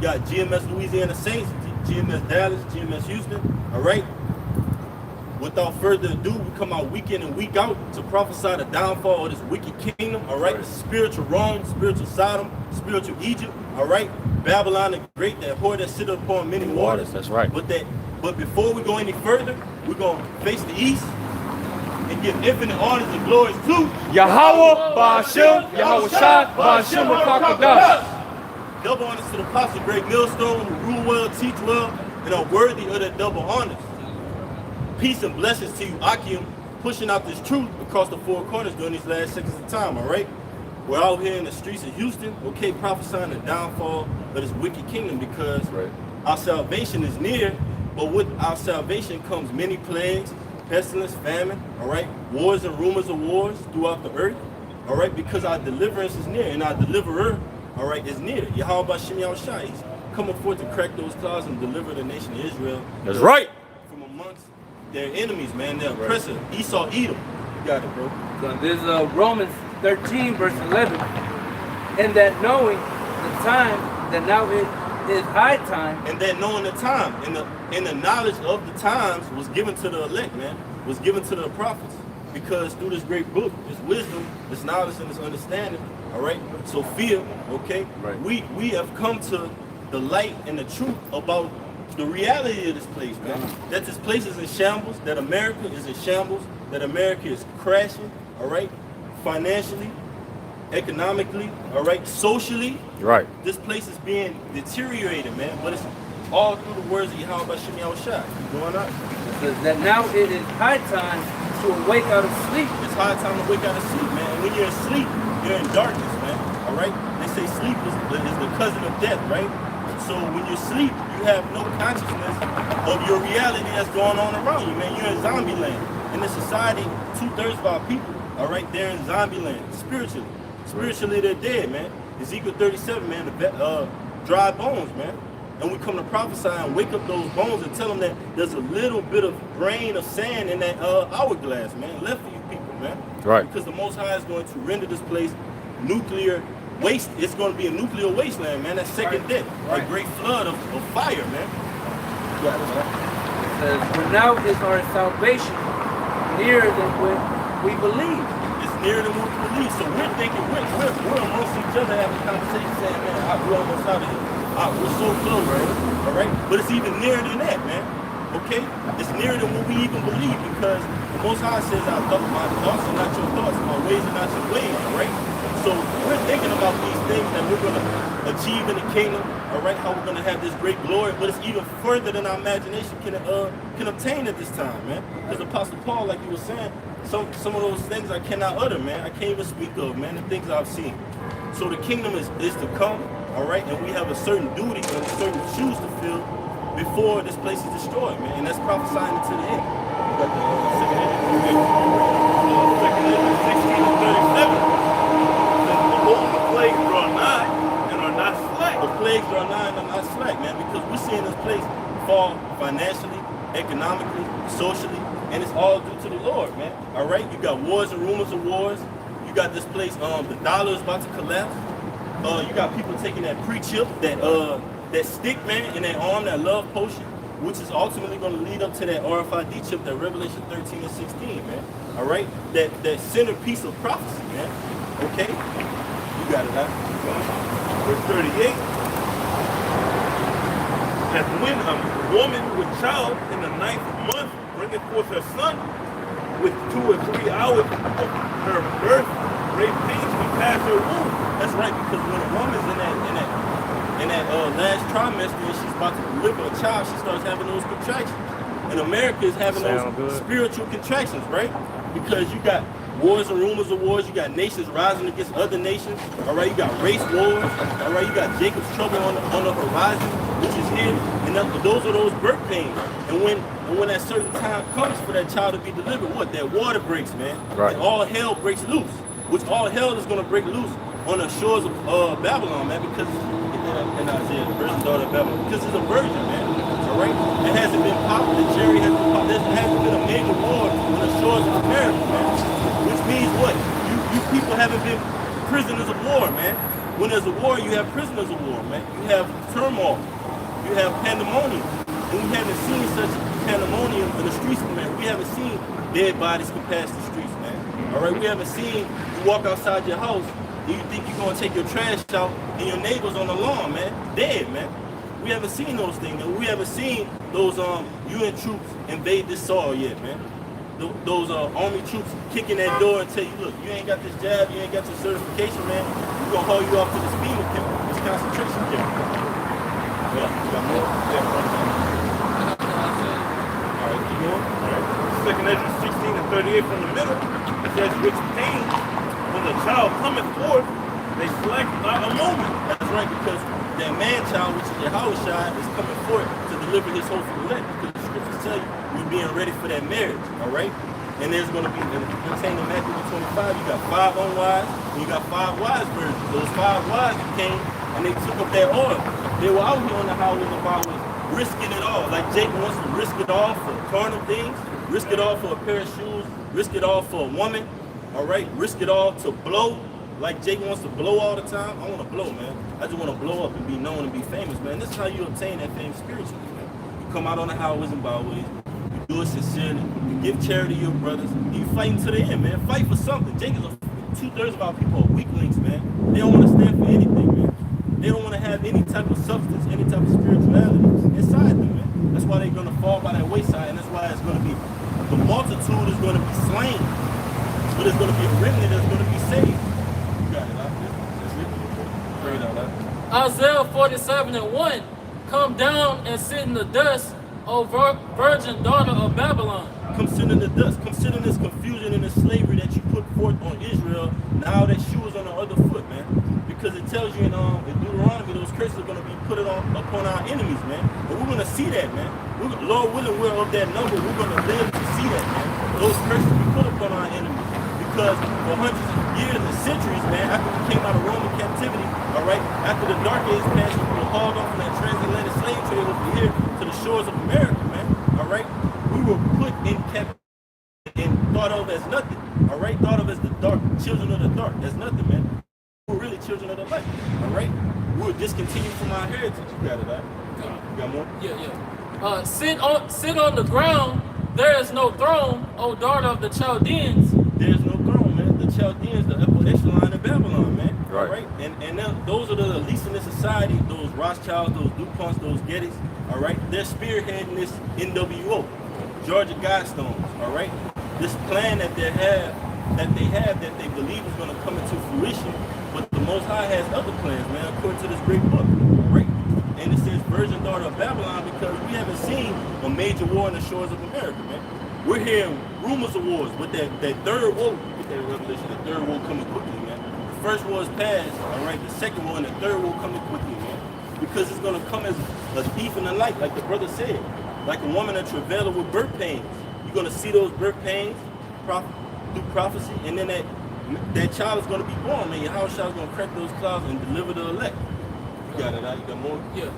got GMS Louisiana Saints, GMS Dallas, GMS Houston. All right. Without further ado, we come out week in and week out to prophesy the downfall of this wicked kingdom. All right. Spiritual Rome, spiritual Sodom, spiritual Egypt. All right. Babylon the Great, that whore that sitteth upon many waters. That's right. But before we go any further, we're gonna face the east and give infinite honors and glories to Yahweh, Ba'ashem, Yahweh Shai, Ba'ashem, qadash. Double honors to the apostle, great millstone, who rule well, teach well, and are worthy of that double honors. Peace and blessings to you, Akim, pushing out this truth across the four corners during these last seconds of time, all right? We're out here in the streets of Houston, okay, prophesying the downfall of this wicked kingdom because our salvation is near, but with our salvation comes many plagues, pestilence, famine, all right? Wars and rumors of wars throughout the earth, all right? Because our deliverance is near and our deliverer, all right, is near. Yahweh Ba'ashem Yahushua, he's coming forth to crack those claws and deliver the nation of Israel. That's right. From amongst their enemies, man, their oppressor, Esau, Edom. You got it, bro. So this is Romans 13, verse 11. And that knowing the time, that now it is high time. And that knowing the time, and the knowledge of the times was given to the elect, man, was given to the prophets. Because through this great book, this wisdom, this knowledge, and this understanding, all right, Sophia, okay, we have come to the light and the truth about the reality of this place, man. That this place is in shambles, that America is in shambles, that America is crashing, all right, financially, economically, all right, socially. Right. This place is being deteriorated, man, but it's all through the words of Yahweh Ba'ashem Yahushua. Keep going on. It says that now it is high time to awake out of sleep. It's high time to wake out of sleep, man. And when you're asleep, you're in darkness, man, all right? They say sleep is the cousin of death, right? So when you sleep, you have no consciousness of your reality that's going on around you, man. You're in zombie land. In this society, 2/3 of our people, all right, they're in zombie land, spiritually. Spiritually, they're dead, man. Ezekiel 37, man, the dry bones, man. And we come to prophesy and wake up those bones and tell them that there's a little bit of grain of sand in that hourglass, man, left for you people, man. Right. Because the Most High is going to render this place nuclear waste. It's going to be a nuclear wasteland, man. That second death, a great flood of fire, man. It says, for now is our salvation nearer than what we believe. It's nearer than what we believe. So we're thinking, we're amongst each other having a conversation saying, man, we're almost out of here. We're so close, right? All right? But it's even nearer than that, man. Okay? It's nearer than what we even believe because the Most High says, my thoughts are not your thoughts, my ways are not your ways, all right? So we're thinking about these things that we're going to achieve in the kingdom, all right? How we're going to have this great glory, but it's even further than our imagination can obtain at this time, man. Because Apostle Paul, like you were saying, some of those things I cannot utter, man. I can't even speak of, man, the things I've seen. So the kingdom is to come, all right? And we have a certain duty and certain shoes to fill before this place is destroyed, man. And that's prophesying until the end. You got the 2 16 and 37. The plagues draw nigh and are not slack. The plagues draw nigh and are not slack, man, because we're seeing this place fall financially, economically, socially, and it's all due to the Lord, man. All right, you got wars and rumors of wars. You got this place, the dollar is about to collapse. You got people taking that pre-chip, that stick, man, in their arm, that love potion, which is ultimately going to lead up to that RFID chip, that Revelation 13 and 16, man. All right, that centerpiece of prophecy, man. Okay, you got it, huh? Verse 38. As when a woman with child in the 9th month bringeth forth her son, with 2 or 3 hours of her birth, great pains will pass her womb. That's right, because when a woman's in that last trimester and she's about to deliver a child, she starts having those contractions. And America is having those spiritual contractions, right? Because you got wars and rumors of wars, you got nations rising against other nations, all right? You got race wars, all right? You got Jacob's trouble on the horizon, which is here, and those are those birth pains. And when that certain time comes for that child to be delivered, what? That water breaks, man. Right. And all hell breaks loose, which all hell is going to break loose on the shores of Babylon, man, because in Isaiah, the virgin daughter of Babylon, because it's a virgin, man. All right, it hasn't been popular. Jerry hasn't been popular. There hasn't been a major war on the shores of America, man. Which means what? You people haven't been prisoners of war, man. when there's a war, you have prisoners of war, man. You have turmoil. You have pandemonium. And we haven't seen such pandemonium in the streets, man. We haven't seen dead bodies come past the streets, man. All right, we haven't seen you walk outside your house and you think you're gonna take your trash out and your neighbors on the lawn, man, dead, man. We haven't seen those things, and we haven't seen those UN troops invade this soil yet, man. Those army troops kicking that door and tell you, look, you ain't got this job, you ain't got your certification, man. We're gonna haul you off to this FEMA camp, this concentration camp. Yeah, you got more? Yeah, all right, keep going. All right. Second Ezra 16 and 38 from the middle. It says, which pain when the child cometh forth, they slack not a moment. That's right, because that man-child, which is Yahushua, is coming forth to deliver his hope for the elect. Because the scriptures tell you, we're being ready for that marriage, all right? And there's going to be, contained in Matthew 25, you got 5 unwise, and you got 5 wise virgins. Those 5 wise came, and they took up that oil. They were out here on the highways and byways, risking it all. Like Jacob wants to risk it all for carnal things, risk it all for a pair of shoes, risk it all for a woman, all right? Risk it all to blow. Like Jake wants to blow all the time. I want to blow, man. I just want to blow up and be known and be famous, man. This is how you obtain that fame spiritually, man. You come out on the highways and byways. You do it sincerely. You give charity to your brothers. And you fighting to the end, man. Fight for something. Jake is 2/3 of our people are weaklings, man. They don't want to stand for anything, man. They don't want to have any type of substance, any type of spirituality inside them, man. That's why they're going to fall by that wayside, and that's why it's going to be, the multitude is going to be slain. But it's going to be a remnant that's going to be saved. Isaiah 47:1, come down and sit in the dust, O virgin daughter of Babylon. Come sit in the dust. Come sit in this confusion and this slavery that you put forth on Israel. Now that shoe is on the other foot, man. Because it tells you in Deuteronomy, those curses are going to be put upon our enemies, man. But we're going to see that, man. Lord willing, we're of that number. We're going to live to see that, man. Those curses be put upon our enemies. Because for hundreds of years and centuries, man, after we came out of Roman captivity, all right, after the dark age passed, we were hauled off from that transatlantic slave trade over here to the shores of America, man, all right? We were put in captivity and thought of as nothing, all right? Thought of as the dark, children of the dark. That's nothing, man. We were really children of the light, all right? We were discontinued from our heritage. You got it, right? You got more? Yeah. Sit on the ground. There is no throne, O daughter of the Chaldeans. There's no throne, man. The Chaldeans, the upper echelon of Babylon, man. Right. All right? And those are the least in the society, those Rothschilds, those DuPonts, those Gettys, all right? They're spearheading this NWO, Georgia Guidestones, all right? This plan that they have that they believe is going to come into fruition, but the Most High has other plans, man, according to this great book, all right? And it says virgin daughter of Babylon because we haven't seen a major war on the shores of America, man. We're hearing rumors of wars with that third war, with that revelation, the third war coming quickly, man. The first war is past, all right? The second war and the third war coming quickly, man. Because it's going to come as a thief in the night, like the brother said. Like a woman that travailed with birth pains. You're going to see those birth pains through prophecy, and then that child is going to be born, man. Your house child is going to crack those clouds and deliver the elect. You got it, you got more? Yeah.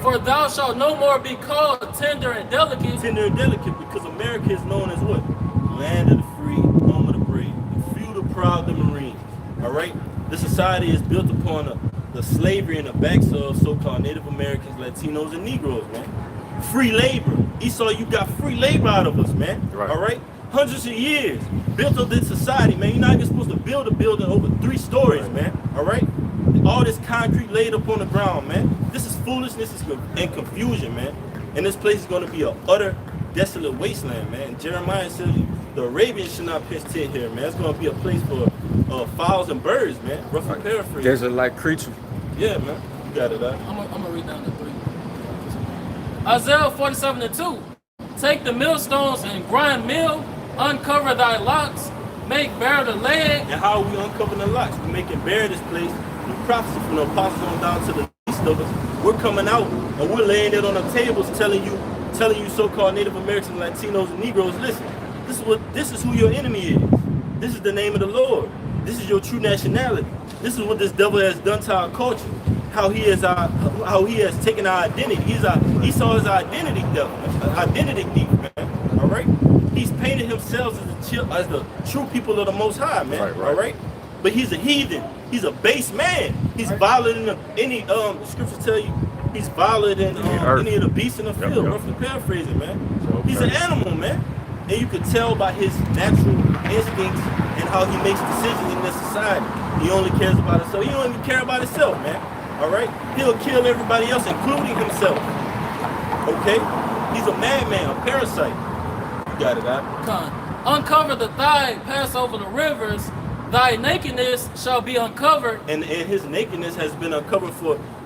For thou shalt no more be called tender and delicate. Tender and delicate, because America is known as what? Land of the free, home of the brave. The few, the proud, the Marines. All right? The society is built upon the slavery and the backs of so-called Native Americans, Latinos, and Negroes, man. Free labor. Esau, you got free labor out of us, man. Right. All right? Hundreds of years built up this society, man. You're not even supposed to build a building over 3 stories, man. All right? All this concrete laid up on the ground, man. This is foolishness and confusion, man. And this place is going to be an utter, desolate wasteland, man. And Jeremiah says the Arabians should not pitch tent here, man. It's going to be a place for fowls and birds, man. Roughly paraphrase. Desert-like creature. Yeah, man. You got it, huh? I'm going to read down to 3. Isaiah 47:2. Take the millstones and grind meal, uncover thy locks, make bare the leg. And how are we uncovering the locks? We're making bare this place. The prophecy from the apostles on down to the least of us. We're coming out and we're laying it on the tables, telling you so-called Native Americans, Latinos, and Negroes, listen, this is who your enemy is. This is the name of the Lord. This is your true nationality. This is what this devil has done to our culture. How he has taken our identity. Esau is our identity devil, identity thief, man. All right. He's painted himself as the true people of the Most High, man. Right. All right. But he's a heathen. He's a base man. He's violating any the scriptures tell you he's violating any of the beasts in the field. Roughly paraphrasing, man. He's an animal, man. And you could tell by his natural instincts and how he makes decisions in this society. He only cares about himself. He don't even care about himself, man. All right? He'll kill everybody else, including himself. Okay? He's a madman, a parasite. You got it, out. Uncover the thigh, pass over the rivers. Thy nakedness shall be uncovered. And his nakedness has been uncovered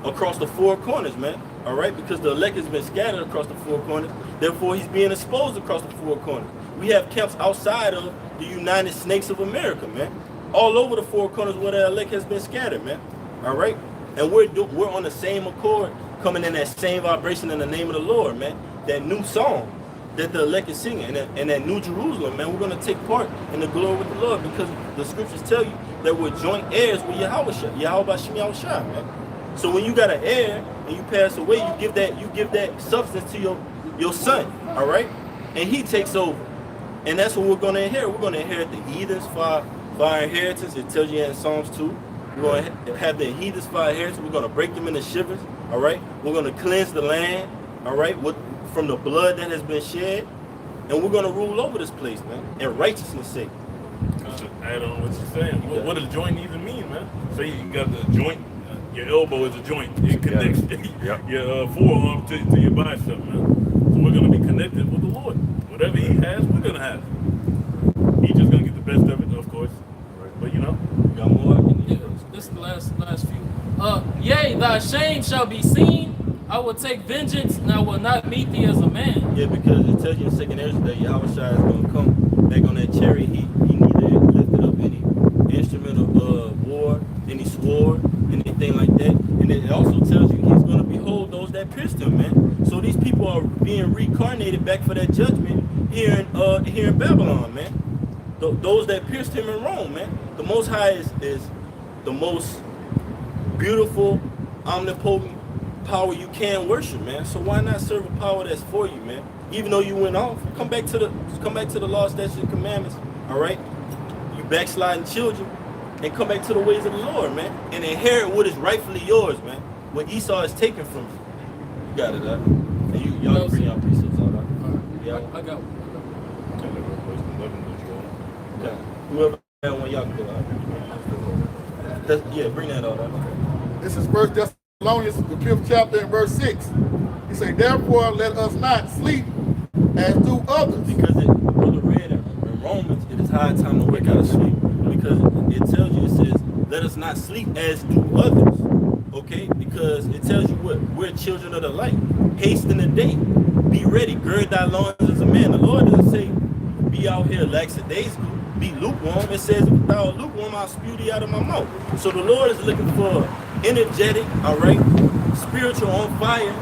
across the four corners, man. All right? Because the elect has been scattered across the four corners. Therefore, he's being exposed across the four corners. We have camps outside of the United Snakes of America, man. All over the four corners where the elect has been scattered, man. All right? And we're on the same accord, coming in that same vibration in the name of the Lord, man. That new song that the elect is singing, and that New Jerusalem, man, we're going to take part in the glory with the Lord, because the scriptures tell you that we're joint heirs with Yahweh Shah, man. So when you got an heir and you pass away, you give that substance to your son, all right? And he takes over. And that's what we're going to inherit. We're going to inherit the heathens for our inheritance. It tells you in Psalms 2. We're going to have the heathens for our inheritance. We're going to break them into shivers, all right? We're going to cleanse the land, all right, from the blood that has been shed. And we're going to rule over this place, man, in righteousness' sake. Add on what you're saying. What does joint even mean, man? Say you got the joint, your elbow is a joint. It connects your forearm to your bicep, man. So we're going to be connected with the Lord. Whatever he has, we're going to have. He's just going to get the best of it, of course. But you know. You got more? Yeah, this is the last few. Yea, thy shame shall be seen. I will take vengeance, and I will not meet thee as a man. Yeah, because it tells you in 2nd Ezra that Yahweh Shai is going to come back on that chariot. He neither lifted up any instrument of war, any sword, anything like that. And it also tells you he's going to behold those that pierced him, man. So these people are being reincarnated back for that judgment here in Babylon, man. Those that pierced him in Rome, man. The Most High is the most beautiful, omnipotent power you can worship, man. So why not serve a power that's for you, man? Even though you went off, come back to the law, statutes, and commandments. All right, you backsliding children, and come back to the ways of the Lord, man, and inherit what is rightfully yours, man. What Esau is taken from you. You got it, and y'all bring y'all precepts out. Yeah, I got one. Okay. Whoever had one, y'all can go out. Yeah, bring that out. This is 1 Thessalonians, the 5th chapter, and verse 6. He said, therefore, let us not sleep as do others. Because Brother read in Romans, it is high time to wake out of sleep. Because it tells you, it says, let us not sleep as do others. Okay? Because it tells you what? We're children of the light. Hasten the day. Be ready. Gird thy loins as a man. The Lord doesn't say, be out here lackadaisical. Be lukewarm. It says, if thou art lukewarm, I'll spew thee out of my mouth. So the Lord is looking for energetic, all right, spiritual, on fire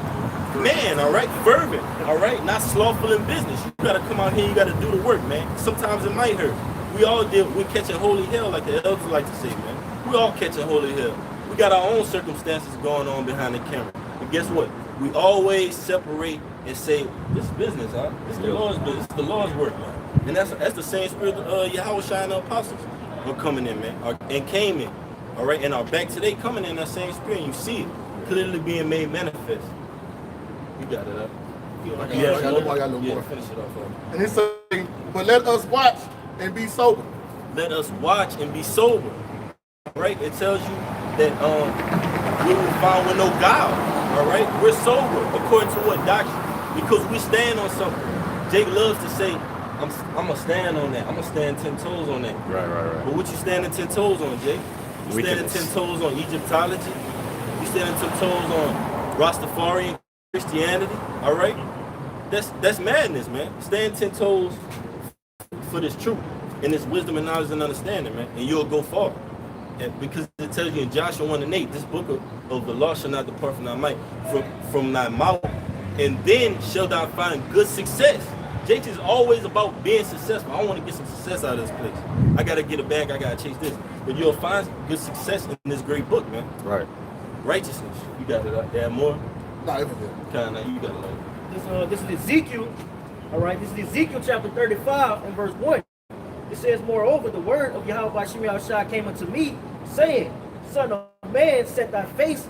man, all right, fervent, all right, not slothful in business. You gotta come out here, you gotta do the work, man. Sometimes it might hurt. We're catching holy hell, like the elders like to say, man. We're all catching holy hell. We got our own circumstances going on behind the camera. And guess what? We always separate and say, this is business, huh? This is the Lord's business, it's the Lord's work, man. And that's the same spirit Yahweh Shai and the apostles are coming in, man, and came in. All right, and are back today coming in that same spirit. You see it clearly being made manifest. You got it, huh? I got a little more. Finish it off. And it's saying, but let us watch and be sober. Let us watch and be sober. All right, it tells you that we will find with no guile. All right, we're sober according to what doctrine? Because we stand on something. Jake loves to say, I'm gonna stand on that. I'm gonna stand 10 toes on that. Right. But what you standing 10 toes on, Jake? You standing 10 toes on Egyptology. You standing 10 toes on Rastafarian Christianity. All right, that's madness, man. Stand 10 toes for this truth and this wisdom and knowledge and understanding, man, and you'll go far. And because it tells you in Joshua 1:8, this book of the law shall not depart from thy mouth, and then shall thou find good success. Jake is always about being successful. I want to get some success out of this place. I got to get it back. I got to chase this. But you'll find good success in this great book, man. Right. Righteousness. You got it out there more? Not everything. Kind of. You got it like This is Ezekiel. All right. This is Ezekiel chapter 35 and verse 1. It says, moreover, the word of Yahweh Shai came unto me, saying, Son of man, set thy face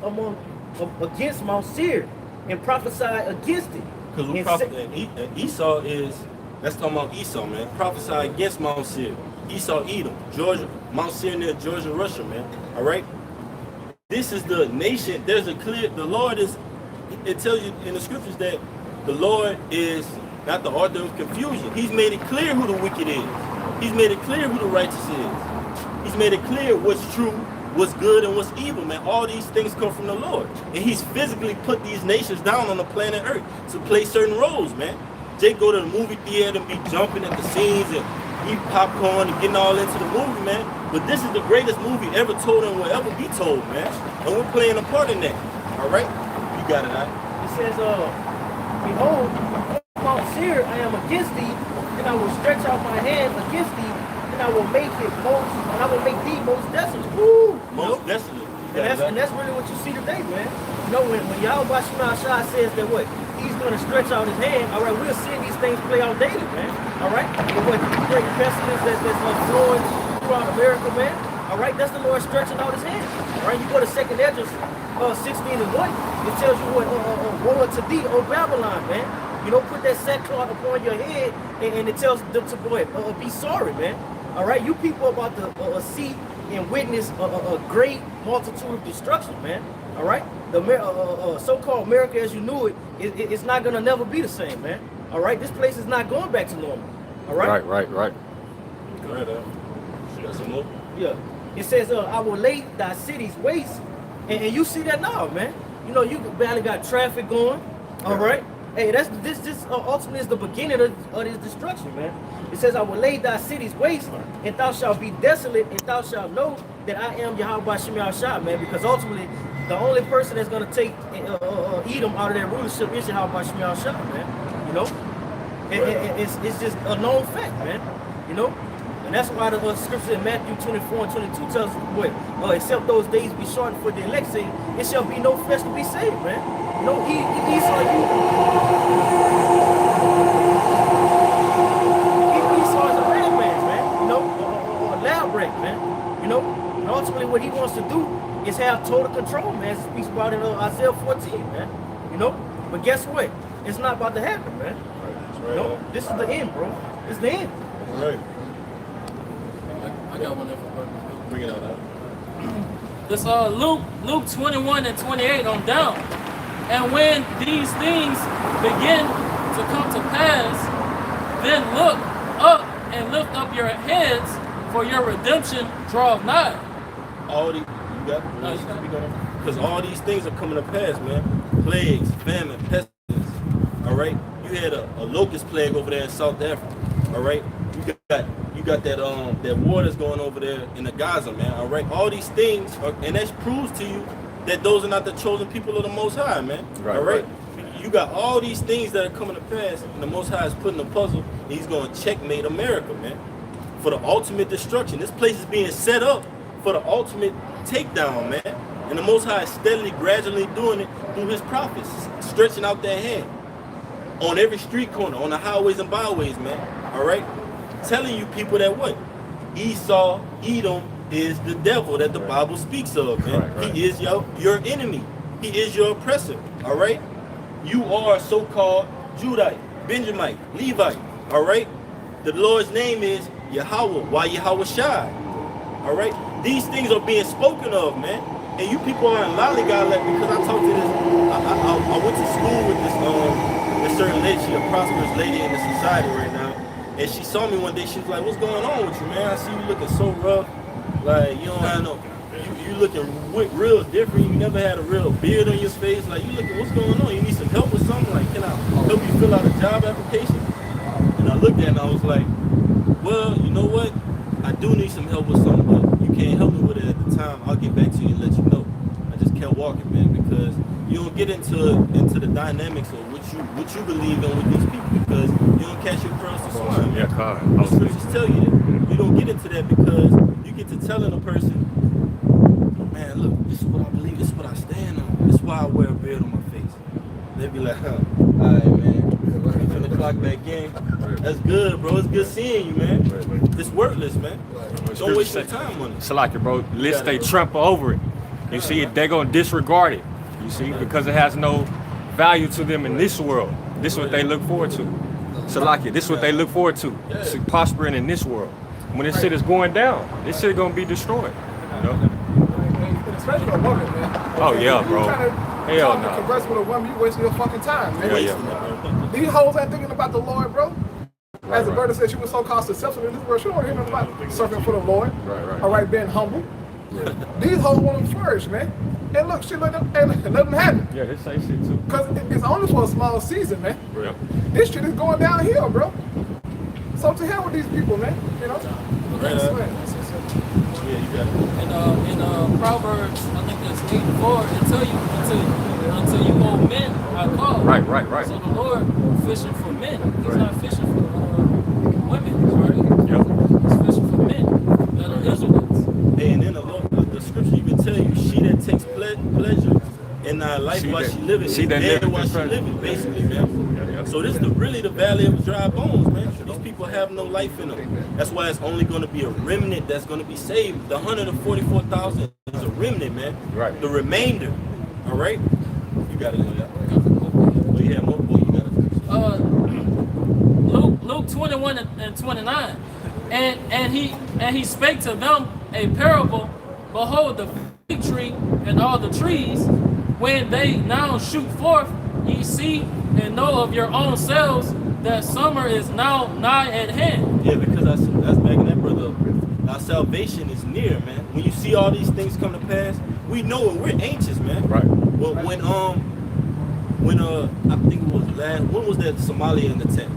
against Mount Seir, and prophesy against it. Because Esau is, that's talking about Esau, man. Prophesy against Mount Seir. Esau, Edom, Georgia, Mount Seir near Georgia, Russia, man. All right? This is the nation. There's a clear, the Lord is, it tells you in the scriptures that the Lord is not the author of confusion. He's made it clear who the wicked is. He's made it clear who the righteous is. He's made it clear what's true, what's good, and what's evil, man. All these things come from the Lord. And he's physically put these nations down on the planet Earth to play certain roles, man. Jake go to the movie theater and be jumping at the scenes and eat popcorn and getting all into the movie, man. But this is the greatest movie ever told and will ever be told, man. And we're playing a part in that. All right? You got it, right? It says, behold, Mount Seir, I am against thee, and I will stretch out my hand against thee, and I will make thee most desolate. Woo! Most desolate. And that's really what you see today, man. You know, when Yahweh Shah says that what? He's going to stretch out his hand. All right, we're seeing these things play out daily, man. All right? And what great pestilence that's flowing throughout America, man. All right, that's the Lord stretching out his hand. All right, you go to 2nd Esdras 16:1. It tells you what, woe unto thee, O Babylon, man. You know, put that sackcloth upon your head, and it tells them to be sorry, man. All right, you people about to see and witness a great multitude of destruction, man. All right, the so-called America as you knew it, it's not gonna never be the same, man. All right, this place is not going back to normal. All right. Right. Go ahead, you got some more? Yeah. It says, I will lay thy cities waste, and you see that now, man. You know, you barely got traffic going. All right. Hey, this ultimately is the beginning of this destruction, man. It says, I will lay thy cities waste, and thou shalt be desolate, and thou shalt know that I am Yahweh Shah, man. Because ultimately, the only person that's gonna take Edom out of their rulership is Yahweh Shah, man. You know, it's just a known fact, man. You know, and that's why the scripture in Matthew 24:22 tells us what, except those days be shortened for the elect, say, it shall be no flesh to be saved, man. You know, Esau is a madman, man. You know, or a loud break, man. You know, and ultimately what he wants to do is have total control, man. It speaks about in Isaiah 14, man. You know, but guess what? It's not about to happen, man. Right. You know, this is the end, bro. It's the end. Right. I got one there for brother. Bring it out. This Luke 21:28 on down. And when these things begin to come to pass, then look up and lift up your heads, for your redemption draweth nigh. All these, you got because all these things are coming to pass, man. Plagues, famine, pestilence. All right, you had a locust plague over there in South Africa. All right, you got that war that's going over there in the Gaza, man. All right, all these things, and that proves to you that those are not the chosen people of the Most High, man. Right, all right? You got all these things that are coming to pass, and the Most High is putting a puzzle, and he's going to checkmate America, man, for the ultimate destruction. This place is being set up for the ultimate takedown, man. And the Most High is steadily, gradually doing it through his prophets, stretching out their hand on every street corner, on the highways and byways, man. All right? Telling you people that what? Esau, Edom, is the devil that the Bible speaks of, man. Right. He is your enemy. He is your oppressor, all right? You are so-called Judite, Benjamite, Levite, all right? The Lord's name is Yahweh. Why Yahweh Shai? All right? These things are being spoken of, man. And you people are in lollygag because I talked to this, I went to school with this certain lady. She's a prosperous lady in the society right now. And she saw me one day, she was like, what's going on with you, man? I see you looking so rough. Like, you don't have no, you looking real different. You never had a real beard on your face. Like, you looking, what's going on? You need some help with something? Like, can I help you fill out a job application? And I looked at it and I was like, well, you know what? I do need some help with something, but you can't help me with it at the time. I'll get back to you and let you know. I just kept walking, man, because you don't get into the dynamics of what you believe in with these people, because you don't catch your pearls to swine. Yeah, the scriptures tell you that. You don't get into that because you get to telling a person, man, look, this is what I believe, this is what I stand on, this is why I wear a beard on my face. They be like, all right, man, I'm finna clock back in. That's good, bro. It's good seeing you, man. It's worthless, man. Don't waste your time on it. It's like it, bro. Lest they trample over it. You see, they're gonna disregard it. You see, because it has no value to them in this world. This is what they look forward to. Salakia, this is what they look forward to prospering in this world. When this shit is going down, this shit gonna be destroyed. You know? Especially a woman, man. Oh yeah, bro. Hell no. Converse with a woman, you wasting your fucking time, man. Yeah. These hoes ain't thinking about the Lord, bro. As the brother said, she was so-called successful in this world. She don't want to hear nothing about serving for the Lord. All right, being humble. These hoes want to flourish, man. And look, shit let them happen. Yeah, they say shit too. Because it's only for a small season, man. Yeah. This shit is going downhill, bro. So to hell with these people, man. You know? Yeah, you got it. In Proverbs, I think it's 8:4, until you owe men, I call. Right. So the Lord fishing for men. He's not fishing for women, right? Yep. He's fishing for men that are Israelites. Hey, and then the scripture even tell you, she that takes pleasure in life while she living, she that dead liveth while in she pleasure. living, basically, man. So this is really the valley of dry bones, man. These people have no life in them. That's why it's only going to be a remnant that's going to be saved. The 144,000 is a remnant, man. Right. The remainder, all right? You got it, oh, you have more? Oh, you got it. Luke 21 and 29, and he spake to them a parable. Behold, the fig tree and all the trees, when they now shoot forth, ye see and know of your own selves that summer is now nigh at hand. Yeah, because that's backing that brother up. Our salvation is near, man. When you see all these things come to pass, we know it. We're anxious, man. Right. Well, when I think it was when was that Somalian attack?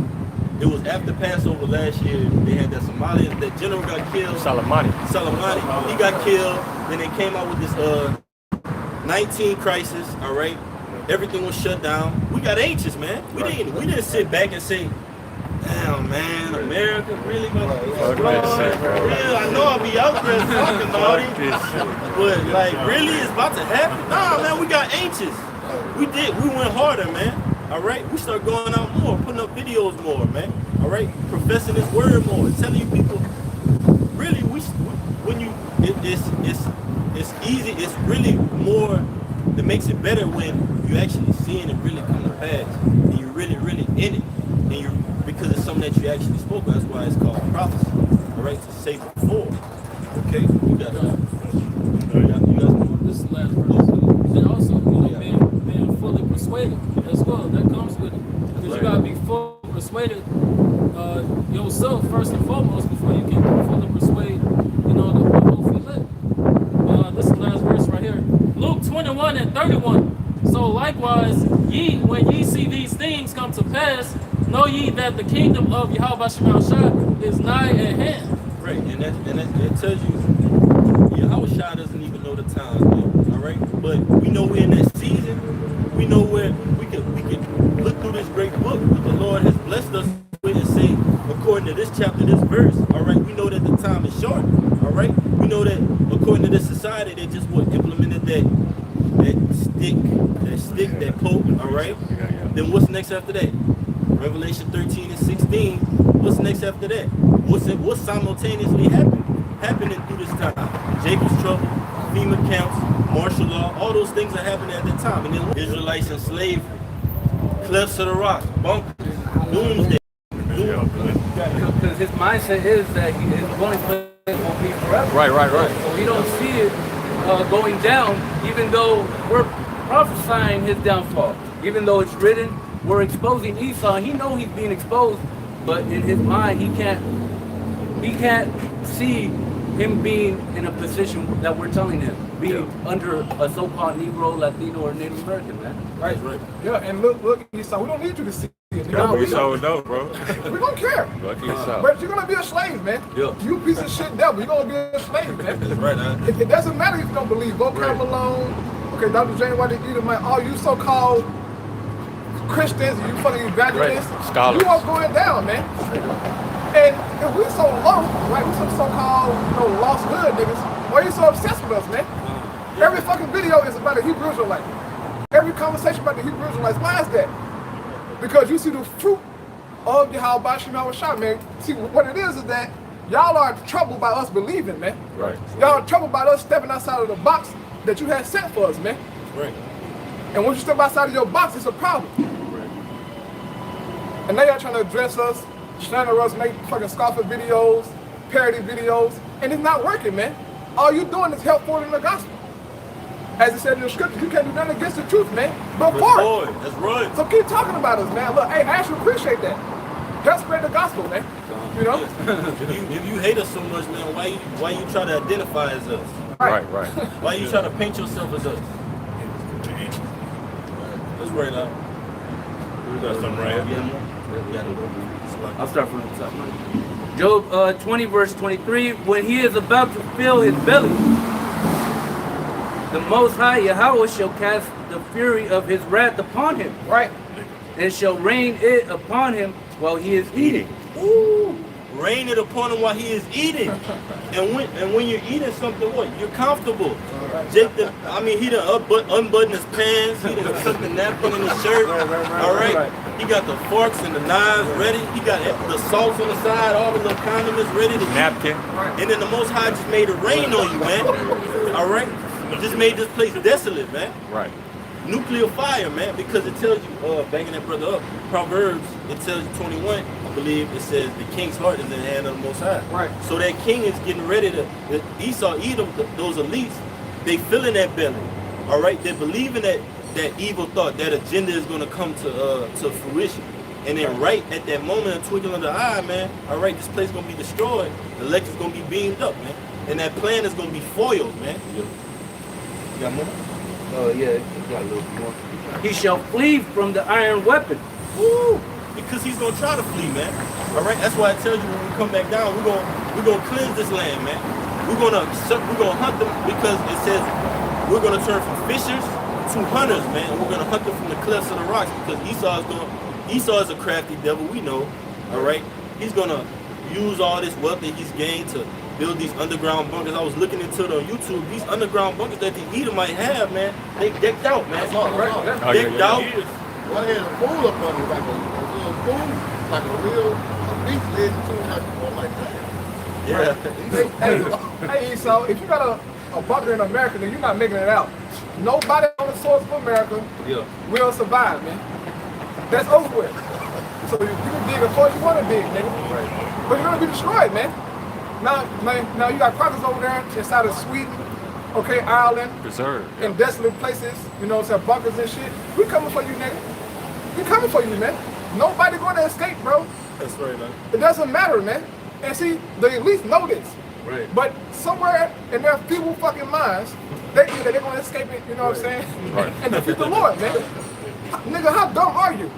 It was after Passover last year. They had that Somalian, that general got killed. Salamani. He got killed. Then they came out with this 19 crisis. All right, everything was shut down. We got anxious, man. We didn't sit back and say, damn, man, America really gonna be destroyed. Yeah, I know I'll be out there talking all these, but like, really, it's about to happen? Nah, man, we got anxious. We went harder, man. All right, we start going out more, putting up videos more, man. All right, professing His word more, telling you people, really, it's easy. It's really more that makes it better when you actually seeing it really come to pass, and you're really in it, and because it's something that you actually spoke of. That's why it's called prophecy. All right, to say before. Okay, you got This is the last verse. And also, being fully persuaded as well. That comes with it. Because you gotta be fully persuaded yourself first and foremost before you can fully persuade, the whole elect. This is the last verse right here. Luke 21 and 31. So likewise, when ye see these things come to pass, know ye that the kingdom of 𝤉𝐄𝐄 is nigh at hand. right, and that tells you, Yahweh doesn't even know the times, man. All right, but we know we're in that season. We know where we can look through this great book that the Lord has blessed us with and say, according to this chapter, this verse. All right, we know that the time is short. All right, we know that according to this society, they just implemented that stick, that pope. All right, then what's next after that? Revelation 13 and 16. What's next after that? What's simultaneously happening through this time? Jacob's trouble, FEMA camps, martial law, all those things are happening at that time. And then Israelites in slavery, clefts of the rock, bunkers, doomsday. Because his mindset is that his dwelling place will be forever. Right. So we don't see it going down, even though we're prophesying his downfall. Even though it's written, we're exposing Esau. He knows he's being exposed, but in his mind, he can't see him being in a position that we're telling him, being under a so-called Negro, Latino, or Native American, man. Right. Yeah, and look, Esau, we don't need you to see it. We so dope, bro. We don't care. Lucky yourself. But you're gonna be a slave, man. Yeah. You piece of shit devil. You're gonna be a slave, man. That's right, huh? It doesn't matter if you don't believe. Go Kal Halal. Okay, Dr. James, why did you man? All you so-called Christians, you fucking evangelists, Scholars. you are going down, man. And if we so low, right? We some so-called, lost hood niggas. Why are you so obsessed with us, man? Every fucking video is about a Hebrew Israelite. Every conversation about the Hebrew Israelites. Why is that? Because you see the fruit of 𝤉𝐄𝐄, man. See, what it is that y'all are troubled by us believing, man. Right. Y'all are troubled by us stepping outside of the box that you had set for us, man. Right. And once you step outside of your box, it's a problem. And now y'all trying to address us, slander us, make fucking scoffer videos, parody videos, and it's not working, man. All you doing is help forwarding the gospel. As it said in the scripture, you can't do nothing against the truth, man. But for it. That's right. So keep talking about us, man. Look, hey, I actually appreciate that. Help spread the gospel, man. You know? If you hate us so much, man, why you try to identify as us? Right. Why you try to paint yourself as us? That's right now. We got something right here. I'll start from the top. Job 20 verse 23. When he is about to fill his belly, the Most High Yahweh shall cast the fury of his wrath upon him, Right. and shall rain it upon him while he is eating. Ooh, rain it upon him while he is eating. And when you're eating something, what? You're comfortable. Jake, he done unbuttoned his pants. He done tucked the napkin in his shirt. All right. He got the forks and the knives ready. He got the salts on the side, all the little condiments ready to Napkin. eat. And then the Most High just made it rain on you, man. All right. Just made this place desolate, man. Right. Nuclear fire, man, because it tells you, banging that brother up, Proverbs, it tells you 21, I believe, it says the king's heart is in the hand of the Most High. Right. So that king is getting ready to, Esau, Edom, those elites, they filling that belly, all right? They're believing that evil thought, that agenda is going to come to fruition. And then right at that moment, a twinkle of the eye, man, all right, this place is going to be destroyed. The electric's going to be beamed up, man. And that plan is going to be foiled, man. You got more? Yeah, got a little more. He shall flee from the iron weapon. Woo! Because he's gonna try to flee, man. All right, that's why I tell you when we come back down, we're gonna cleanse this land, man. We're gonna hunt them because it says we're gonna turn from fishers to hunters, man. And we're gonna hunt them from the cliffs of the rocks because Esau is a crafty devil, we know. All right, he's gonna use all this wealth that he's gained to build these underground bunkers. I was looking into it on YouTube. These underground bunkers that the Edom might have, man, they decked out, man. That's all right. Decked out. Well, they had a pool up under, like a little pool, like a real beach lid too, like that. Yeah. Hey, Esau, if you got a bunker in America, then you're not making it out. Nobody on the source of America will survive, man. That's over with. So you can dig as far as you want to dig, nigga. Right. But you're gonna be destroyed, man. Now you got crackers over there inside of Sweden, okay, Ireland, Preserved. in desolate places, you know, some bunkers and shit. We coming for you, nigga. We coming for you, man. Nobody gonna escape, bro. That's right, man. It doesn't matter, man. And see, the elites know this. Right. But somewhere in their feeble fucking minds, they think that they're gonna escape it, you know what I'm saying? Right. And defeat the Lord, man. Nigga, how dumb are you?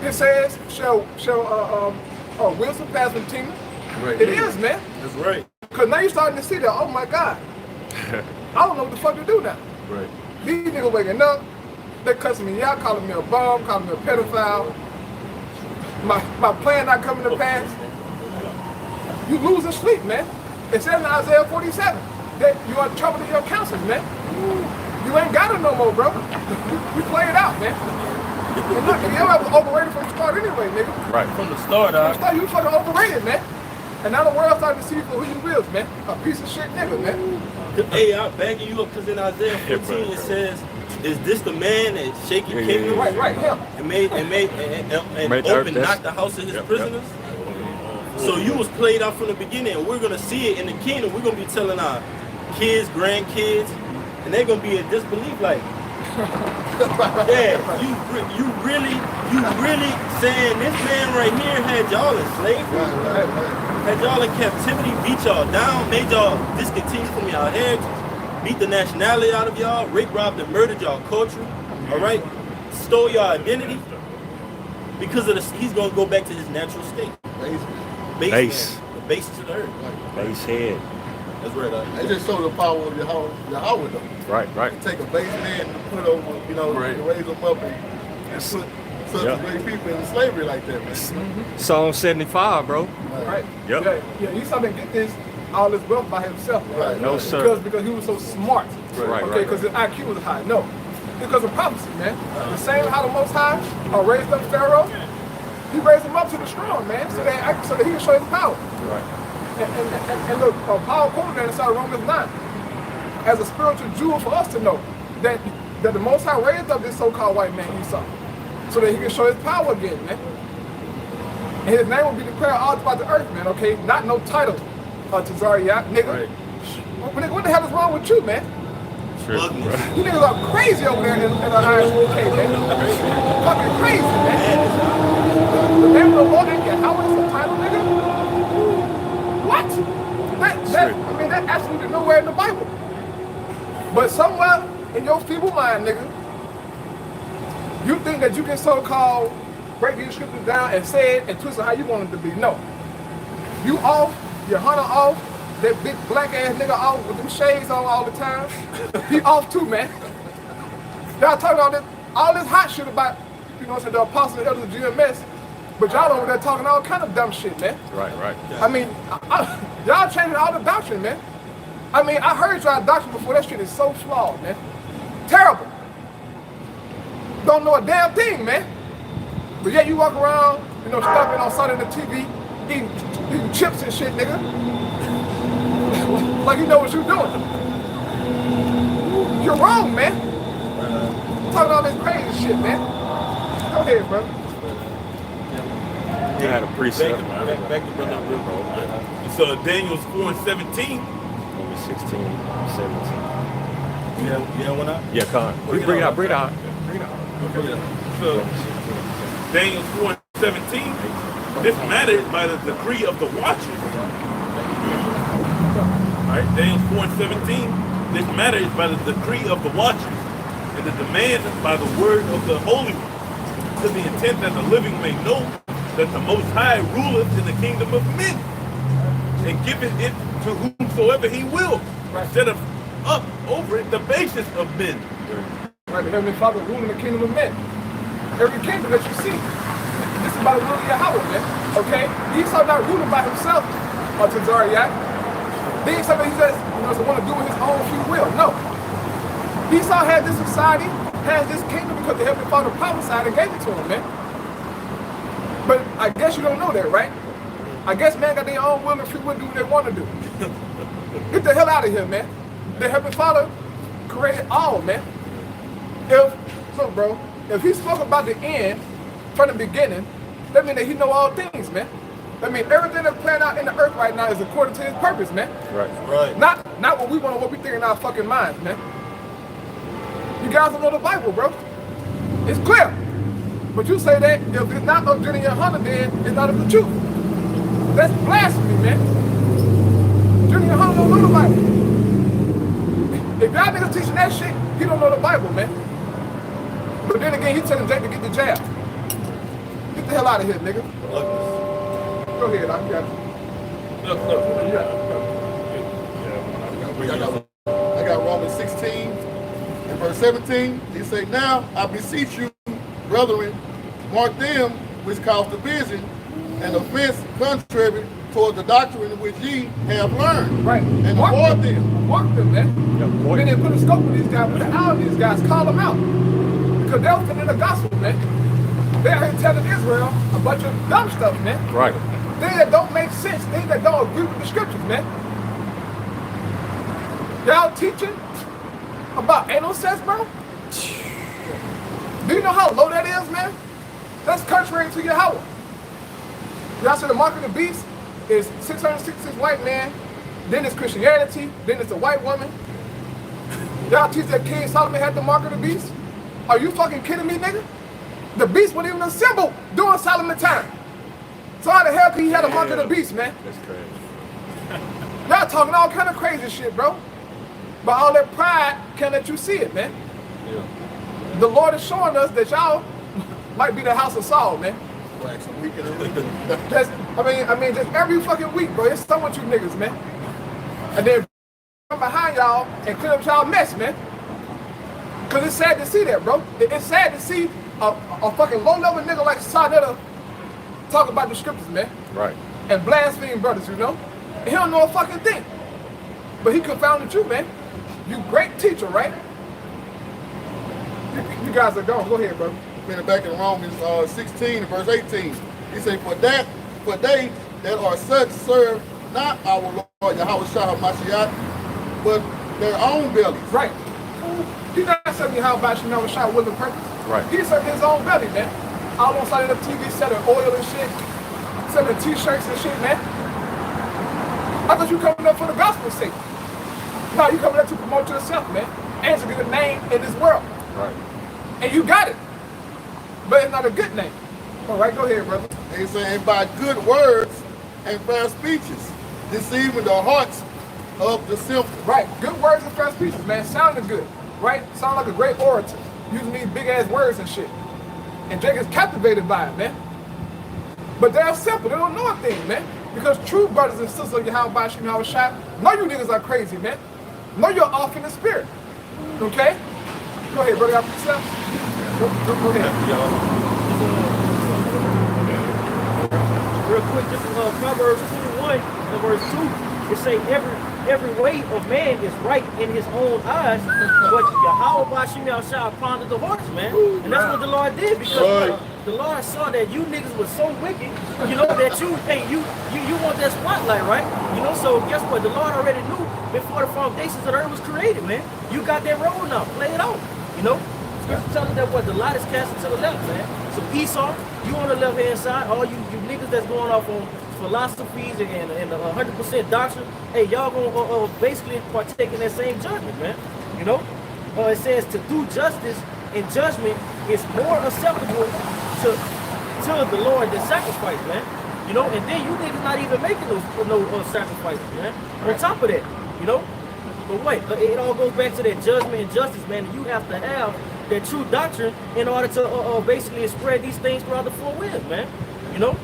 It says, will surpass from Tina. Right. It is, man. That's right. Because now you're starting to see that, oh my God. I don't know what the fuck to do now. Right. These niggas waking up, they cussing me out, calling me a bum, calling me a pedophile. My plan not coming to pass. You losing sleep, man. It says in Isaiah 47 that you are troubling your counsels, man. You ain't got it no more, bro. You play it out, man. And look, your ass was overrated from the start anyway, nigga. Right. From the start, You fucking overrated, man. And now the world's starting to see you for who you is, man. A piece of shit nigga, man. Hey, I'm backing you up because in Isaiah 14 it says, "Is this the man that shaking kingdom Right, him. and made open not the house of his prisoners?" So you was played out from the beginning, and we're gonna see it in the kingdom. We're gonna be telling our kids, grandkids, and they're gonna be in disbelief, like, "Yeah, you really saying this man right here had y'all in slavery?" Had y'all in captivity, beat y'all down, made y'all discontinue from y'all heritage, beat the nationality out of y'all, raped, robbed, and murdered y'all culture, all right? Stole y'all identity. Because of this, he's gonna go back to his natural state. Base. The basis of the earth. Base head. That's right. They just show the power of Yahweh though. Right. Take a base man and put over, you know, to raise them up and put such great people in slavery like that, man. Psalm 75, bro. Right. Yep. Yeah, Esau didn't get all this wealth by himself. Right. No, sir. Because he was so smart. Right. Okay, because his IQ was high. No. Because of prophecy, man. The same how the Most High raised up Pharaoh, he raised him up to the strong, man, so that he can show his power. Right. And look, Paul quoted that inside Romans 9. as a spiritual jewel for us to know that the Most High raised up this so-called white man Esau, so that he can show his power again, man. And his name will be declared all throughout the earth, man. Okay, not no title, Tazariak, nigga. Right. What the hell is wrong with you, man? Sure. You niggas are crazy over there in the high school, okay, man. Fucking crazy, man. The name of the Lord ain't get how is the title, nigga? What? That's absolutely nowhere in the Bible. But somewhere in your feeble mind, nigga, you think that you can so-called break these scriptures down and say it and twist it how you want it to be. No. You off, your hunter off, that big black ass nigga off with them shades on all the time. He off too, man. Y'all talking all this hot shit about, you know what I'm saying, the apostles and elders of GMS, but y'all over there talking all kind of dumb shit, man. Right. I mean, y'all changing all the doctrine, man. I mean, I heard y'all doctrine before. That shit is so flawed, man. Terrible. Don't know a damn thing, man. But yeah, you walk around, you know, stuffing on Sunday the TV, eating chips and shit, nigga. Like you know what you're doing. You're wrong, man. Talking all this crazy shit, man. Go ahead, bro. You had a precept. Back to brother real bro. It's Daniel's 4:17. Maybe 16, 17. Yeah, when I? Yeah, Con. Bring it out. Okay. So Daniel's 4:17. This matters by the decree of the watchers. Alright, Daniel's 4:17. This matters by the decree of the watchers, and the demand by the word of the Holy One, to the intent that the living may know that the Most High ruleth in the kingdom of men, and giveth it to whomsoever he will, set up over it the basis of men. Right, the Heavenly Father ruling the kingdom of men. Every kingdom that you see, this is by the will of Yahweh, man. Okay? Esau not ruling by himself, or Tazariak. Then he says, you know, want to do with his own free will. No. Esau had this society, has this kingdom because the Heavenly Father prophesied and gave it to him, man. But I guess you don't know that, right? I guess man got their own will and free will to do what they want to do. Get the hell out of here, man. The Heavenly Father created all, man. Look, bro, if he spoke about the end from the beginning, that means that he know all things, man. That means everything that's playing out in the earth right now is according to his purpose, man. Right. Not what we want or what we think in our fucking minds, man. You guys don't know the Bible, bro. It's clear. But you say that if it's not of Jenny and Hunter, then it's not of the truth. That's blasphemy, man. Jenny and Hunter don't know the Bible. If y'all niggas teaching that shit, he don't know the Bible, man. But then again, he telling Jake to get the jab. Get the hell out of here, nigga. Go ahead, I got you. I got Romans 16 and verse 17. He say, now I beseech you, brethren, mark them which cause division and offense contrary toward the doctrine which ye have learned. Right. And avoid them. Mark them, man. Then they put a scope on these guys, put an eye on these guys, call them out. Because they'll fit in the gospel, man. They're here telling Israel a bunch of dumb stuff, man. Right. Things that don't make sense, things that don't agree with the scriptures, man. Y'all teaching about anal sex, bro? Do you know how low that is, man? That's contrary to Yahweh. Y'all say the mark of the beast is 666 white men, then it's Christianity, then it's a white woman. Y'all teach that King Solomon had the mark of the beast? Are you fucking kidding me, nigga? The beast wasn't even assembled during Solomon time. So how the hell can he have a mark of the beast, man? That's crazy. Y'all talking all kind of crazy shit, bro. But all that pride can't let you see it, man. Yeah. The Lord is showing us that y'all might be the house of Saul, man. Just every fucking week, bro. It's something with you niggas, man. And then come behind y'all and clean up y'all mess, man. Cause it's sad to see that, bro. It's sad to see a fucking low-level nigga like Sarnetta talk about the scriptures, man. Right. And blaspheme brothers, you know? And he don't know a fucking thing. But he confounded you, man. You great teacher, right? You guys are gone. Go ahead, bro. Been back in Romans 16 and verse 18. He say, for they that are such serve not our Lord Yahweh Shah Mashiach, but their own bellies. Right. He's not serving how about 𝐉𝐄𝐅𐤄 with a purpose. Right. He's serving his own belly, man. All on side of the TV selling oil and shit, selling t-shirts and shit, man. I thought you coming up for the gospel's sake. No, you coming up to promote yourself, man. And to get a name in this world. Right. And you got it. But it's not a good name. All right, go ahead, brother. They saying by good words and fair speeches, deceiving the hearts of the simple. Right, good words and fair speeches, man. Sounding good, right? Sound like a great orator. Using these big ass words and shit. And Jake is captivated by it, man. But they're simple, they don't know a thing, man. Because true brothers and sisters of 𝐉𝐄𝐅𝐄 know you niggas are crazy, man. Know you're off in the spirit. Okay? Go ahead, brother. Yourself. Go ahead. Real quick, this is Proverbs 21 and verse 2. It say every way of man is right in his own eyes, but Yahweh shall ponder the hearts, man. And that's what the Lord did, because the Lord saw that you niggas was so wicked, you know, that you want that spotlight, right? You know, so guess what? The Lord already knew before the foundations of the earth was created, man. You got that role now. Play it out, you know? Scripture telling that what the light is casting to the left, man. So Esau, you on the left hand side, all you niggas that's going off on philosophies and 100% doctrine, hey, y'all gonna basically partake in that same judgment, man. You know, it says to do justice and judgment is more acceptable to the Lord than sacrifice, man. You know, and then you niggas not even making no sacrifices, man. On top of that, you know. But wait, it all goes back to that judgment and justice, man. You have to have that true doctrine in order to basically spread these things throughout the four winds, man. You know.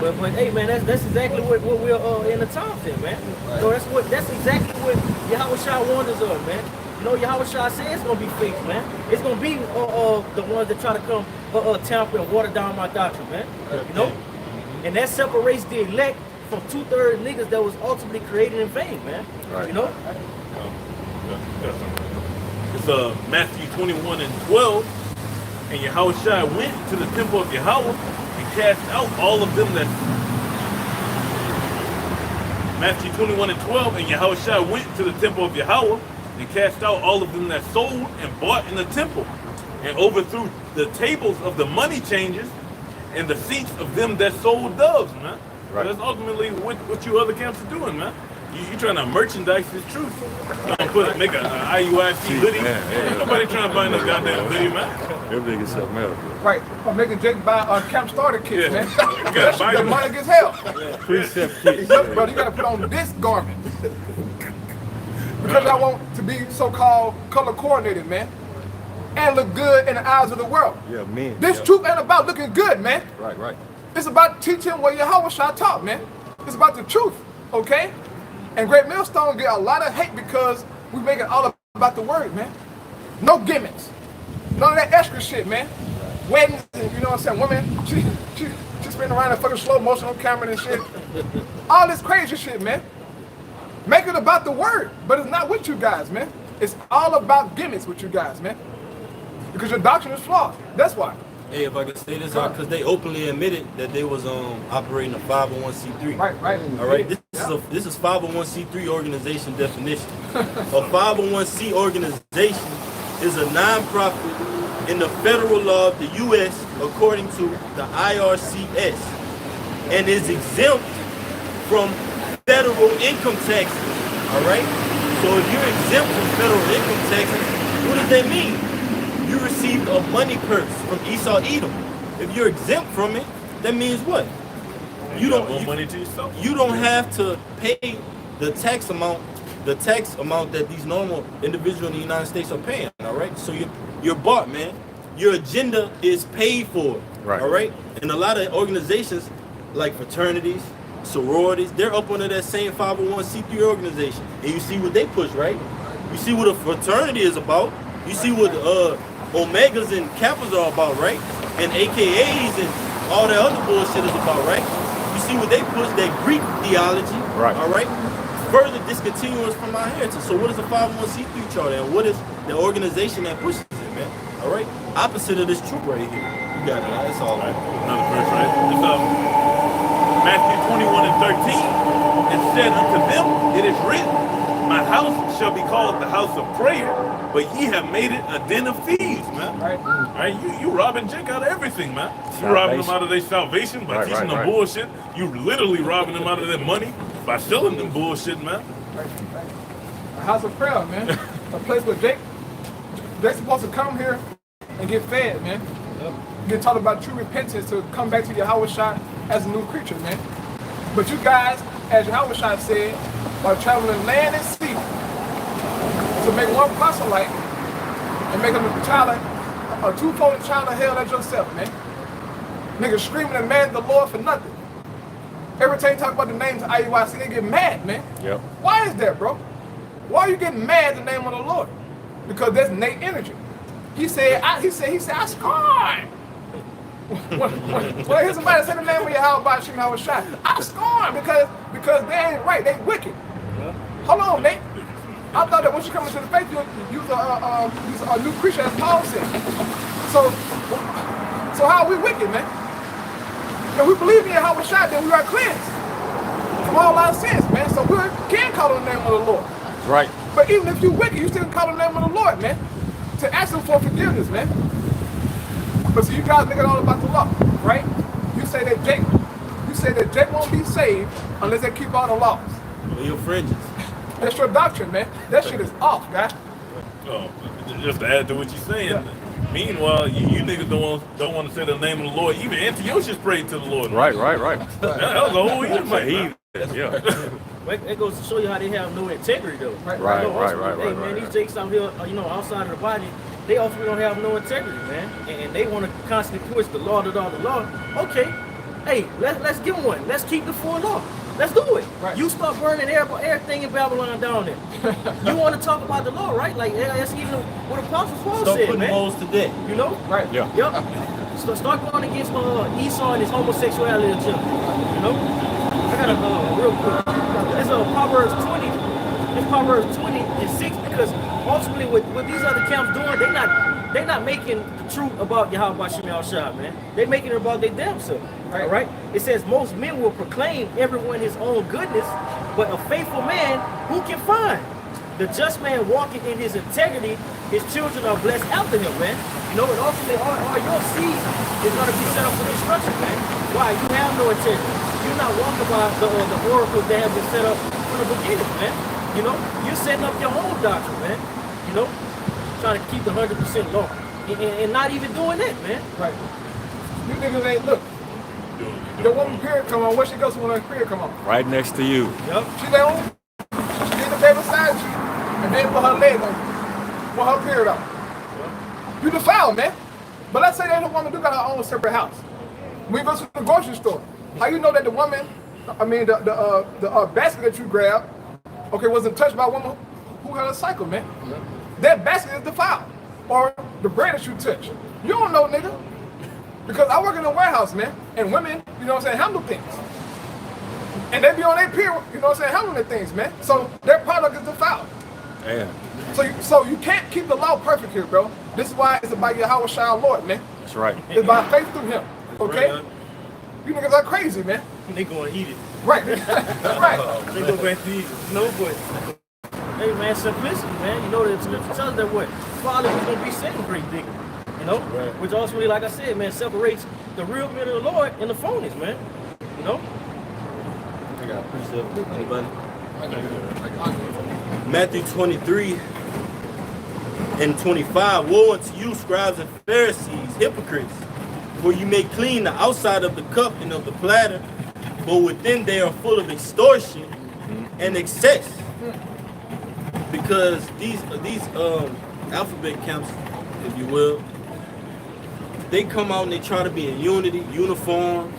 But hey, man, that's exactly what we're in the times in, man. So that's exactly what Yahweh warned us of, man. You know, Yahweh says it's gonna be fake, man. It's gonna be the ones that try to come tamper and water down my doctrine, man. You know, and that separates the elect from 2/3 niggas that was ultimately created in vain, man. Right. You know. It's Matthew 21 and 12, and Yahweh went to the temple of Yahweh and cast out all of them that. Matthew 21 and 12, and Yahweh went to the temple of Yahweh and cast out all of them that sold and bought in the temple, and overthrew the tables of the money changers and the seats of them that sold doves, man. Right. That's ultimately what you other camps are doing, man. You trying to merchandise this truth. Trying to make an IUIC hoodie. Ain't nobody trying to buy no goddamn hoodie, man. Them niggas something else. Right. I'm making Jake buy camp starter kits, man. You gotta buy The them. money gets hell. Precept kits. Brother, you gotta put on this garment. Because I want to be so-called color coordinated, man. And look good in the eyes of the world. Yeah, man. This truth ain't about looking good, man. Right. It's about teaching what Yahweh taught, man. It's about the truth, okay? And Great Millstone get a lot of hate because we make it all about the word, man. No gimmicks. None of that extra shit, man. Weddings, you know what I'm saying? Women, she spinning around in fucking slow motion on camera and shit. All this crazy shit, man. Make it about the word, but it's not with you guys, man. It's all about gimmicks with you guys, man. Because your doctrine is flawed. That's why. Hey, if I could say this, because they openly admitted that they was operating a 501c3. Right. All right. This is 501c3 organization definition. A 501c organization is a nonprofit in the federal law of the U.S. according to the IRCS, and is exempt from federal income taxes. All right. So if you're exempt from federal income taxes, what does that mean? You received a money purse from Esau Edom. If you're exempt from it, that means what? You don't have to pay the tax amount that these normal individuals in the United States are paying. All right, so you're bought, man. Your agenda is paid for. Right. All right, and a lot of organizations like fraternities, sororities, they're up under that same 501c3 organization, and you see what they push, right? You see what a fraternity is about. You see what Omegas and Kappas are about, right? And AKAs and all that other bullshit is about, right? You see what they push, that Greek theology, right? All right? Further discontinuous from our heritage. So what is a 501c3 charter, and what is the organization that pushes it, man? All right? Opposite of this truth right here. You got it, that's all. Right. Another verse, right? It's Matthew 21 and 13. And said unto them, it is written, my house shall be called the house of prayer, but ye have made it a den of thieves, man. Right? You robbing Jake out of everything, man. You robbing them out of their salvation by teaching them bullshit. You literally robbing them out of their money by selling them bullshit, man. A house of prayer, man. A place where they're supposed to come here and get fed, man. Get taught about true repentance to come back to Yahweh Shai as a new creature, man. But you guys, as Yahweh Shai said, are traveling land and sea to make one proselyte and make him a two-folded child of hell as yourself, man. Niggas screaming and mad at the Lord for nothing. Every time you talk about the names of IUIC, they get mad, man. Yep. Why is that, bro? Why are you getting mad at the name of the Lord? Because that's innate energy. He said, I scorn. When I hear somebody say the name of Yahweh Shai, I scorn because they ain't right, they wicked. Hold on, Nate. I thought that once you come into the faith, you're a new creature, as Paul said. So how are we wicked, man? If we believe in Yahweh Shai, then we are cleansed from all our sins, man. So we can call on the name of the Lord. Right. But even if you're wicked, you still call on the name of the Lord, man, to ask him for forgiveness, man. But so you guys make it all about the law, right? You say that Jake won't be saved unless they keep all the laws. Your fringes. That's your doctrine, man. That shit is off, guy. Oh, just to add to what you're saying. Meanwhile, you niggas don't want to say the name of the Lord. Even Antiochus prayed to the Lord. Right. That was a whole heathen. Yeah. It goes to show you how they have no integrity, though. Right. Hey, man, these jakes out here, outside of the body, they also don't have no integrity, man. And they want to constantly push the law. Okay, hey, let's get one. Let's keep the full law. Let's do it. Right. You start burning everything in Babylon down there. You want to talk about the law, right? Like, that's even what Apostle Paul said, putting man. laws to death. You know? Right. Yeah. Yep. So start going against Esau and his homosexuality, you know? I got a real quick. It's Proverbs 20. It's Proverbs 20 and 6, because ultimately what these other camps doing, they're not making the truth about Yahweh Shai, man. They're making it about their damn self. All right? It says most men will proclaim everyone his own goodness, but a faithful man who can find? The just man walking in his integrity, his children are blessed after him, man. You know, and ultimately all your seed is going to be set up for destruction, man. Why? You have no integrity. You're not walking by the oracles that have been set up from the beginning, man. You know, you're setting up your own doctrine, man. You know, trying to keep the 100% law. And not even doing that, man. Right. You niggas ain't, look. The woman period come on, where she goes when her period come on? Right next to you. Yep. She lay on, she get the baby beside you, and then put her leg on you, with her period on. You defiled, man. But let's say that the woman do got her own separate house. We go to the grocery store. How you know that the woman, the basket that you grabbed, okay, wasn't touched by a woman who had a cycle, man? That basket is defiled. Or the bread that you touch. You don't know, nigga. Because I work in a warehouse, man, and women, you know what I'm saying, handle things. And they be on their period, you know what I'm saying, handling things, man. So their product is defiled. Yeah. So you can't keep the law perfect here, bro. This is why it's about Yahweh Shai Lord, man. That's right. It's by faith through him, okay? Right. You niggas are crazy, man. They going to eat it. Right. Right. They go back to eat it. No, but hey, man, simplicity, man. You know that scripture tells us that what? Father is going to be setting great big. You know? Right. Which ultimately, like I said, man, separates the real men of the Lord and the phonies, man. You know? I got a precept. Anybody? Matthew 23 and 25. Woe unto you, scribes and Pharisees, hypocrites! For you may clean the outside of the cup and of the platter, but within they are full of extortion and excess. Because these alphabet camps, if you will, they come out and they try to be in unity, uniform,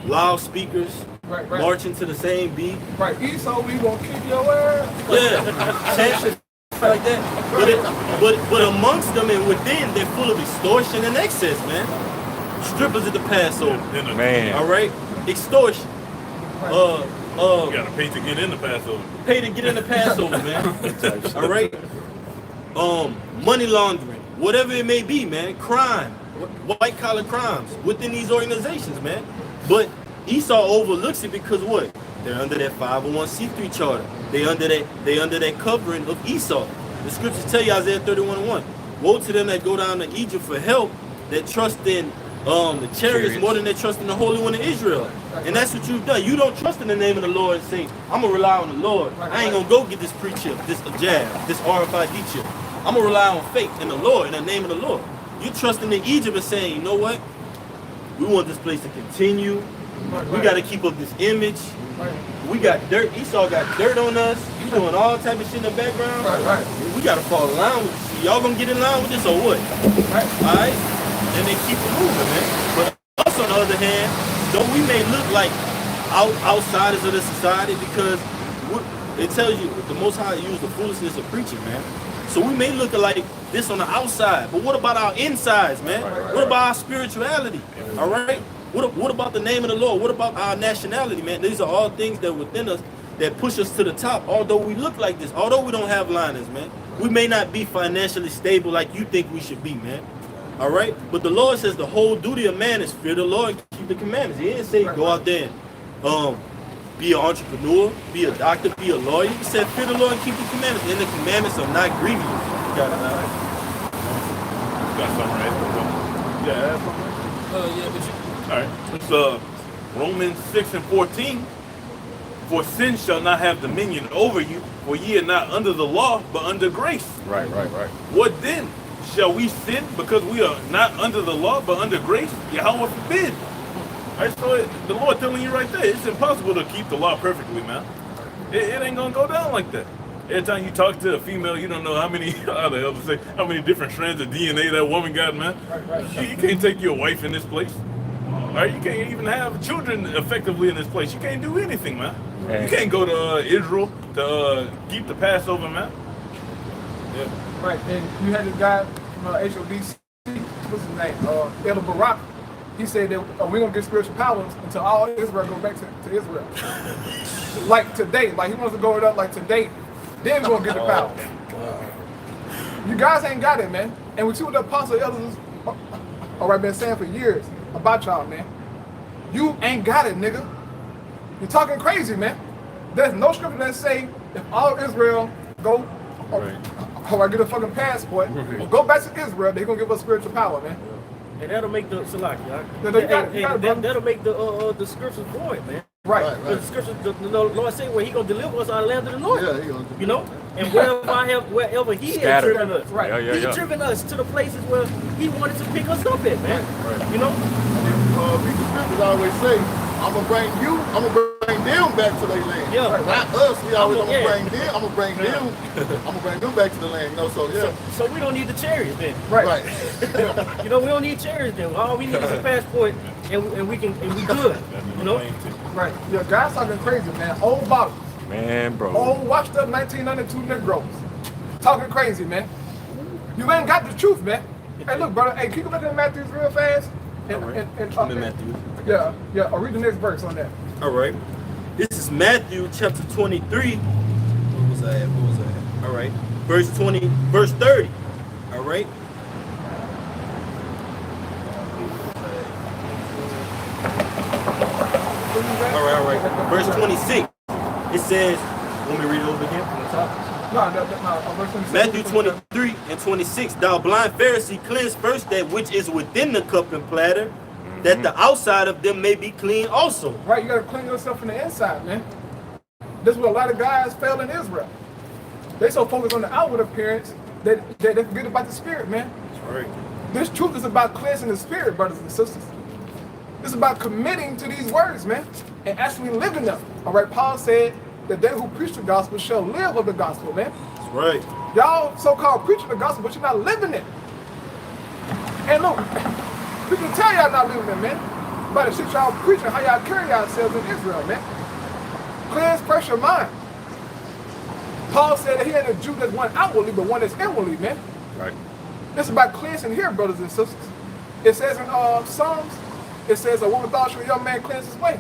loudspeakers, right. marching to the same beat. Right. Esau, we gonna keep your word. Yeah, chants like that. But amongst them and within, they're full of extortion and excess, man. Strippers at the Passover, Man. all right? Extortion. You gotta pay to get in the Passover. Pay to get in the Passover, man. All right? Money laundering, whatever it may be, man. Crime, white collar crimes within these organizations, man. But Esau overlooks it because what? They're under that 501c3 charter. They under that covering of Esau. The scriptures tell you, Isaiah 31:1. Woe to them that go down to Egypt for help, that trust in the chariots more than they trust in the Holy One of Israel. And that's what you've done. You don't trust in the name of the Lord and say, I'm going to rely on the Lord. I ain't going to go get this pre-chip, this jab, this RFID chip. I'm going to rely on faith in the Lord, in the name of the Lord. You're trusting in Egypt and saying, you know what? We want this place to continue. We got to keep up this image. We got dirt. Esau got dirt on us. You doing all type of shit in the background. We got to fall in line with this. Y'all going to get in line with this or what? All right? And they keep it moving, man. But us, on the other hand, though we may look like outsiders of the society, because it tells you the Most High used the foolishness of preaching, man. So we may look like this on the outside, but what about our insides, man? What about our spirituality? All right? What about the name of the Lord? What about our nationality, man? These are all things that are within us that push us to the top, although we look like this, although we don't have liners, man. We may not be financially stable like you think we should be, man. All right? But the Lord says the whole duty of man is fear the Lord and keep the commandments. He didn't say go out there and be an entrepreneur, be a doctor, be a lawyer. He said fear the Lord and keep the commandments. And the commandments are not grievous. You got something right? Yeah, Yeah, but you... All right. It's Romans 6:14. For sin shall not have dominion over you, for ye are not under the law, but under grace. Right. What then? Shall we sin because we are not under the law, but under grace? Yahweh forbid. All right, so the Lord telling you right there, it's impossible to keep the law perfectly, man. It ain't gonna go down like that. Every time you talk to a female, you don't know how many, how the hell to say, how many different strands of DNA that woman got, man. You can't take your wife in this place. All right, you can't even have children effectively in this place. You can't do anything, man. You can't go to Israel to keep the Passover, man. Yeah. Right, and you had this guy from HODC, what's his name, Elder Barak. He said that we're going to get spiritual powers until all Israel go back to Israel. Like today, like he wants to go it up like today, then we're going to get the power. You guys ain't got it, man. And we see what the apostle elders been saying for years about y'all, man. You ain't got it, nigga. You're talking crazy, man. There's no scripture that say if all Israel go or get a fucking passport, or go back to Israel, they're gonna give us spiritual power, man. And that'll make the that'll make the scriptures void, man. Right. The scriptures, the Lord say where He gonna deliver us out of the land of the Lord. Yeah, He gonna. You know, and wherever He has driven us, right? He's driven us to the places where He wanted to pick us up at, man. You know. The scriptures always say, I'm gonna bring them back to their land. Yeah. Not us. We always I'm gonna bring them back to the land. You know, so yeah. So we don't need the chariots then. Right. You know, we don't need chariots then. All we need is a passport, and we good. You know. Right. Yeah, guys talking crazy, man. Old bottles. Man, bro. Old washed up 1992 Negroes. Talking crazy, man. You ain't got the truth, man. Hey, look, brother. Hey, keep looking at Matthew real fast. Matthew. Yeah. I'll read the next verse on that. All right. This is Matthew chapter 23. Where was I at? All right. Verse 30. All right. All right. Verse 26. It says, want me to read it over again from the top? No, verse 26. Matthew 23 and 26. Thou blind Pharisee, cleanse first that which is within the cup and platter, that the outside of them may be clean also. Right, you gotta clean yourself from the inside, man. This is what a lot of guys fail in Israel. They so focused on the outward appearance that they forget about the spirit, man. That's right. This truth is about cleansing the spirit, brothers and sisters. It's about committing to these words, man, and actually living them. All right, Paul said that they who preach the gospel shall live of the gospel, man. That's right. Y'all so-called preaching the gospel, but you're not living it. And look, we can tell y'all not living it, man. But the shit y'all preaching, how y'all carry yourselves in Israel, man. Cleanse, fresh your mind. Paul said that he ain't a Jew that's one outwardly, but one that's inwardly, man. Right. It's about cleansing here, brothers and sisters. It says in Psalms, it says a woman thought she was a young man cleanse his way.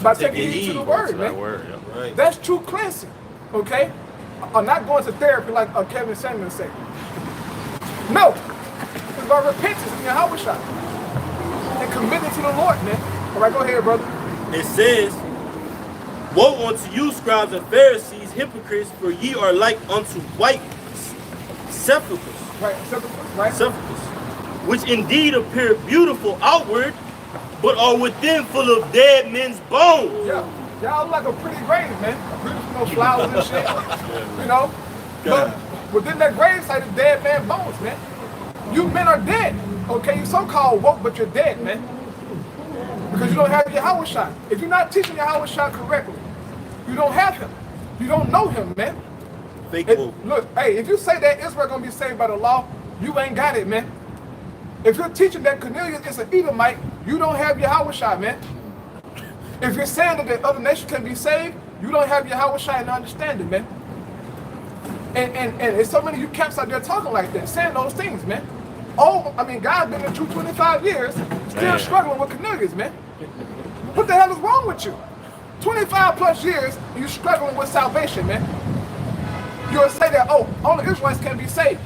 By taking heed to the word, man. Right. That's true cleansing, okay? I'm not going to therapy like Kevin Samuel said. No. It's about repentance and Yahweh shot. And committing to the Lord, man. All right, go ahead, brother. It says, Woe unto you, scribes and Pharisees, hypocrites, for ye are like unto white sepulchres. Right, sepulchres, right? Sepulchres, which indeed appear beautiful outward, but are within full of dead men's bones. Yeah, y'all like a pretty grave, man. Beautiful flowers and shit, you know. But within that grave site is dead man bones, man. You men are dead, okay? You so-called woke, but you're dead, man. Because you don't have Yahweh Shai. If you're not teaching Yahweh Shai correctly, you don't have him. You don't know him, man. Look, hey, if you say that Israel gonna be saved by the law, you ain't got it, man. If you're teaching that Cornelius is an Edomite, you don't have Yahweh Shai, man. If you're saying that the other nations can be saved, you don't have Yahweh Shai and understanding, man. And there's so many of you camps out there talking like that, saying those things, man. Oh, I mean, God's been in the truth 25 years, still struggling with Cornelius, man. What the hell is wrong with you? 25 plus years, you struggling with salvation, man. You'll say that, oh, only Israelites can be saved.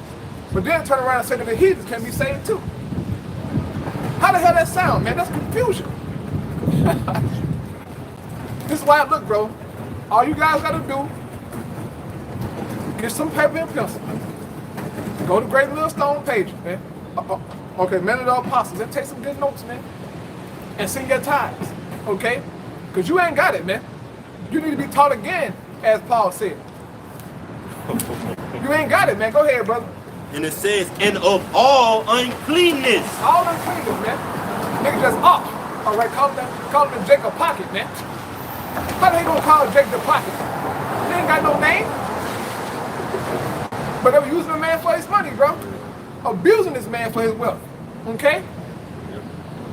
But then turn around and say that the heathens can be saved too. How the hell that sound, man? That's confusion. This is why I look, bro. All you guys gotta do, get some paper and pencil. Go to Great Little Stone pages, man. Okay, Men of the Apostles, and take some good notes, man. And sing your tithes, okay? Because you ain't got it, man. You need to be taught again, as Paul said. You ain't got it, man. Go ahead, brother. And it says, and of all uncleanness. All uncleanness, man. Nigga just off. All right, call him Jacob Pocket, man. How they gonna call Jake the Pocket? He ain't got no name. But they were using the man for his money, bro. Abusing this man for his wealth. Okay?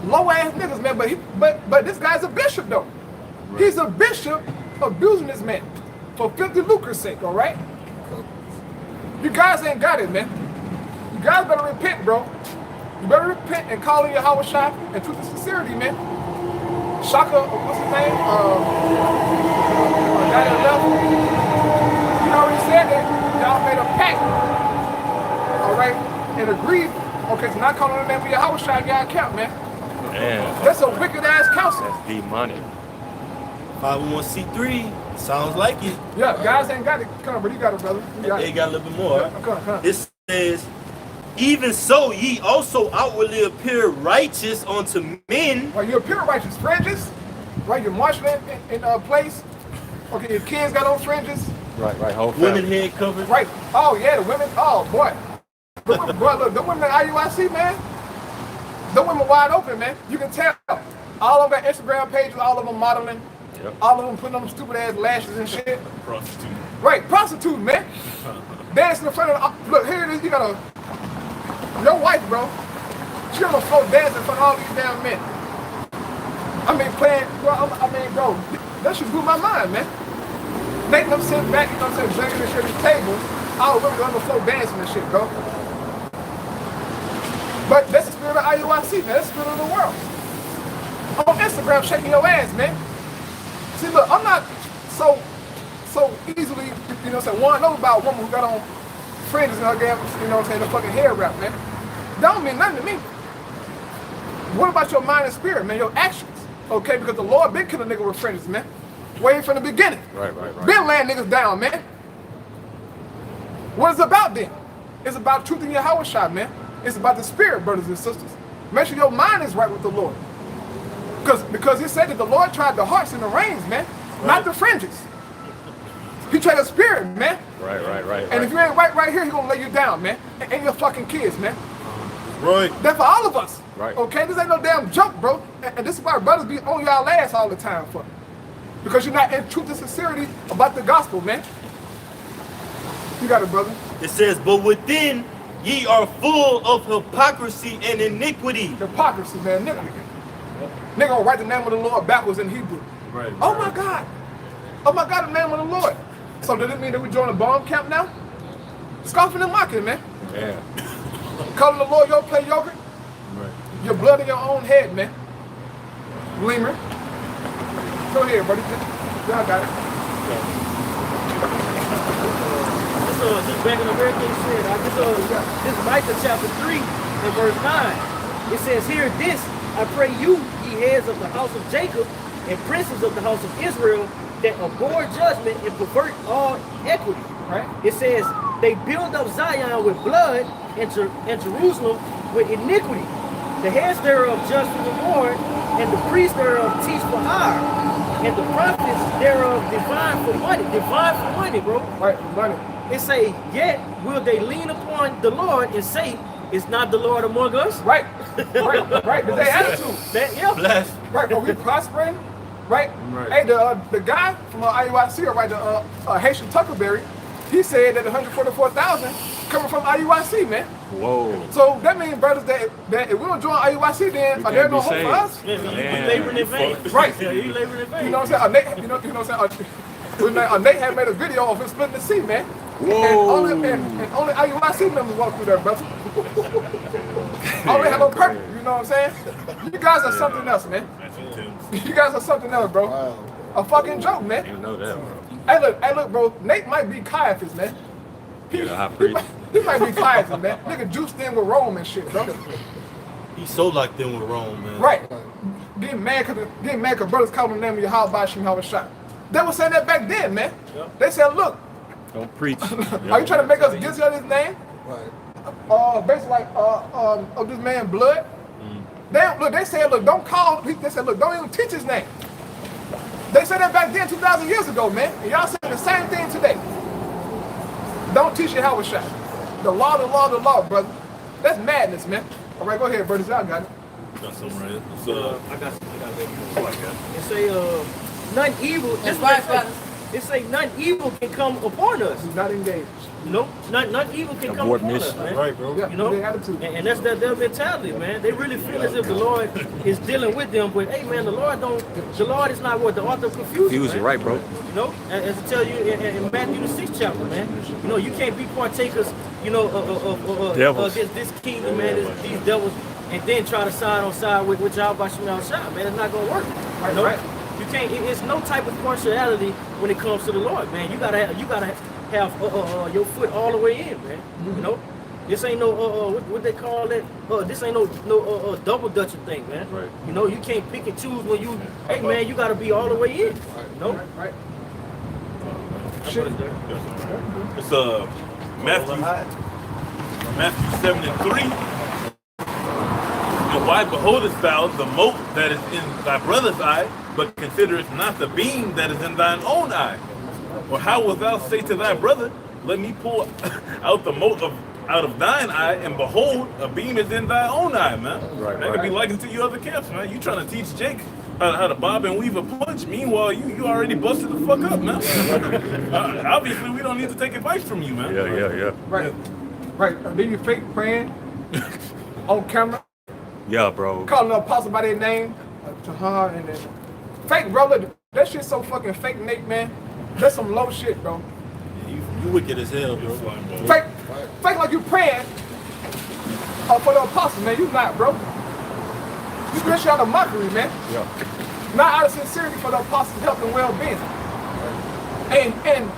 Low ass niggas, man. But this guy's a bishop, though. Right. He's a bishop abusing this man for filthy lucre's sake, all right? You guys ain't got it, man. You guys better repent, bro. You better repent and call in Yahweh Shai and truth and sincerity, man. Shaka, what's his name? Guy that left. You already said that y'all made a pact, all right, and agreed. Okay, so not calling the name of Yahweh Shai in your account, man. Man, that's a wicked ass counsel. That's demonic. 501c3, sounds like it. Yeah, guys ain't got it. Come on, but you got it, brother. They got a little bit more. Yeah, come on. It says, even so ye also outwardly appear righteous unto men. Right, you appear righteous. Fringes, right? You're marshalling in a place. Okay, your kids got on fringes. Right, whole family. Women head covered. Right. Oh, yeah, the women. Oh, boy. Bro, look, the women at IUIC, man, the women wide open, man. You can tell. All of their Instagram pages, all of them modeling. Yep. All of them putting on stupid ass lashes and shit. Prostitute. Right, prostitute, man. Dancing in front of the, look, here it is, you got a, your wife, bro. She on the floor dancing in front of all these damn men. I mean, playing, bro, bro, that should blew my mind, man. Making them sit back, you know what I'm saying, drinking and shit at the table. All the women on the floor dancing and shit, bro. But that's the spirit of IUIC, man. That's the spirit of the world. On Instagram, shaking your ass, man. See, look, I'm not so easily, you know what I'm saying, one knows about a woman who got on fringes and her damn, you know what I'm saying, the fucking hair wrap, man. That don't mean nothing to me. What about your mind and spirit, man, your actions? Okay, because the Lord been killing niggas with fringes, man. Way from the beginning. Right. Been laying niggas down, man. What is it about then? It's about truth in your Yahweh Shai, man. It's about the spirit, brothers and sisters. Make sure your mind is right with the Lord. Because he said that the Lord tried the hearts and the reins, man, not the fringes. He tried the spirit, man. Right. And if you ain't right here, he gonna lay you down, man. And your fucking kids, man. Right. That's for all of us. Right. Okay, this ain't no damn joke, bro. And this is why brothers be on y'all ass all the time for. Because you're not in truth and sincerity about the gospel, man. You got it, brother. It says, but within ye are full of hypocrisy and iniquity. Hypocrisy, man. Nigga gonna write the name of the Lord backwards in Hebrew. Right. Oh my God. Oh my God, the name of the Lord. So does it mean that we join a bomb camp now? Scoffing and mocking, man. Yeah. Calling the Lord your play yogurt. Right. Your blood in your own head, man. Gleamer. Go ahead, buddy. Y'all got it. Just backing up everything you said. This is Micah chapter 3 and verse 9. It says, hear this, I pray you, ye heads of the house of Jacob, and princes of the house of Israel, that abhor judgment and pervert all equity. Right. It says they build up Zion with blood and Jerusalem with iniquity. The heads thereof judge for the Lord, and the priests thereof teach for hire, and the prophets thereof divine for money. Divine for money, bro. Right, money. It say, yet will they lean upon the Lord and say, is not the Lord among us? Right, right. But they attitude. Yeah. Bless. Right, are we prospering? Right? Hey, the guy from IUIC, right, the Haitian Tuckerberry, he said that 144,000 coming from IUIC, man. Whoa. So that means, brothers, that if we don't join IUIC, then are there no hope for us? Yeah, you laboring in vain. Right. Yeah, you laboring in vain. You know what I'm saying? You know what I'm saying? Nate had made a video of him splitting the sea, man. Whoa. And only IUIC members walk through there, brother. Only have a purpose, you know what I'm saying? You guys are something else, man. You guys are something else, bro. Wow. A fucking joke, man. You know that, bro. Hey, look, bro. Nate might be Caiaphas, man. You're the high priest. He might be Caiaphas, man. Nigga juiced in with Rome and shit, bro. He's so locked in with Rome, man. Right. Getting mad cause brothers calling the name of 𝤉𝐄𝐄𝐄. They were saying that back then, man. They said, look, Don't preach. are you trying to make us guilty of his name? Right. Basically like of this man's blood. They said, look, don't call. They said, look, don't even teach his name. They said that back then, 2,000 years ago, man. And y'all saying the same thing today. Don't teach 𝤉𝐿. The law, the law, the law, brother. That's madness, man. All right, go ahead, brothers. Y'all got it. Got something right. It's, I got it. It say, none evil. It say none evil can come upon us. Do not engage. Nope, none evil can come Abort upon us, mission. man. Right, bro. Yeah, You know, their attitude. and that's their mentality, man. They really feel as if the Lord is dealing with them, but hey, man, the Lord is not what the author of confusion. Confusing, man. right, bro? You know, as I tell you in Matthew the 6th chapter, man. You know, you can't be partakers, you know, Devils. against this kingdom, man, these devils, and then try to side on side with 𝤉𝐿, man. It's not gonna work. You know? Right. You can't. It's no type of partiality when it comes to the Lord, man. You gotta have your foot all the way in, man. You know, this ain't no what they call it. This ain't no double dutching thing, man. Right. You know, you can't pick and choose when you. Hey, man, you gotta be all the way in. You know. Right. it's Matthew 7:3. And why beholdest thou the mote that is in thy brother's eye, but considerest not the beam that is in thine own eye? Or how wilt thou say to thy brother, let me pull out the mote out of thine eye, and behold, a beam is in thy own eye, man. Right, That could be likened to your other camps, man. You trying to teach Jake how to bob and weave a punch. Meanwhile, you already busted the fuck up, man. Obviously, we don't need to take advice from you, man. Yeah. Right. Right. Then you fake praying on camera, Yeah, bro. calling the apostle by their name, and then fake, brother. That shit's so fucking fake, Nate, man. That's some low shit, bro. You wicked as hell, bro. Fake like you praying for the apostle, man. You not, bro. You just out of mockery, man. Yeah. Not out of sincerity for the apostle's health and well-being.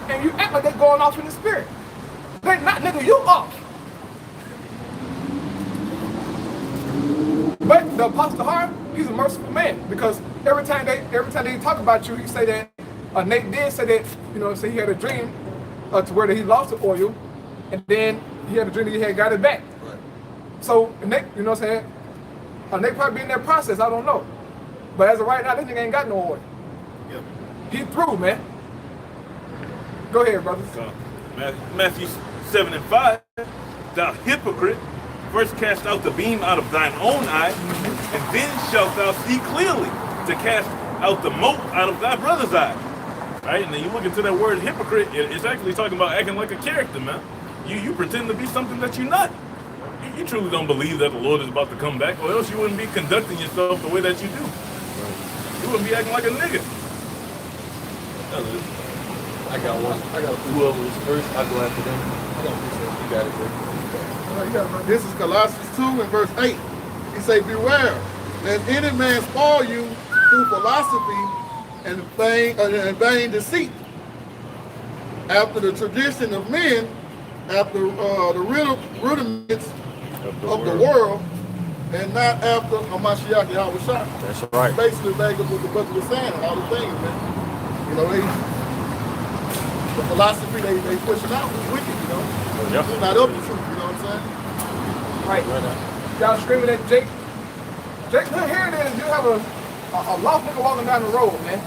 And you act like they're going off in the spirit. They not, nigga, you off. But the apostle Har, he's a merciful man, because every time they talk about you, he say that Nate did say that, you know, say he had a dream to where he lost the oil, and then he had a dream that he had got it back. Right. So Nate, you know what I'm saying? Nate probably be in that process, I don't know. But as of right now, this nigga ain't got no oil. Yep. He through, man. Go ahead, brother. Matthew 7:5, thou hypocrite, first cast out the beam out of thine own eye, and then shalt thou see clearly to cast out the mote out of thy brother's eye. Right? And then you look into that word hypocrite, it's actually talking about acting like a character, man. You pretend to be something that you're not. You truly don't believe that the Lord is about to come back, or else you wouldn't be conducting yourself the way that you do. You wouldn't be acting like a nigga. I got one. Whoever was first, I'll go after them. You got it, bro. This is Colossians 2 and verse 8. He say, beware, lest any man spoil you through philosophy and vain deceit, after the tradition of men, after the rudiments of the world, and not after Hamashiach Yahweh. That's right. Basically, back up what the brother was saying, all the things, man. You know, the philosophy they pushing out is wicked, you know. Yeah. It's not up to truth, you know what I'm saying? Right. Y'all screaming at Jake. Jake, here it is. You have a lost nigga walking down the road, man.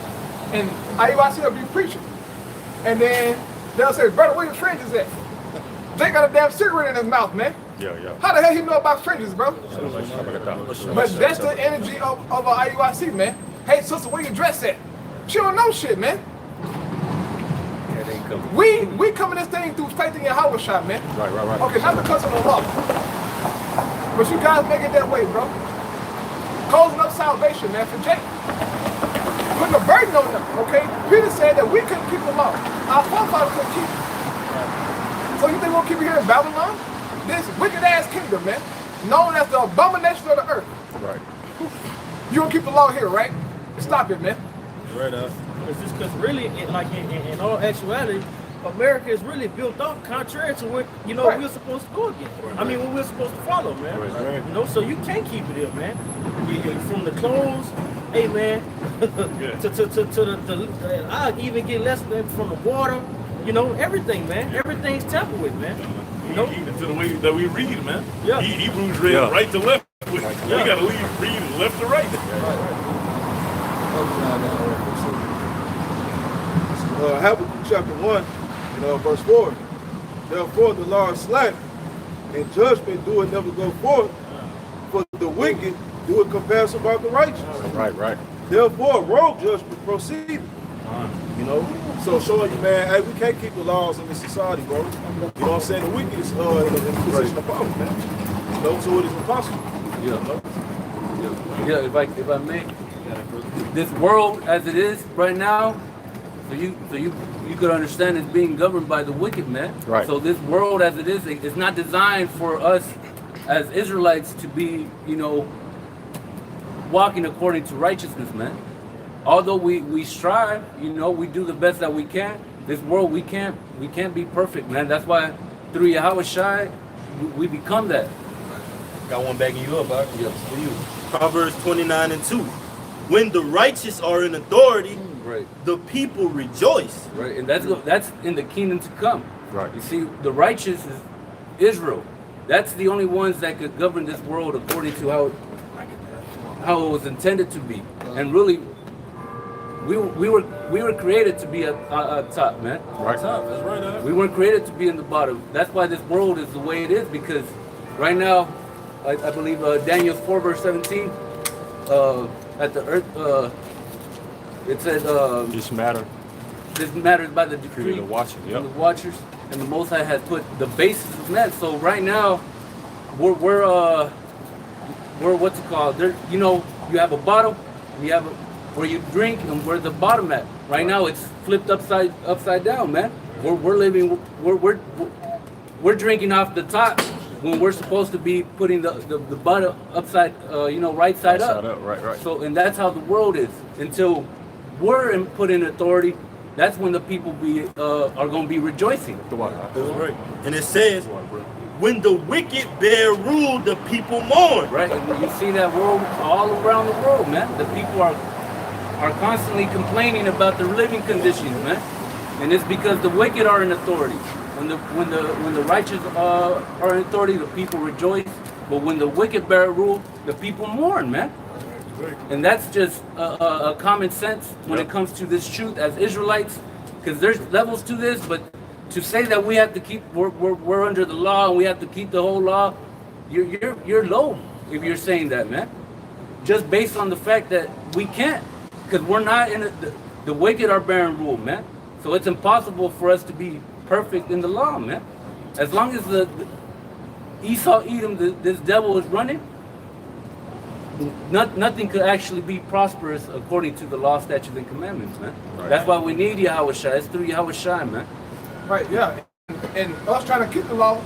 And IUIC will be preaching. And then they'll say, brother, where your fringes at? Jake got a damn cigarette in his mouth, man. Yeah, yeah. How the hell he know about fringes, bro? But But that's the energy of a IUIC, man. Hey, sister, where you dress at? She don't know shit, man. We coming this thing through faith in Yahweh shot, man. Right. Okay, not because of the law. But you guys make it that way, bro. Causing up salvation, man, for Jake. Putting a burden on them, okay? Peter said that we couldn't keep the law. Our forefathers couldn't keep it. So you think we'll keep it here in Babylon? This wicked ass kingdom, man, known as the abomination of the earth. Right. You gonna keep the law here, right? Stop it, man. Right up. Because really, in all actuality, America is really built up contrary to what we're supposed to go against. I mean, what we're supposed to follow, man. Right. You know, so you can't keep it here, man. From the clothes, hey, man, to the I even get less from the water. You know, everything, man. Everything's tampered with, man. You know, Even to the way that we read, man. Yeah. Hebrews read right to left. You gotta read left to right. Habakkuk chapter 1, verse 4. Therefore the Lord slack, and judgment do it never go forth, for the wicked do it compass about the righteous. Right. Therefore wrong judgment proceeded. You know? So showing you, man, hey, we can't keep the laws in this society, bro. You know what I'm saying? The wicked is in a position of power, man. You know, so it is impossible. Yeah, if I may, this world as it is right now, so you could understand it's being governed by the wicked, man. Right. So this world as it is, it's not designed for us as Israelites to be, walking according to righteousness, man. Although we strive, we do the best that we can. This world we can't be perfect, man. That's why through Yahweh Shai, we become that. Got one backing you up, Yes. for you. Proverbs 29:2. When the righteous are in authority, Right. the people rejoice. Right, and that's in the kingdom to come. Right. You see, the righteous is Israel. That's the only ones that could govern this world according to how it was intended to be. And really, we were created to be at top, man. Right. Top, that's right. We weren't created to be in the bottom. That's why this world is the way it is, because right now, I believe Daniel 4 verse 17, at the earth, it said, This matter. this matters by the decree The watchers, and the watchers, and the Most High has put the basis of man. So right now, we're what's it called? There, you have a bottom, you have where you drink, and where the bottom at. Right now, it's flipped upside down, man. We're drinking off the top when we're supposed to be putting the bottom upside, right side up. Right. So, and that's how the world is until we're put in authority. That's when the people are going to be rejoicing. That's right. And it says, when the wicked bear rule, the people mourn. Right, and you see that world all around the world, man. The people are constantly complaining about their living conditions, man. And it's because the wicked are in authority. When the righteous are in authority, the people rejoice. But when the wicked bear rule, the people mourn, man. And that's just a common sense when it comes to this truth as Israelites, because there's levels to this. But to say that we have to keep we're under the law and we have to keep the whole law, you're low if you're saying that, man. Just based on the fact that we can't, because we're not in the wicked are bearing rule, man. So it's impossible for us to be perfect in the law, man. As long as the Esau Edom, this devil is running, nothing could actually be prosperous according to the law, statutes, and commandments, man. Right. That's why we need Yahweh Shai. It's through Yahweh Shai, man. Right, yeah. And us trying to keep the law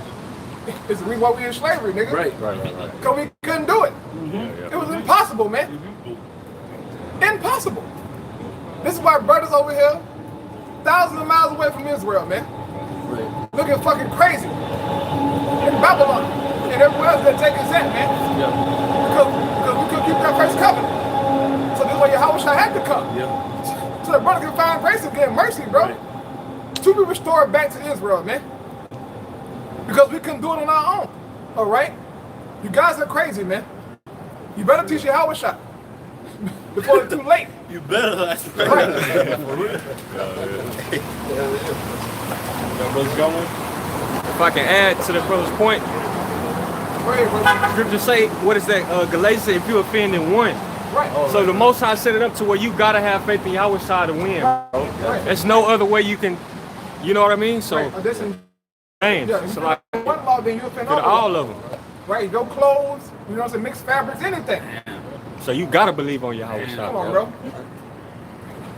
is the reason why we in slavery, nigga. Right. Because we couldn't do it. It was impossible, man. Impossible. This is why brothers over here, thousands of miles away from Israel, man. Right. Looking fucking crazy. In Babylon. And everywhere else that take us at, man. Yeah. Because we couldn't keep that first covenant. So this is why Yahweh Shai had to come. Yeah. So the brother can find grace and get mercy, bro. To be restored back to Israel, man. Because we couldn't do it on our own. All right? You guys are crazy, man. You better teach your Howard shot before it's too late. You better. That's right. Right. Brother's going. If I can add to the brother's point, scripture say, what is that? Galatians, if you offend in one. Right. So the Most High set it up to where you gotta have faith in Yahweh side to win, bro. There's no other way you can, you know what I mean? So, so like, one law, then you offend all of them. Right, no clothes, you know what I'm saying, mixed fabrics, anything. So you gotta believe on Yahweh side. Come on, bro.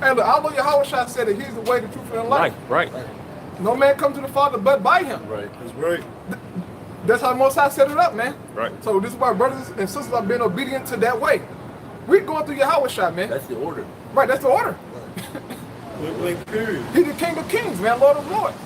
Hey, look, although Yahweh Shah said that he's the way, the truth, and the life. Right. No man come to the Father but by him. Right. That's right. That's how the Most High set it up, man. Right. So this is why brothers and sisters are being obedient to that way. We're going through Yahweh Shah, man. That's the order. Right, that's the order. Period. He's the King of Kings, man, Lord of Lords.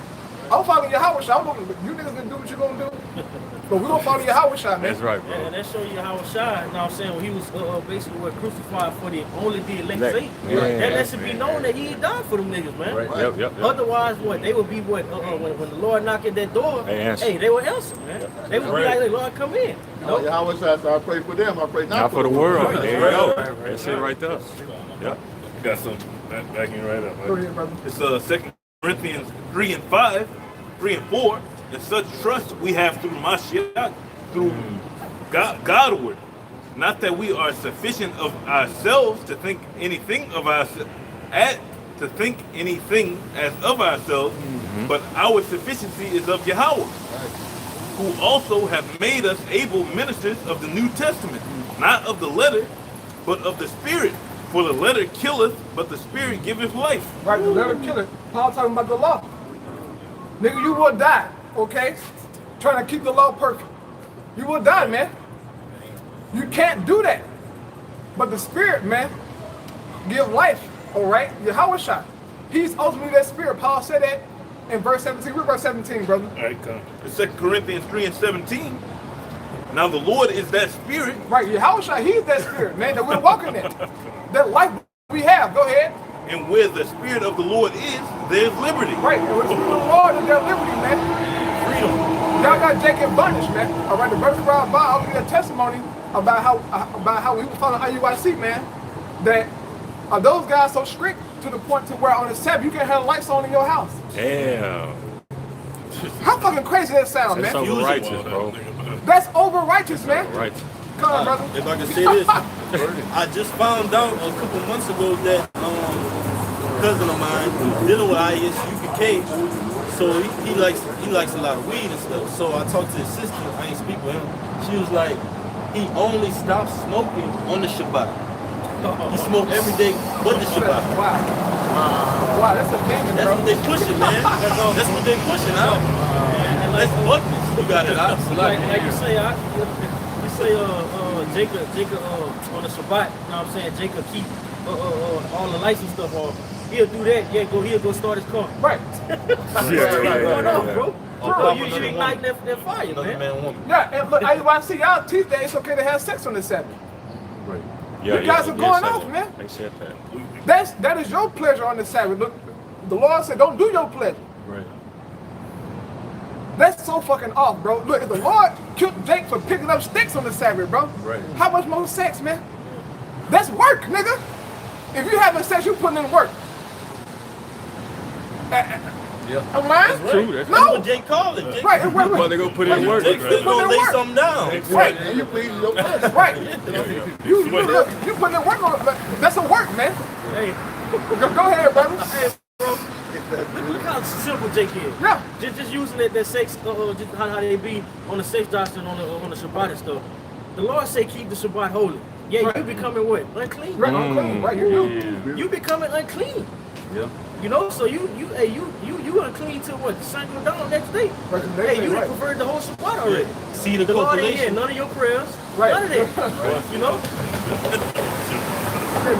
I'm following Yahweh Shah. You niggas gonna do what you're gonna do. But we're gonna follow Yahweh Shah, man. That's right, bro. And that show you how Shah, you know what I'm saying, when he was basically crucified for the only the elect That- saint. yeah. That should be known that he died for them niggas, man. Right. Yep. Otherwise, what they would be when the Lord knocked at that door, They answer. hey, they would answer, man. They would be like, Lord, come in. Yahweh says, I pray for them, I pray Not for the world. There you go. That's it right there. Yep. Got some backing right up. Go ahead, brother. It's 2 Corinthians 3 and 5, 3 and 4. And such trust we have through Mashiach, through Godward. Not that we are sufficient of ourselves to think anything of ourselves, to think anything as of ourselves, but our sufficiency is of Yahweh, who also have made us able ministers of the New Testament, not of the letter, but of the Spirit. For the letter killeth, but the Spirit giveth life. Right, the letter killer. Paul talking about the law. Nigga, you will die, okay? Trying to keep the law perfect. You will die, man. You can't do that. But the Spirit, man, give life, all right? Yahweh Shah. He's ultimately that Spirit. Paul said that in verse 17. Read verse 17, brother. All right, come. It's 2 Corinthians 3 and 17. Now the Lord is that Spirit. Right, Yahweh Shah, he's that Spirit, man, that we're walking in. That life we have. Go ahead. And where the Spirit of the Lord is, there's liberty. Right, and with the Spirit of the Lord is their liberty, man. Freedom. Y'all got Jacob bondage, man. All right, the brother Bob, I'll give you a testimony about how he was following IUIC, man. That those guys so strict to the point to where on the Sabbath you can't have lights on in your house. Damn. How fucking crazy that sound, That's man? over righteous, bro. That's over righteous, man. Right. Come on, brother. If I can say this, I just found out a couple months ago that a cousin of mine who's dealing with ISUPK, so he likes a lot of weed and stuff. So I talked to his sister. I ain't speak with him. She was like, he only stopped smoking on the Shabbat. He smoked every day but the Shabbat. Wow. Wow, that's a thing, That's bro. what they pushing, man. That's what they pushing out. And let's buckets. You got it out. Like you say, Jacob on the Shabbat, you know what I'm saying? Jacob keep all the lights and stuff off. He'll do that. He'll go start his car. Right. Bro. You ignite that fire, Another man. man, woman. Yeah, and look, IUIC, y'all teach that it's okay to have sex on the Sabbath. Right. You guys are going off, man. They said that. That is your pleasure on the Sabbath. Look, the Lord said, don't do your pleasure. Right. That's so fucking off, bro. Look, if the Lord killed Jake for picking up sticks on the Sabbath, bro, how much more sex, man? That's work, nigga. If you having sex, you putting in work. I'm lying? True. That's No. What Jake called it. Jake, Right. But they go put in work. Jake still gonna lay something down. Right. And you please your pleasure. Right. You putting in work on it. That's a work, man. Hey, Go ahead, brother. look how simple Jake is. Yeah. Just using that sex, just how they be on the sex doctrine on the Shabbat and stuff. The Lord say keep the Shabbat holy. Yeah, Right. you becoming what? Unclean. Right, unclean. Right, You becoming unclean. Yeah. You know, so you unclean till what? Sunday dawn next day. Right, the next Hey, day, you right. preferred the whole Shabbat already. See the The Lord ain't correlation. here, none of your prayers, Right. none of that. You know?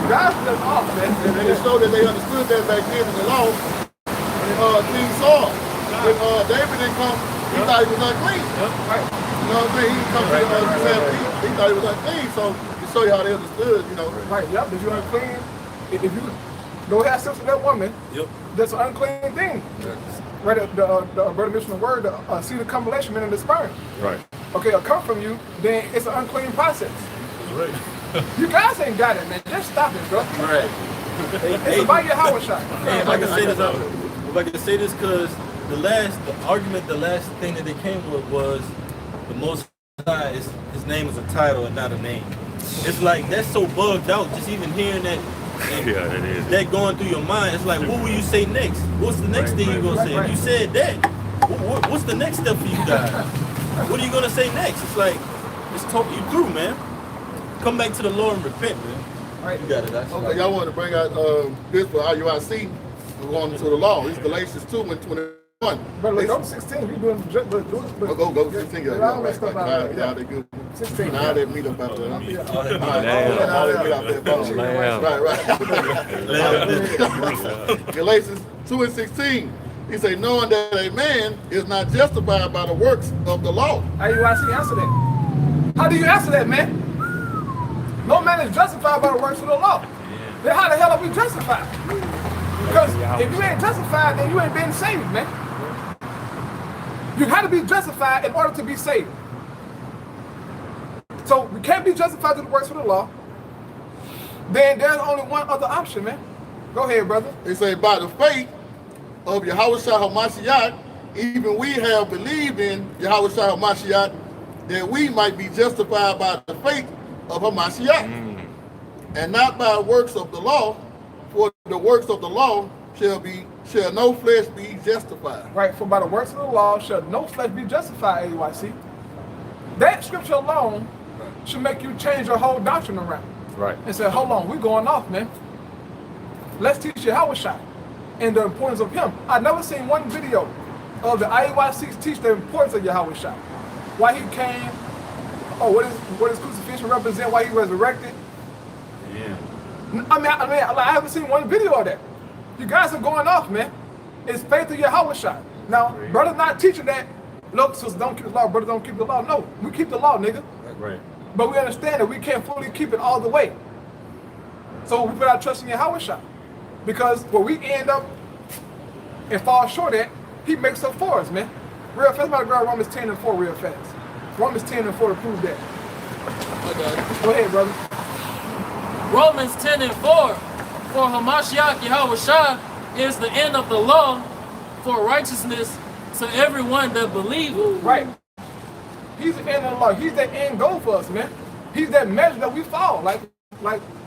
God's just off, man. And it showed that they understood that back then in the law. When King Saul, when David didn't come, he thought he was unclean. Right. You know what I'm saying? He didn't come to he thought he was unclean. So to show you how they understood, you know. Right, yep. If you're unclean, if you Go have sex with that woman. Yep. That's an unclean thing. Right, the brother mentioned the word, the seed of combination, meaning the sperm. Right. Okay, it'll come from you, then it's an unclean process. Right. You guys ain't got it, man. Just stop it, bro. Right. It's about your Howard shot. Hey, if I can say this, because the last thing that they came with was the Most High. His name is a title and not a name. It's like that's so bugged out. Just even hearing that. Yeah, that is. That going through your mind. It's like, what will you say next? What's the next thing you're gonna say? If you said that, what's the next step for you guys? What are you gonna say next? It's like, it's talking you through, man. Come back to the Lord and repent, man. Right. You got it. That's Okay, y'all want to bring out this for IUIC. We're going to the law. It's Galatians 2:21. But look, go to 16. We doing Go 16. Yeah, I messed up out Yeah, they good. 16. Now they meet up out there. Now they meet out there. Right. Galatians 2:16. He say, knowing that a man is not justified by the works of the law. How you answer that? How do you answer that, man? No man is justified by the works of the law. Then how the hell are we justified? Because if you ain't justified, then you ain't been saved, man. You have to be justified in order to be saved. So we can't be justified through the works of the law. Then there's only one other option, man. Go ahead, brother. They say, by the faith of Yahushua HaMashiach, even we have believed in Yahushua HaMashiach, that we might be justified by the faith of Hamashiach, and not by works of the law, for the works of the law shall no flesh be justified. Right, for by the works of the law shall no flesh be justified, AYC. That scripture alone should make you change your whole doctrine around. Right. And say, hold on, we're going off, man. Let's teach Yahushua and the importance of him. I've never seen one video of the IUICs teach the importance of Yahushua. Why he came, what his crucifixion represent, why he resurrected. Yeah. I haven't seen one video of that. You guys are going off, man. It's faith in Yahushua. Now, brother not teaching that, look, sisters don't keep the law, brother don't keep the law. No, we keep the law, nigga. Right. But we understand that we can't fully keep it all the way. So we put our trust in Yahushua. Because what we end up and fall short at, he makes up for us, man. Real fast, I'm about to grab Romans 10:4 real fast. Romans 10:4 to prove that. Okay. Go ahead, brother. Romans 10:4. For Hamashiach Yahushua is the end of the law for righteousness to everyone that believes. Right. He's the end of the law. He's the end goal for us, man. He's that measure that we fall. Like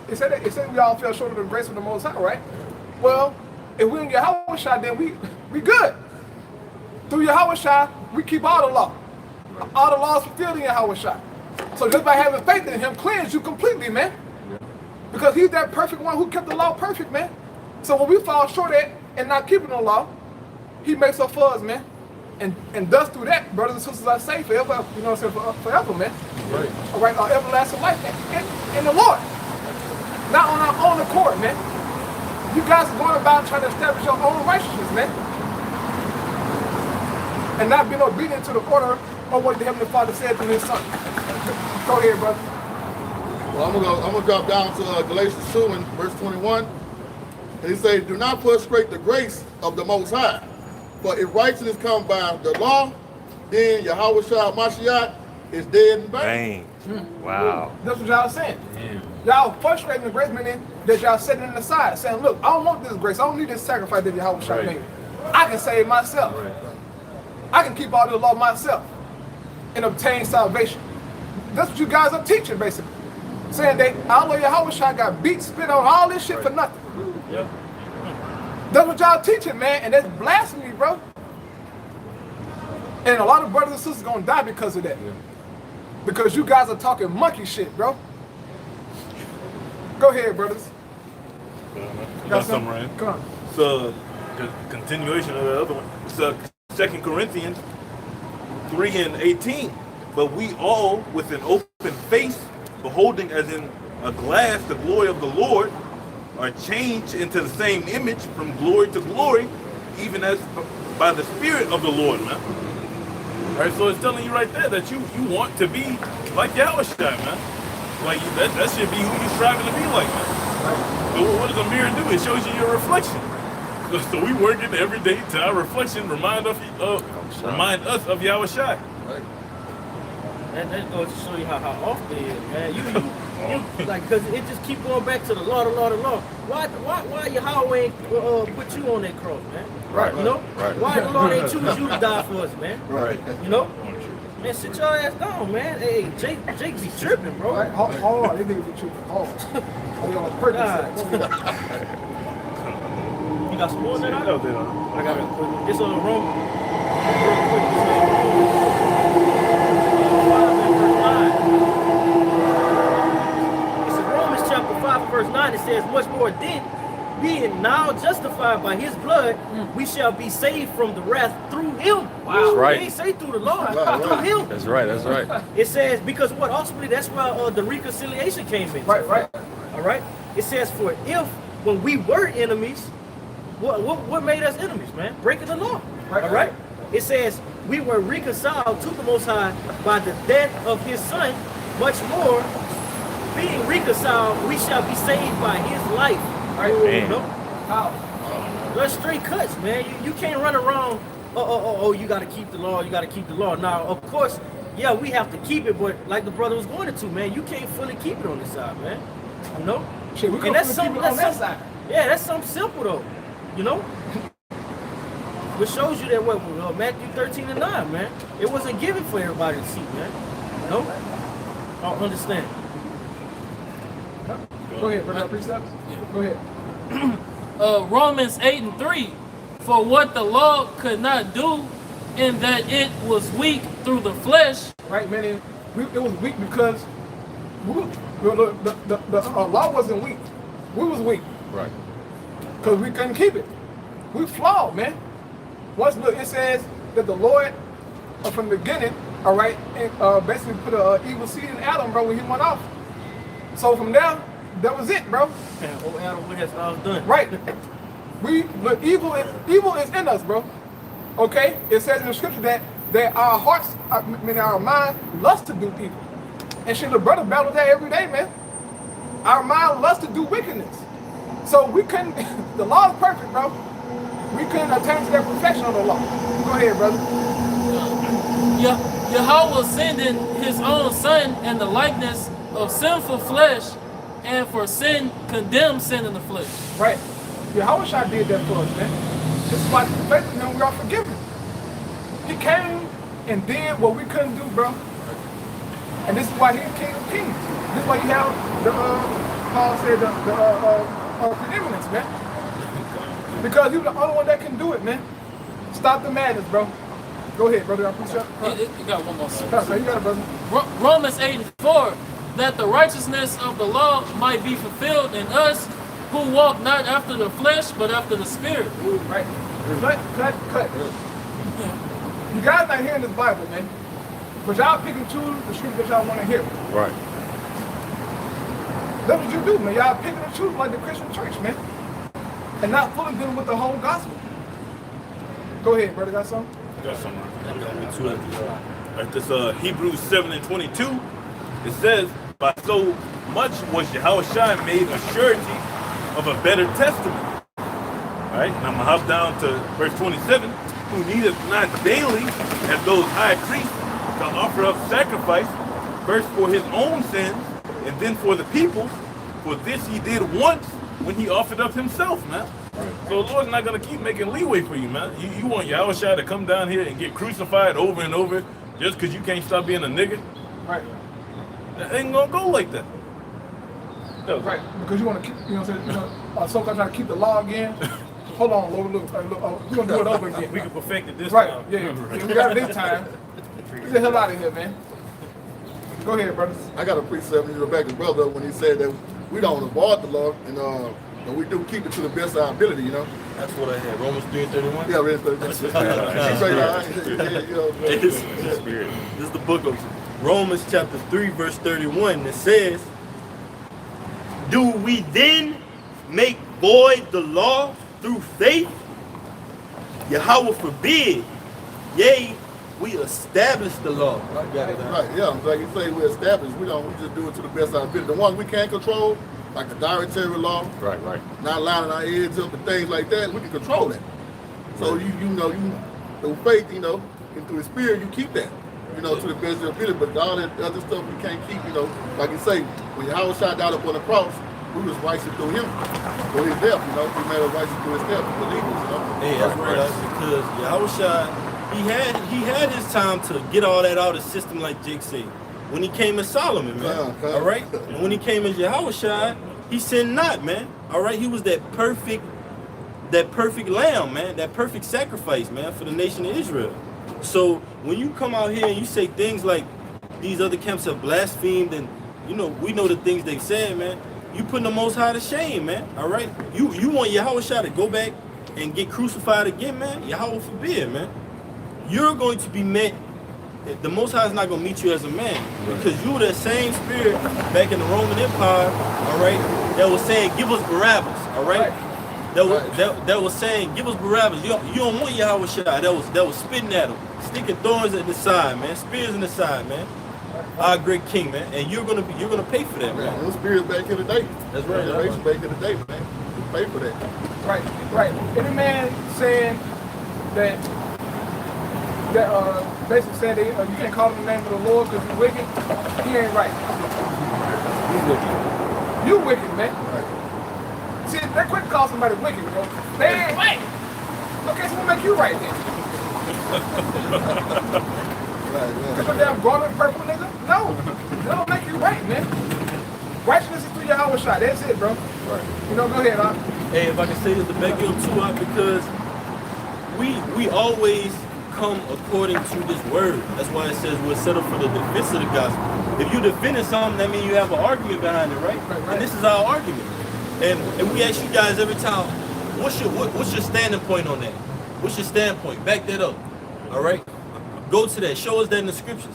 it said we all fell short of the grace of the Most High, right? Well, if we in Yahushua, then we good. Through Yahushua, we keep all the law. All the laws fulfilled in Yahushua. So just by having faith in him cleanse you completely, man. Because he's that perfect one who kept the law perfect, man. So when we fall short at and not keeping the law, he makes up for us, man. And thus through that, brothers and sisters are saved forever, you know what I'm saying, forever, man. Right. All right, our everlasting life in the Lord. Not on our own accord, man. You guys are going about trying to establish your own righteousness, man. And not being obedient to the order of what the Heavenly Father said through his Son. Go ahead, brother. Well, I'm gonna drop down to Galatians 2 and verse 21. And he says, do not frustrate the grace of the Most High. For if righteousness come by the law, then Yahushua Mashiach is dead and vain. Wow. That's what y'all saying. Y'all frustrating the grace, meaning that y'all setting it aside, saying, look, I don't want this grace. I don't need this sacrifice that Yahushua made. I can save myself. I can keep all the law myself and obtain salvation. That's what you guys are teaching, basically. Saying that Allah Yahushua got beat, spit on all this shit for nothing. Yep. That's what y'all teaching, man, and that's blasphemy, bro. And a lot of brothers and sisters gonna die because of that. Because you guys are talking monkey shit, bro. Go ahead, brothers. Got something, right? Come on. So, the continuation of the other one. So, 2 Corinthians 3:18. But we all, with an open face, beholding as in a glass the glory of the Lord, are changed into the same image from glory to glory, even as by the Spirit of the Lord, man. All right, so it's telling you right there that you want to be like Yahushua, man. Like that should be who you're striving to be like, man. But what does a mirror do? It shows you your reflection. So we working every day to our reflection remind us of Yahweh Shai. That goes to show you how off it is, man. You like, because it just keep going back to the law. Why Yahweh ain't put you on that cross, man? Right. You know? Right. Why the Lord ain't choose you to die for us, man? Right. You know? Man, sit your ass down, man. Hey, Jake be tripping, bro. Right. Hold on. They niggas be tripping hard. We on purpose. You got some more than I No, they know? don't. I got it. It's on the room. Real quick. It's in Romans chapter 5, verse 9. It says, much more then, being now justified by his blood, we shall be saved from the wrath through him. Wow. That's right. It ain't say through the Lord, Right. through him. That's right. That's right. It says, because what? Ultimately, that's why the reconciliation came in. Right. All right. It says, for if when we were enemies, what made us enemies, man? Breaking the law. Right. All right. It says we were reconciled to the Most High by the death of His Son. Much more, being reconciled, we shall be saved by His life. Right. You know? How? That's straight cuts, man. You can't run around. Oh, you got to keep the law. You got to keep the law. Now, of course, yeah, we have to keep it, but like the brother was going into, man, you can't fully keep it on this side, man. You know? Shit, we And that's keep something it on that side. Yeah, that's something simple though. You know? Which shows you that what Matthew 13:9, man. It wasn't given for everybody to see, man. You know? I don't understand. Go ahead, brother. Precepts. Go ahead. Romans 8:3, for what the law could not do, in that it was weak through the flesh. Right, man. It was weak because the law wasn't weak. We was weak. Right. Because we couldn't keep it. We flawed, man. Once look, it says that the Lord from the beginning, all right, and basically put an evil seed in Adam, bro, when he went off. So from there, that was it, bro. Man, old Adam, what has all done? Right. Look, evil is in us, bro. Okay? It says in the scripture that our hearts, our mind, lust to do evil. And shit, the brother battles that every day, man. Our mind lust to do wickedness. So we couldn't, the law is perfect, bro. We couldn't attain to that perfection of the law. Go ahead, brother. Yahweh sending His own Son in the likeness of sinful flesh, and for sin condemned sin in the flesh. Right. Yahweh Shai did that for us, man. This is why through faith in Him we are forgiven. He came and did what we couldn't do, bro. And this is why He's King of Kings. This is why you have the Paul said the preeminence, man. Because He's the only one that can do it, man. Stop the madness, bro. Go ahead, brother. I appreciate it. You got one more. You got it, brother. Romans 8:4, that the righteousness of the law might be fulfilled in us, who walk not after the flesh, but after the Spirit. Right. Cut. You guys not hearing this Bible, man. But y'all pick and choose the scripture that y'all want to hear. Right. That's what you do, man. Y'all pick and choose like the Christian church, man. And not fully dealing with the whole gospel. Go ahead, brother. Got something? Got something. Like this Hebrews 7:22, it says, by so much was Yahweh Shai made a surety of a better testament. Alright, and I'm gonna hop down to verse 27, who needeth not daily as those high priests to offer up sacrifice, first for his own sins, and then for the people's, for this he did once when he offered up himself, man. So the Lord's not gonna keep making leeway for you, man. You want Yahweh Shai to come down here and get crucified over and over just because you can't stop being a nigga? Right. That ain't gonna go like that. No. Right. Because you want to keep, you know what I'm saying? So I'm trying to keep the law again. Hold on, Lord. Look, we're going to do it over again. We can perfect it this right. time. Yeah, we got it this time. Get the hell out of here, man. Go ahead, brothers. I got a precept in Rebecca's brother when he said that we don't avoid the law and we do keep it to the best of our ability, you know. That's what I had. Romans 3:31. Yeah, read 31. This is the book of Romans chapter 3 verse 31. It says, do we then make void the law through faith? Yahweh forbid. Yea, We establish the law. Right, yeah. Like you say, we establish. We just do it to the best of our ability. The ones we can't control, like the dietary law, Right. not lining our heads up and things like that, we can control that. So you through faith, and through the spirit, you keep that, to the best of your ability. But all that other stuff you can't keep, like you say, when Yahweh shot down up on the cross, we was righteous through him, through his death, he made us righteous through his death, believers, Hey, that's right. Because Yahweh, he had his time to get all that out of the system, like Jake said. When he came as Solomon, man. All right? And when he came as Yahweh, he sinned not, man. All right? He was that perfect lamb, man. That perfect sacrifice, man, for the nation of Israel. So when you come out here and you say things like these other camps have blasphemed and, we know the things they've said, man. You putting the Most High to shame, man. All right? You want Yahweh to go back and get crucified again, man? Yahweh forbid, man. You're going to be met. The Most High is not going to meet you as a man, because you were that same spirit back in the Roman Empire, all right, that was saying, give us Barabbas, all right? That was saying, give us Barabbas. You don't want Yahweh that was spitting at him, sticking thorns at the side, man, spears in the side, man. Our great King, man, and you're gonna pay for that, man. Those spirits back in the day. That's right. Generations back in the day, man. You pay for that. Right. Any man saying that basically saying that you can't call him the name of the Lord because he's wicked, he ain't right. He's wicked. You wicked, man. Right. See, they're quick to call somebody wicked, bro. They ain't right. Okay, so we'll make you right then. Because you're damn garment purple, nigga? No. That'll make you right, man. Righteousness is through Yahweh shot. That's it, bro. Right. Go ahead, Doc. Hey, if I can say this to back you up too, because we always come according to this word. That's why it says we're set up for the defense of the gospel. If you defending something, that means you have an argument behind it, right? And this is our argument. And we ask you guys every time, what's your standing point on that? What's your standpoint? Back that up. All right? Go to that. Show us that in the scriptures.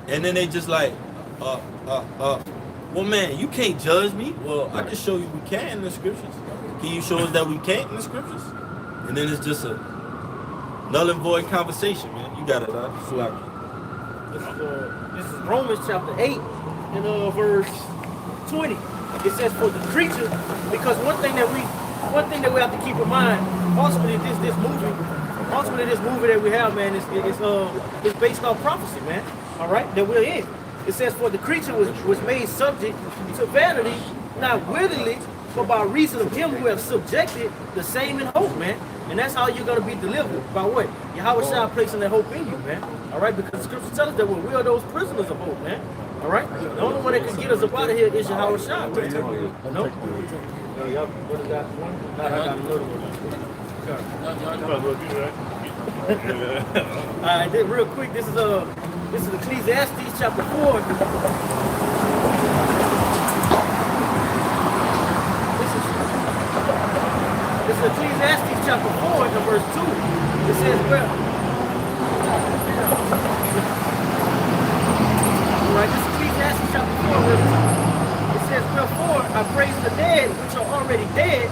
And then they just like, well, man, you can't judge me. Well, I can show you we can in the scriptures. Can you show us that we can't in the scriptures? And then it's just a null and void conversation, man. You got it, This is Romans chapter 8 and verse 20. It says for the creature, because one thing that we have to keep in mind, ultimately this movie that we have, man, is based on prophecy, man. All right, that we're in. It says for the creature was made subject to vanity, not willingly, but by reason of him who have subjected the same in hope, man. And that's how you're going to be delivered. By what? Yahweh shall placing that hope in you, man. All right? Because the scripture tells us that we are those prisoners of hope, man. All right? The only one that can get us up out of here is Yahweh shall, man. No? What is that one? I got another one. All right, real quick, this is Ecclesiastes chapter 4. This is Ecclesiastes chapter 4 and verse 2. It says, this is Ecclesiastes chapter 4 verse 2. It says, wherefore I praise the dead which are already dead,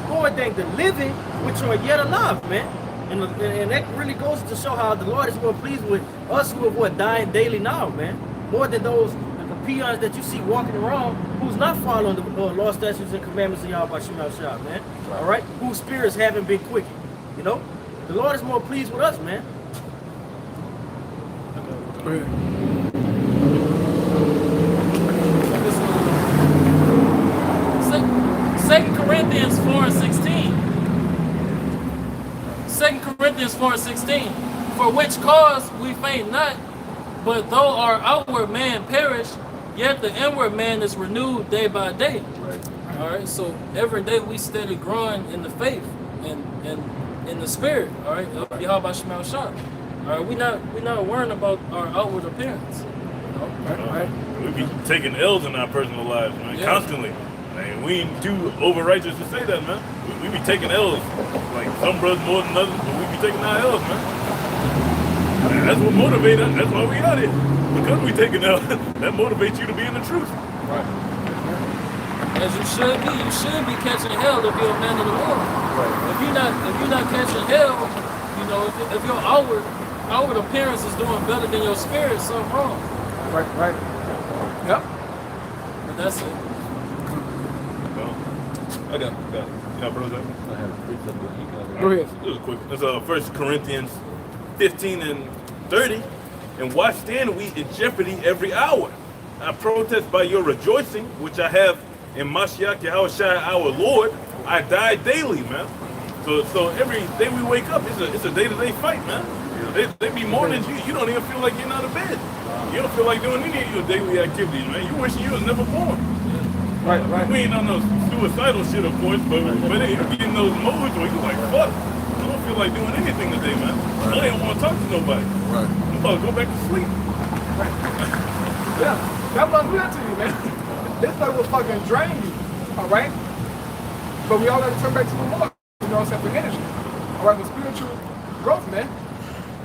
more than the living which are yet alive, man. And that really goes to show how the Lord is more pleased with us who are dying daily now, man. More than those peons that you see walking around who's not following the law, statutes, and commandments of Yahweh Shah, man. All right? Whose spirits haven't been quickened. The Lord is more pleased with us, man. Second Corinthians 4:16. 2 Corinthians 4:16. For which cause we faint not, but though our outward man perish, yet the inward man is renewed day by day. All right, so every day we steady growing in the faith and in the spirit. All right, Yahweh Shema Shah. All right, we not worrying about our outward appearance. Right. We be taking L's in our personal lives, man, constantly. Man, we ain't too over righteous to say that, man. We be taking L's. Like some brothers more than others, but we be taking our L's, man. That's what motivates us. That's why we out here. Because we taking L's. That motivates you to be in the truth. Right. As you should be. You should be catching hell if you're a man of the Lord. Right. If you're not catching hell, if your outward outward appearance is doing better than your spirit, something wrong. Right. Yep. But that's it. I got it. Yeah, brother. Go ahead. Real quick. It's 1 Corinthians 15 and 30. And why stand we in jeopardy every hour? I protest by your rejoicing, which I have in Mashiach Yahushua our Lord. I die daily, man. So every day we wake up, it's a day-to-day fight, man. They be mourning you. You don't even feel like getting out of bed. You don't feel like doing any of your daily activities, man. You wishing you was never born. Right. We ain't on no suicidal shit, of course, but you get in those modes where you like, fuck, I don't feel like doing anything today, man. I don't want to talk to nobody. Right. I'm about to go back to sleep. Yeah, that's what I'm doing to you, man. This stuff will fucking drain you, all right? But we all got to turn back to the Lord, you know what I'm saying, for energy. All right, for spiritual growth, man.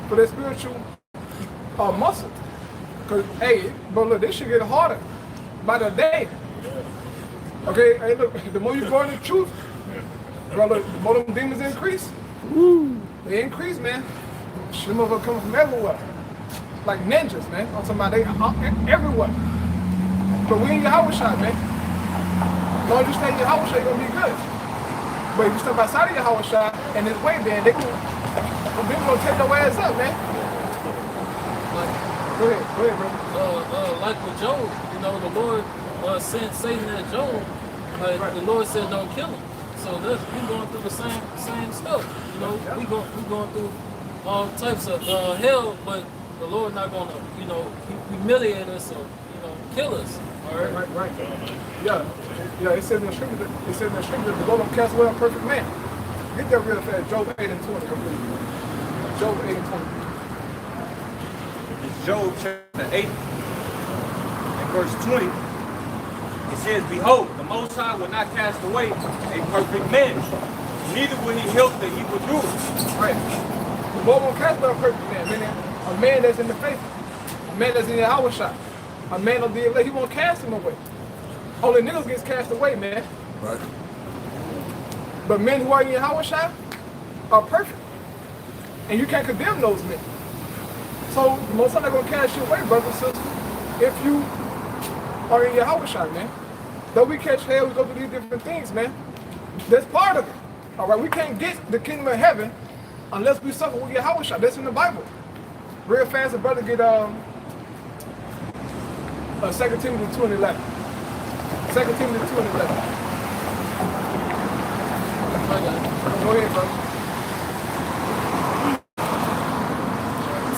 For that spiritual muscle. Because, hey, but look, this shit get harder by the day. Okay, hey, look, the more you go in the truth, bro, look, the more them demons increase. They increase, man. Them motherfuckers coming from everywhere. Like ninjas, man. I'm talking about they everywhere. But we in Yahushua, man. As long as you stay in Yahushua, you're gonna be good. But if you step outside of Yahushua and his way, man, they gonna take your ass up, man. Go ahead, bro. Like with Job, you know, the Lord sent Satan at Job, but the Lord said don't kill him. So we going through the same stuff. You know, we going through all types of hell, but the Lord not gonna, you know, humiliate us or, you know, kill us. All right. Right. Yeah. It says in the scripture that the Lord don't cast away a perfect man. Get that real fast. Job 8 and 20. Job 8 and 20. It's Job chapter 8 and verse 20. It says, behold, the Most High will not cast away a perfect man, neither will he help the evildoer. Right. The Lord won't cast away a perfect man, meaning a man that's in the faith, a man that's in the Yahushua, a man of the elect, he won't cast him away. Only niggas gets cast away, man. Right. But men who are in Yahushua are perfect. And you can't condemn those men. So the Most High not gonna cast you away, brothers and sisters, if you are in Yahushua, man. Though we catch hell, we go through these different things, man. That's part of it. All right, we can't get the kingdom of heaven unless we suffer with Yahushua. That's in the Bible. Real fast, the brother get 2 Timothy 2 and 11. 2 Timothy 2 and 11. Go ahead, brother.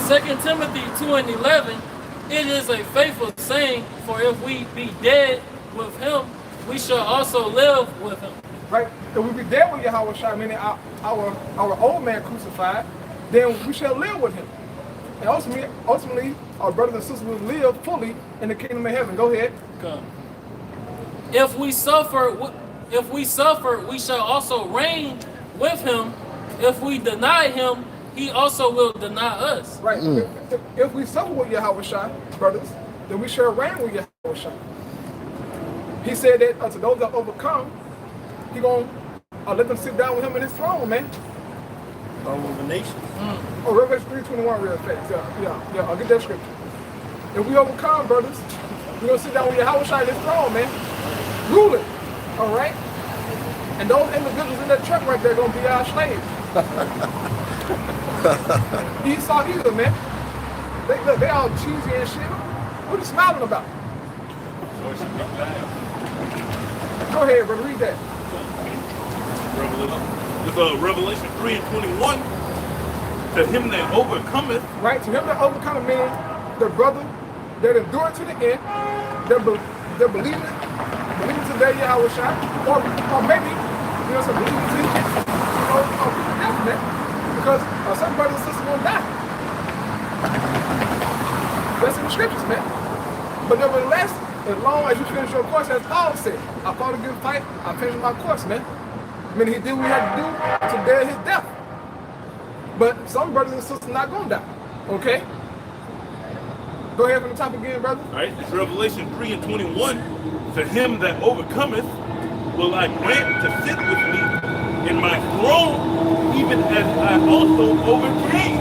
2 Timothy 2 and 11, it is a faithful saying, for if we be dead with him, we shall also live with him. Right? If we be dead with Yahushua, meaning our old man crucified, then we shall live with him. And ultimately, our brothers and sisters will live fully in the kingdom of heaven. Go ahead. Come. If we suffer, we shall also reign with him. If we deny him, he also will deny us. Right. If we suffer with Yahushua, brothers, then we shall reign with Yahushua. He said that to those that overcome, he gonna let them sit down with him in his throne, man. Of the nation. Oh, Revelation 3:21 real fast. Yeah. I'll get that scripture. If we overcome, brothers, we're gonna sit down with Yahushua in his throne, man. Rule it. All right? And those individuals in that truck right there gonna be our slaves. Esau either, man. They all cheesy and shit. What are you smiling about? Go ahead, brother, read that. Revelation 3 and 21. To him that overcometh. Right, to him that overcometh means the brother that endure to the end, they're believing to their Yahushua, or maybe, you know, some believing to death, man. Because some brothers and sisters won't die. That's in the scriptures, man. But nevertheless, as long as you finish your course, as Paul said, I fought a good fight, I finished my course, man. I mean, he did what he had to do to bear his death. But some brothers and sisters not gonna die, okay? Go ahead from the top again, brother. All right, it's Revelation 3 and 21. To him that overcometh will I grant to sit with me in my throne, even as I also overcame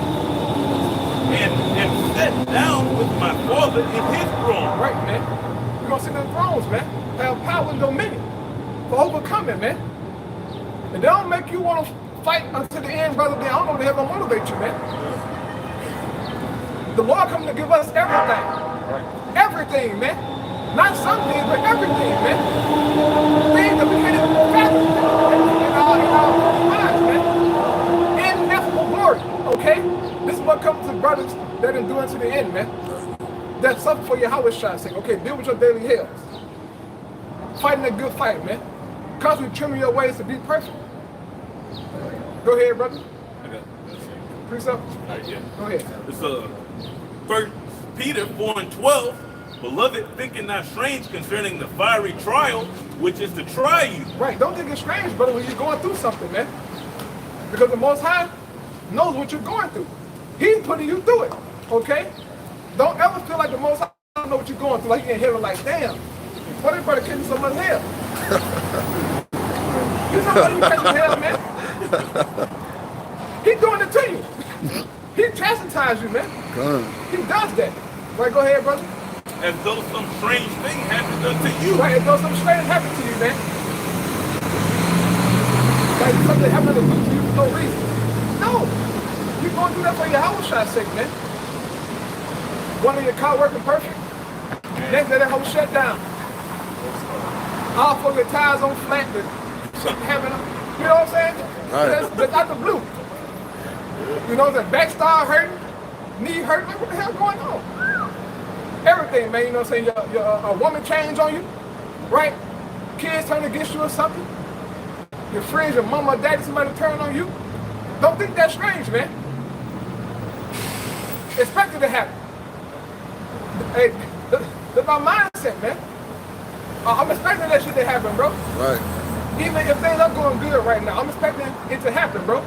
and sat down with my Father in his throne. Right, man. We're gonna sit in thrones, man. Have power and dominion for overcoming, man. And they don't make you want to fight until the end, brother. Then I don't know if they ever motivate you, man. The Lord coming to give us everything. Everything, man. Not some things, but everything, man. Things that we can't even fathom in our lives, man. Ineffable glory, okay? This is what comes to brothers that endure to the end, man. That suffer for Yahweh's sake. Okay, deal with your daily hells. Fighting a good fight, man. Constantly trimming your ways to be perfect. Go ahead, brother. Precept? Yeah. Go ahead. It's 1 Peter 4:12. Beloved, thinking not strange concerning the fiery trial, which is to try you. Right, don't think it's strange, brother, when you're going through something, man. Because the Most High knows what you're going through. He's putting you through it, okay? Don't ever feel like the Most High don't know what you're going through. Like you're in heaven like, damn, what everybody catching so much hell? You know why you catching hell, man? He's doing it to you. He chastises you, man. He does that. Right, go ahead, brother. As though some strange thing happened unto you. Right, as though some strange happened to you, man. Like something happened to you for no reason. No. You're going to do that for Yahweh's sake, man. One of your car working perfect. Next day that whole shut down. All for your tires on flat, having, you know what I'm saying? Right. That's out the blue. You know, the back star hurting, knee hurting, like what the hell going on? Everything, man, you know what I'm saying? A woman change on you, right? Kids turn against you or something. Your friends, your mama, daddy, somebody turn on you. Don't think that's strange, man. Expect it to happen. Hey, that's my mindset, man. I'm expecting that shit to happen, bro. Right. Even if things are going good right now, I'm expecting it to happen, bro.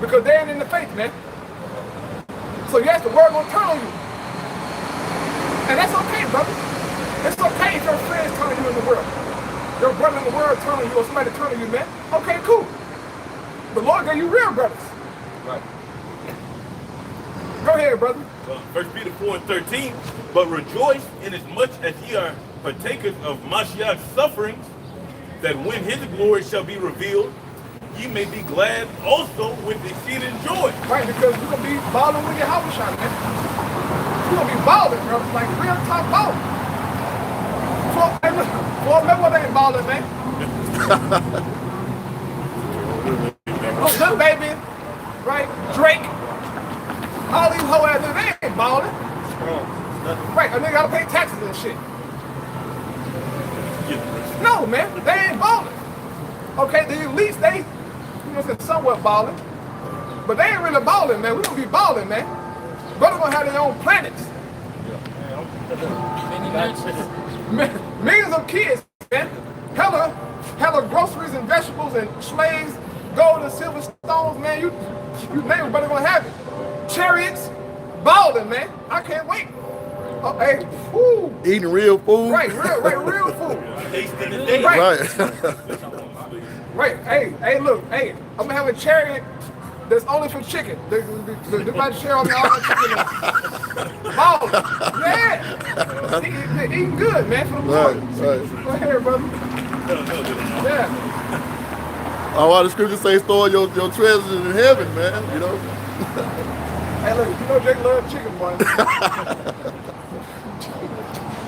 Because they ain't in the faith, man. So yes, the word gonna turn on you. And that's okay, brother. It's okay if your friends turn on you in the world. Your brother in the world turn on you or somebody turn on you, man. Okay, cool. The Lord gave you real brothers. Right. Go ahead, brother. 1 Peter 4:13. But rejoice inasmuch as ye are partakers of Mashiach's sufferings, that when his glory shall be revealed, ye may be glad also with exceeding joy. Right, because we're going to be balling with your house shot, man. We're going to be balling, bro. Like real top balling. Floyd Mayweather ain't balling, man. Oh, good baby. Right? Drake. All these whole ass niggas, they ain't balling. Right, a nigga gotta pay taxes and shit. No, man, they ain't balling. Okay, the elites, they, you know, somewhat balling. But they ain't really balling, man. We gonna be balling, man. Brother gonna have their own planets. Millions of kids, man. Hella groceries and vegetables and slaves, gold and silver stones, man. You name it, brother gonna have it. Chariots, balling, man. I can't wait. Oh, hey, whoo. Eating real food. Right, real food. Right. Right. Hey, look, hey, I'm gonna have a chariot that's only for chicken. They might share on me all my chicken. Balling. Yeah. Eating good, man, for the Lord. Right. Go ahead, brother. Yeah. All the scriptures say store your treasures in heaven, man, you know. Hey, look, you know Jake loves chicken, boy.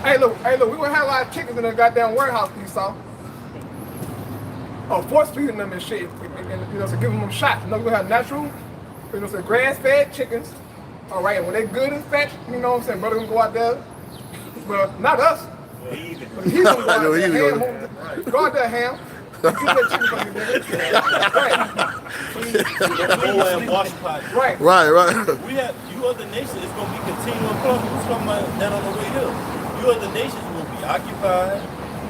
Hey, look, we gonna have a lot of chickens in the goddamn warehouse, you saw. Oh, force feeding them and shit, and, you know, so giving them shots. You know, we're gonna have natural, you know, so grass-fed chickens. All right, and when they're good and fat, you know what I'm saying, brother gonna go out there. Well, not us. He's gonna go out there, ham. Go out there, ham. Get that chicken from you, nigga. Right. Right. We have, you other nations, it's going to be continual employment. We're talking about that on the way here. You other nations will be occupied,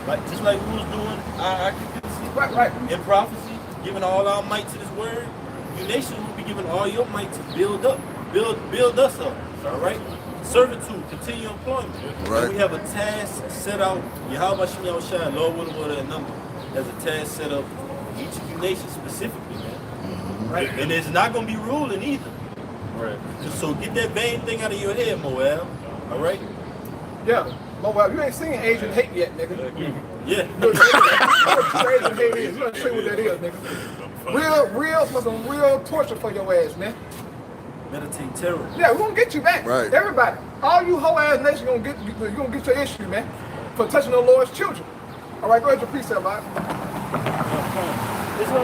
like just like we was doing our occupancy. Right. In prophecy, giving all our might to this word. You nations will be giving all your might to build us up. All right? Servitude, continual employment. Right. And we have a task set out. Yahweh Shem Yahushua, Lord, what a number. As a task set up each of you nations specifically, man. Right? And it's not going to be ruling either. Right. So get that vain thing out of your head, Moab. All right? Yeah. Moab, you ain't seen Asian hate yet, nigga. Yeah. You know what Asian hate is. You don't show what that is, nigga. Some real torture for your ass, man. Meditate terror. Yeah, we're gonna get you back. Right. Everybody. All you whole ass nation you gonna get your issue, man. For touching the Lord's children. All right, go ahead, your precept, Bob. This is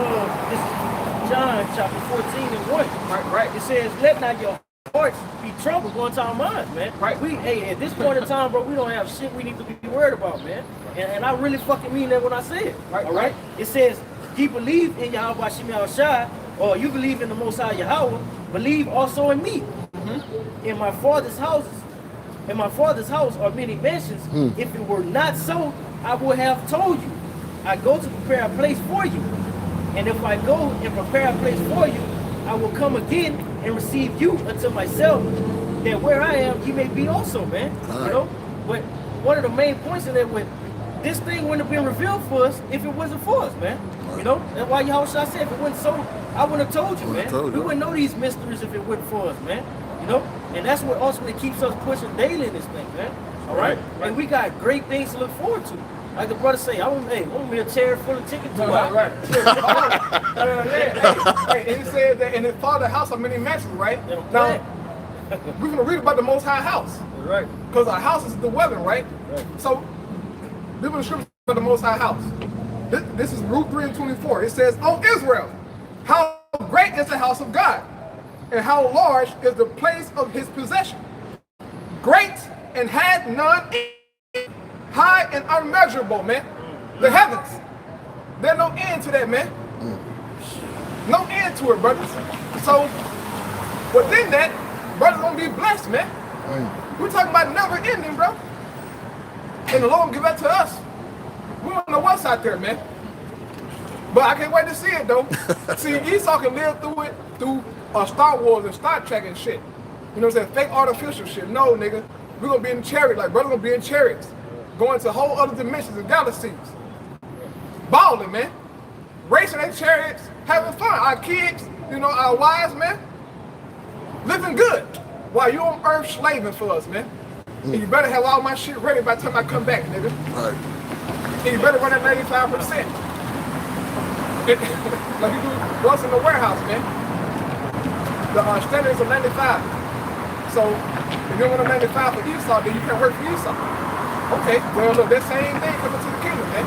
John chapter 14 and 1. Right. It says, let not your hearts be troubled going to our minds, man. Right. Hey, at this point in time, bro, we don't have shit we need to be worried about, man. And I really fucking mean that when I say it. Right. All right? It says, he believed in Yahweh 𝐷𝐿, or you believe in the Most High Yahweh, believe also in me. In my father's house are many mansions. If it were not so, I would have told you. I go to prepare a place for you. And if I go and prepare a place for you, I will come again and receive you unto myself, that where I am, you may be also, man. You know? But one of the main points in that, when this thing wouldn't have been revealed for us if it wasn't for us, man. You know? That's why Yahweh said, if it wasn't so, I wouldn't have told you, man. We wouldn't know these mysteries if it wasn't for us, man. You know? And that's what ultimately keeps us pushing daily in this thing, man. All right? And we got great things to look forward to. Like the brother say, I want me a chair full of tickets. Right. Hey, and he said that in his father's house are many mansions, right? Now, we're gonna read about the Most High house. Right. Because our house is the dwelling, right? So, this is the scripture about the Most High house. This is Ruth 3 and 24. It says, "O Israel, how great is the house of God, and how large is the place of his possession. Great and had none, high and unmeasurable, man. The heavens. There's no end to that, man. No end to it, brothers. So, within that, brothers gonna be blessed, man. We're talking about never ending, bro. And the Lord will give that to us. We don't know what's out there, man. But I can't wait to see it, though. See, Esau can live through it through Star Wars and Star Trek and shit. You know what I'm saying? Fake artificial shit. No, nigga. We're gonna be in chariots, like brothers gonna be in chariots. Going to whole other dimensions and galaxies. Balling, man. Racing in chariots, having fun. Our kids, you know, our wives, man. Living good. While you on earth slaving for us, man. And you better have all my shit ready by the time I come back, nigga. Right. And you better run at 95%. Like you do once in the warehouse, man. The standard is a 95. So if you want a 95 for Esau, then you can't work for Esau. Okay, well look, that same thing coming to the kingdom, man.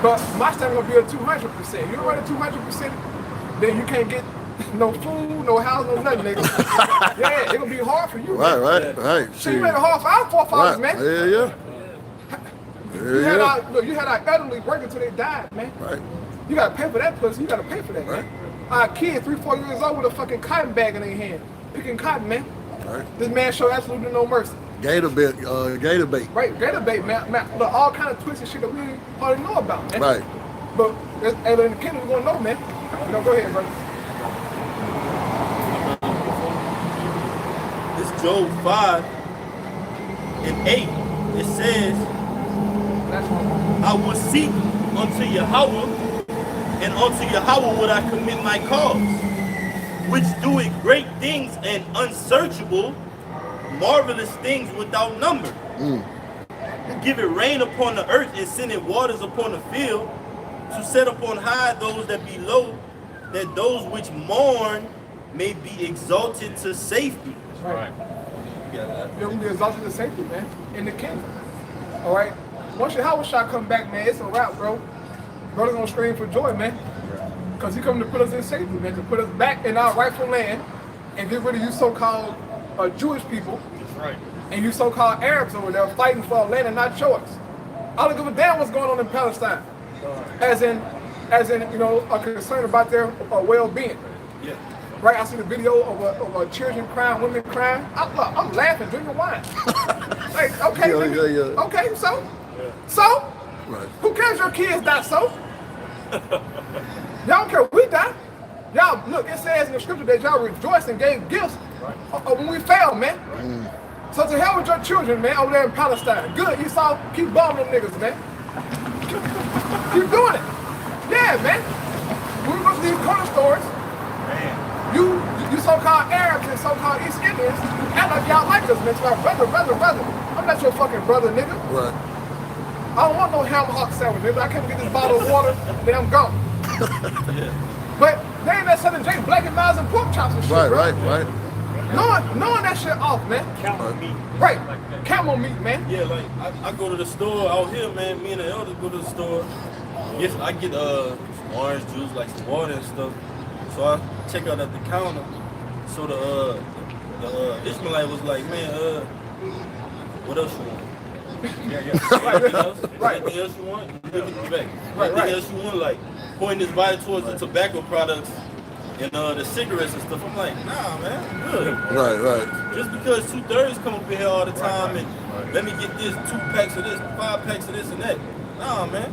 But my standard gonna be a 200%. You run a 200%, then you can't get no food, no house, no nothing, nigga. Yeah, it's gonna be hard for you. Right. So you made it hard for our forefathers, man. Yeah. You had our elderly working until they died, man. Right. You gotta pay for that pussy. You gotta pay for that, man. Our kids, 3-4 years old, with a fucking cotton bag in their hand, picking cotton, man. Right. This man showed absolutely no mercy. Gator bait. Right, gator bait, man. Look, all kind of twisted shit that we hardly know about, man. Right. But in the kingdom, we're gonna know, man. You know, go ahead, brother. This Job 5 and 8. It says, I will seek unto Yahweh, and unto Yahweh would I commit my cause, which doeth great things and unsearchable, marvelous things without number. Give it rain upon the earth and send it waters upon the field, to set upon high those that be low, that those which mourn may be exalted to safety. Right. You're gonna be exalted to safety, man, in the kingdom. All right. Once Yahweh shall come back, man, it's a wrap, bro. Brother's gonna scream for joy, man, because he come to put us in safety, man, to put us back in our rightful land and get rid of you so-called Jewish people. That's right. And you so-called Arabs over there fighting for a land and not yours. I don't give a damn what's going on in Palestine, as in, you know, a concern about their well-being. Yeah. Right. I see the video of children crying, women crying. I'm laughing, drinking wine. Like, okay, okay, so, right. Who cares your kids die so? Y'all don't care if we die. Y'all, look, it says in the scripture that y'all rejoiced and gave gifts when we failed, man. So to hell with your children, man, over there in Palestine. Good, Esau, keep bombing them niggas, man. Keep doing it. Yeah, man. When we go to these corner stores, you so-called Arabs and so-called East Indians act like y'all like us, man. It's like, brother. I'm not your fucking brother, nigga. Right. I don't want no ham hock sandwich, nigga. I can't get this bottle of water, and then I'm gone. But they ain't that Southern Jake black and knives and pork chops and shit, bro. Right. Knowing that shit off, man. Camel meat. Right. Camel meat, man. Yeah, like I go to the store out here, man. Me and the elders go to the store. Yes, I get orange juice, like some water and stuff. So I check out at the counter. So the Ishmaelite was like, man, what else you want? Anything else? Anything else you want? Look at the back. Anything else you want? Like pointing his body towards the tobacco products and the cigarettes and stuff. I'm like, nah, man, I'm good. Right. Just because 2/3 come up in here all the time and let me get this 2 packs of this, 5 packs of this and that. Nah, man.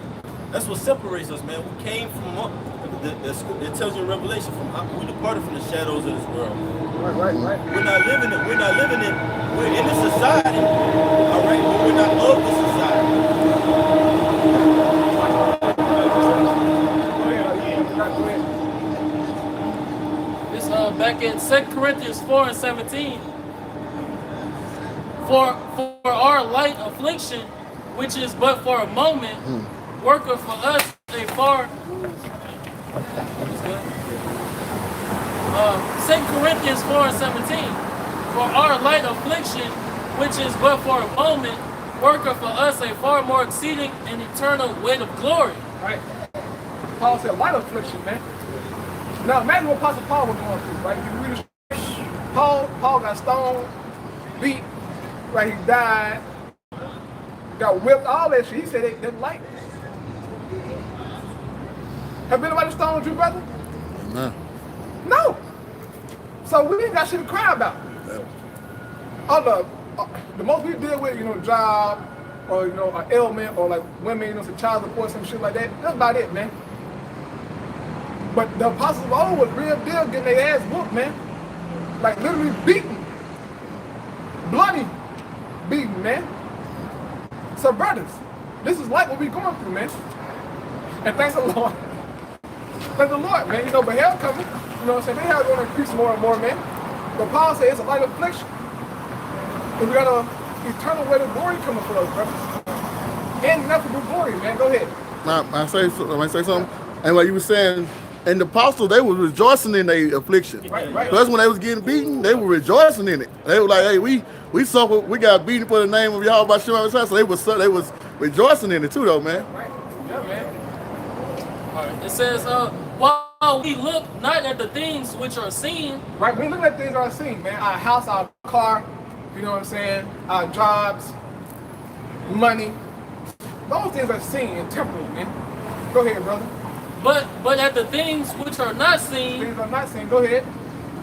That's what separates us, man. We came from up. It tells you in Revelation, we departed from the shadows of this world. Right. We're not living in. We're in the society, all right, but we're not of the society. It's back in 2 Corinthians 4:17. For our light affliction, which is but for a moment, worketh for us a far. 2 Corinthians 4:17. For our light affliction, which is but for a moment, worketh for us a far more exceeding and eternal weight of glory. Right. Paul said light affliction, man. Now imagine what Apostle Paul was going through, right? You read the scripture, Paul got stoned, beat, right? He died, got whipped, all that shit. He said it didn't like it. Have anybody stoned you, brother? No. So we ain't got shit to cry about. The most we deal with, job, or an ailment, or like women, some child support, some shit like that. That's about it, man. But the apostles of old was real deal getting their ass whooped, man. Like literally beaten. Bloody beaten, man. So brothers, this is like what we going through, man. And thank the Lord. Thank the Lord, man. But hell coming. You know what I'm saying? They hell going to increase more and more, man. But Paul said it's a light affliction. And we got an eternal weight of glory coming for us, brothers. Ineffable glory, man. Go ahead. I say something. And what you were saying, and the apostles, they were rejoicing in their affliction. Right. That's when they was getting beaten, they were rejoicing in it. They were like, hey, we suffered, we got beaten for the name of Yahweh Shem. So they was rejoicing in it too, though, man. Right. Yeah, man. All right. It says, while we look not at the things which are seen. Right, we look at things that are seen, man. Our house, our car, you know what I'm saying? Our jobs, money. Those things are seen and temporal, man. Go ahead, brother. But at the things which are not seen. Things are not seen. Go ahead.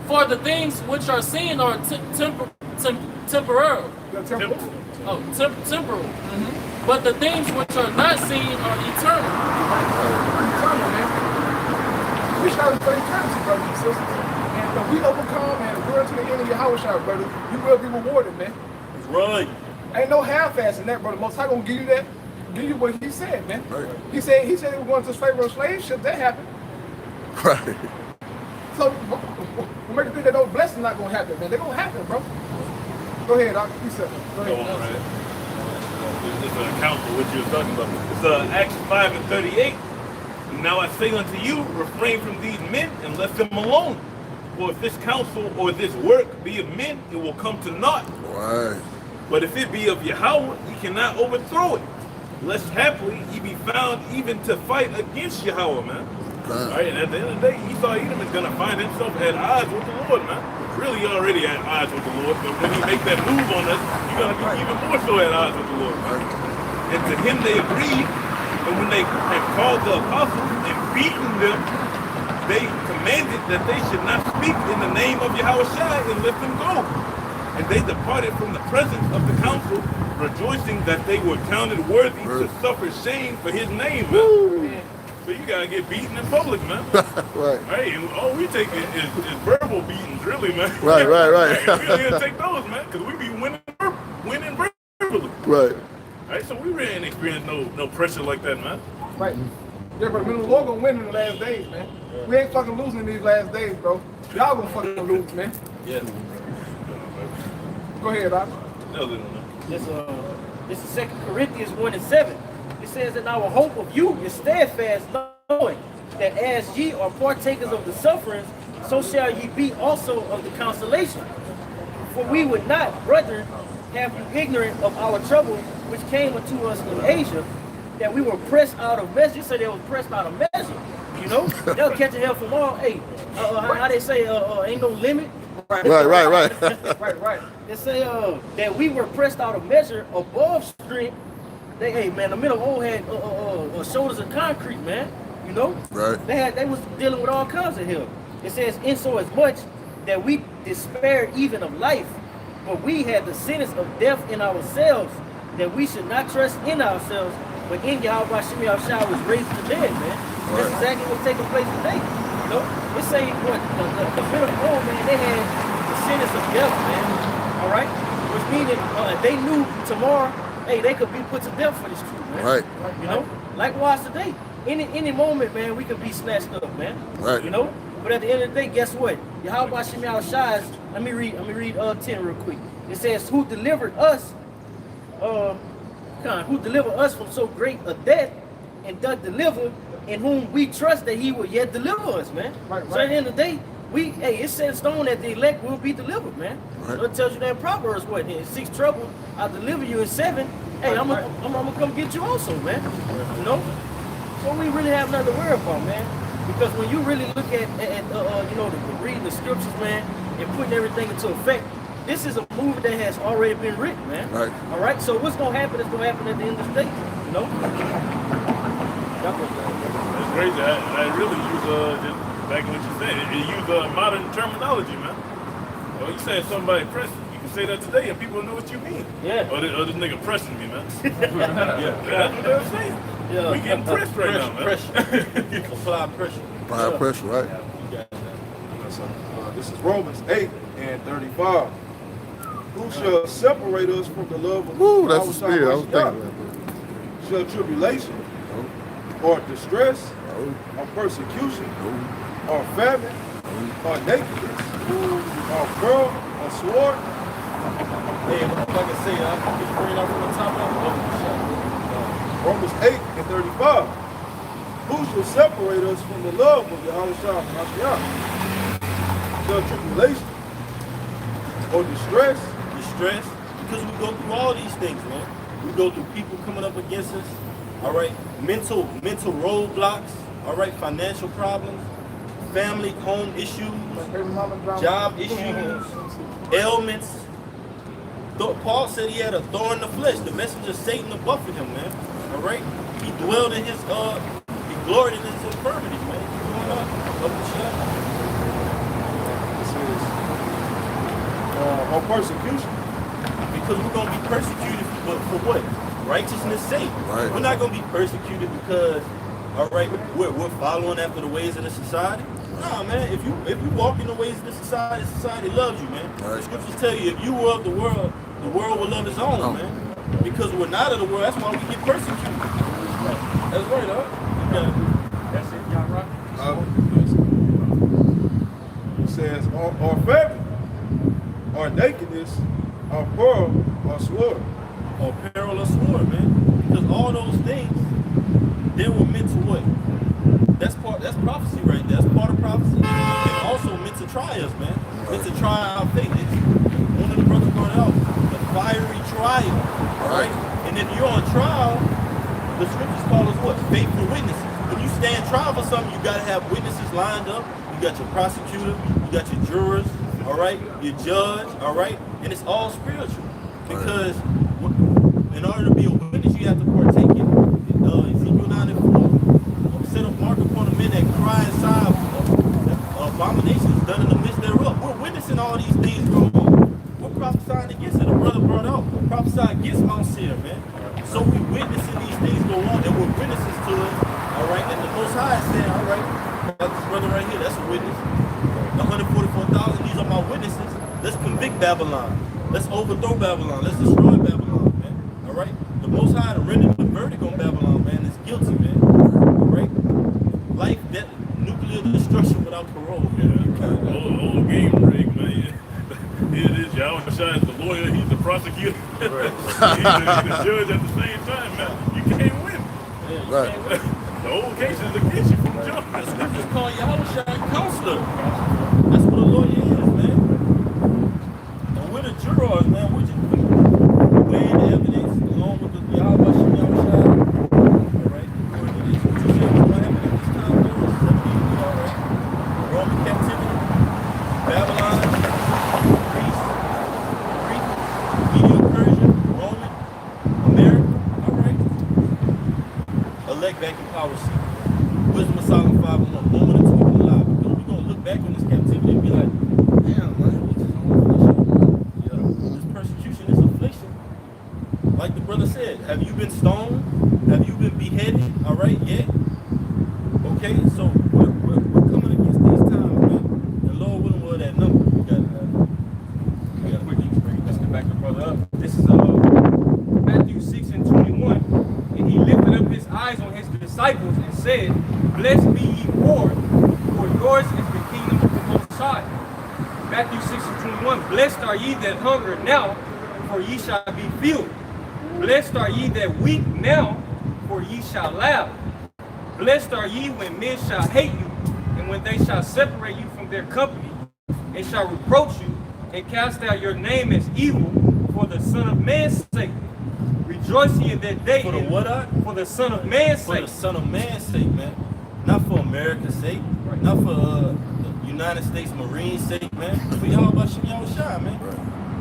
For the things which are seen are temporal. Temporal. Temporal. But the things which are not seen are eternal. Eternal, man. We shout for eternity, brothers and sisters. And if we overcome and endure to the end of Yahweh, brother, you will be rewarded, man. That's right. Ain't no half-ass in that, brother. Most High gonna give you that. Give you what he said, man. Right. He said they were going to slavery or slave ship. That happened. Right. So we make you think that those blessings not gonna happen, man. They're gonna happen, bro. Go ahead, Doc. You said it. Go ahead. Go on, man. This is an account of what you were talking about. It's Acts 5:38. Now I say unto you, refrain from these men and let them alone. For if this counsel or this work be of men, it will come to naught. Right. But if it be of Yahweh, he cannot overthrow it. Lest happily he be found even to fight against Yahweh, man. Right, and at the end of the day, Esau Edom is going to find himself at odds with the Lord, man. Really already at odds with the Lord, but when he make that move on us, you're going to be even more so at odds with the Lord. And to him they agreed, and when they had called the apostles and beaten them, they commanded that they should not speak in the name of Yahweh and let them go. And they departed from the presence of the council, rejoicing that they were counted worthy to suffer shame for his name, man. So you gotta get beaten in public, man. Right. Hey, and all we take is verbal beatings, really, man. Right. Hey, we don't even take those, man, because we be winning verbally. Right. Right, so we really ain't experienced no pressure like that, man. Right. Yeah, but the Lord gonna win in the last days, man. We ain't fucking losing in these last days, bro. Y'all gonna fucking lose, man. Yeah. Go ahead, Doc. This is 2 Corinthians 1:7. It says that our hope of you is steadfast, knowing that as ye are partakers of the sufferings, so shall ye be also of the consolation. For we would not, brethren, have you ignorant of our trouble which came unto us in Asia, that we were pressed out of measure. You say they were pressed out of measure. You know, they'll catch a hell from all. Hey, how they say, ain't no limit. Right. Right. They say that we were pressed out of measure, above strength. Hey man, the middle old had shoulders of concrete, man. You know, Right. They was dealing with all kinds of hell. It says, in so as much that we despaired even of life, but we had the sentence of death in ourselves, that we should not trust in ourselves, but in Yahweh Shemi Shah was raised from the dead, man. That's exactly what's taking place today. You know, it's saying what the middle old man, they had the sentence of death, man. All right, which meaning they knew tomorrow, hey, they could be put to death for this truth, man. Right. You know, likewise today, any moment, man, we could be snatched up, man. Right. You know, but at the end of the day, guess what? Yahweh Shemi Shah is. Let me read 10 real quick. It says, who delivered us? Who delivered us from so great a death, and doth deliver, in whom we trust that he will yet deliver us, man. Right. So at the end of the day, it's set in stone that the elect will be delivered, man. Right. So it tells you that in Proverbs, what? In 6 trouble, I'll deliver you. In 7, hey, I'm gonna come get you also, man. You know? So we really have nothing to worry about, man. Because when you really look at you know, reading the scriptures, man, and putting everything into effect, this is a movie that has already been written, man. Right. All right. So what's gonna happen is gonna happen at the end of the day. You know. That's crazy. I really use just back what you said. You use modern terminology, man. Well, you say somebody pressing, you can say that today and people know what you mean. Yeah. Or this nigga pressing me, man. That's what they're saying. Yeah. We getting pressed right now, man. Apply pressure. Apply pressure, right? This is Romans 8:35. Who shall separate us from the love of Woo, that's the our spirit. I was salvation? thinking about Shall tribulation, or distress, or persecution, or famine, or nakedness, or peril, or sword? Hey, like I say, I can bring it out from the top of Romans 8:35. Who shall separate us from the love of Yahweh Shah? Shall tribulation, or distress? Stress, because we go through all these things, man. We go through people coming up against us, all right, mental roadblocks, all right, financial problems, family, home issues, job issues, ailments. Paul said he had a thorn in the flesh. The messenger of Satan to buffet him, man. All right, he dwelled in his, he gloried in his infirmities, man. Or persecution. Because we're going to be persecuted for what? Righteousness' sake. Right. We're not going to be persecuted because, all right, we're following after the ways of the society. Nah, man, if you walk in the ways of the society loves you, man. Right. The scriptures tell you, if you were of the world will love his own, man. Because we're not of the world, that's why we get persecuted. That's right, huh? That's it, y'all rock. It says, or famine, or nakedness, or peril, or sword. Or peril or sword, man. Because all those things, they were meant to what? That's prophecy right there. That's part of prophecy. And also meant to try us, man. Meant to try our faith. One of the brothers brought out the fiery trial. Right? And if you're on trial, the scriptures call us what? Faithful witnesses. When you stand trial for something, you gotta have witnesses lined up. You got your prosecutor, you got your jurors, all right, your judge, all right, and it's all spiritual. Because in order to be a witness, you have to partake in Ezekiel 9:4. Set a mark upon the men that cry and sigh abominations done in the midst thereof. We're witnessing all these things going on. We're prophesying against it. The brother brought out prophesying against Mount Seir, man. So we witnessing these things go on, and we're witnesses to it. All right, and the Most High said, all right, like this brother right here, that's a witness. The 144,000, these are my witnesses. Let's convict Babylon. Let's overthrow Babylon. Let's destroy Babylon, man. All right? The Most High rendered the verdict on Babylon, man. It's guilty, man. All right? Old game rig, man. It is 𝤉𝐄𝐅𝐿 is the lawyer, he's the prosecutor. He's the judge at the same time, man. You can't win. Right. The whole case is against you from jump. The scriptures call 𝤉𝐄𝐼 counselor. That's what a lawyer is, man. And we're the jurors, man. We're just weighing the evidence along with the 𝤉𝐿. All right. According to this, what you said was what happened at this time, Lord. 70 all right. Roman captivity, Babylon, Greece, Greek, Media, Persia, Roman, America. All right. Elect back in power seat. Wisdom of Solomon 5:1, moment of truth and lie. Because we're going to look back on this captivity and be like, damn, man, we just on affliction. This persecution, this affliction. Like the brother said, have you been stoned? Have you been beheaded? All right, yet? Okay, so we're coming against these times, man. And Lord willing, we're that number. We got Quickly, let's get back the brother up. This is Matthew 6:21. And he lifted up his eyes on his disciples and said, Blessed be ye poor, for yours is the kingdom of the Most High. Matthew 6:21. Blessed are ye that hunger now, for ye shall be filled. Blessed are ye that weep now, for ye shall laugh. Blessed are ye when men shall hate you, and when they shall separate you from their company, and shall reproach you, and cast out your name as evil for the Son of Man's sake. Rejoice ye in that day. For the what? For the Son of Man's For sake. the Son of Man's sake, man. Not for America's sake. Not for the United States Marines' sake, man. For 𝤉𝐿, man.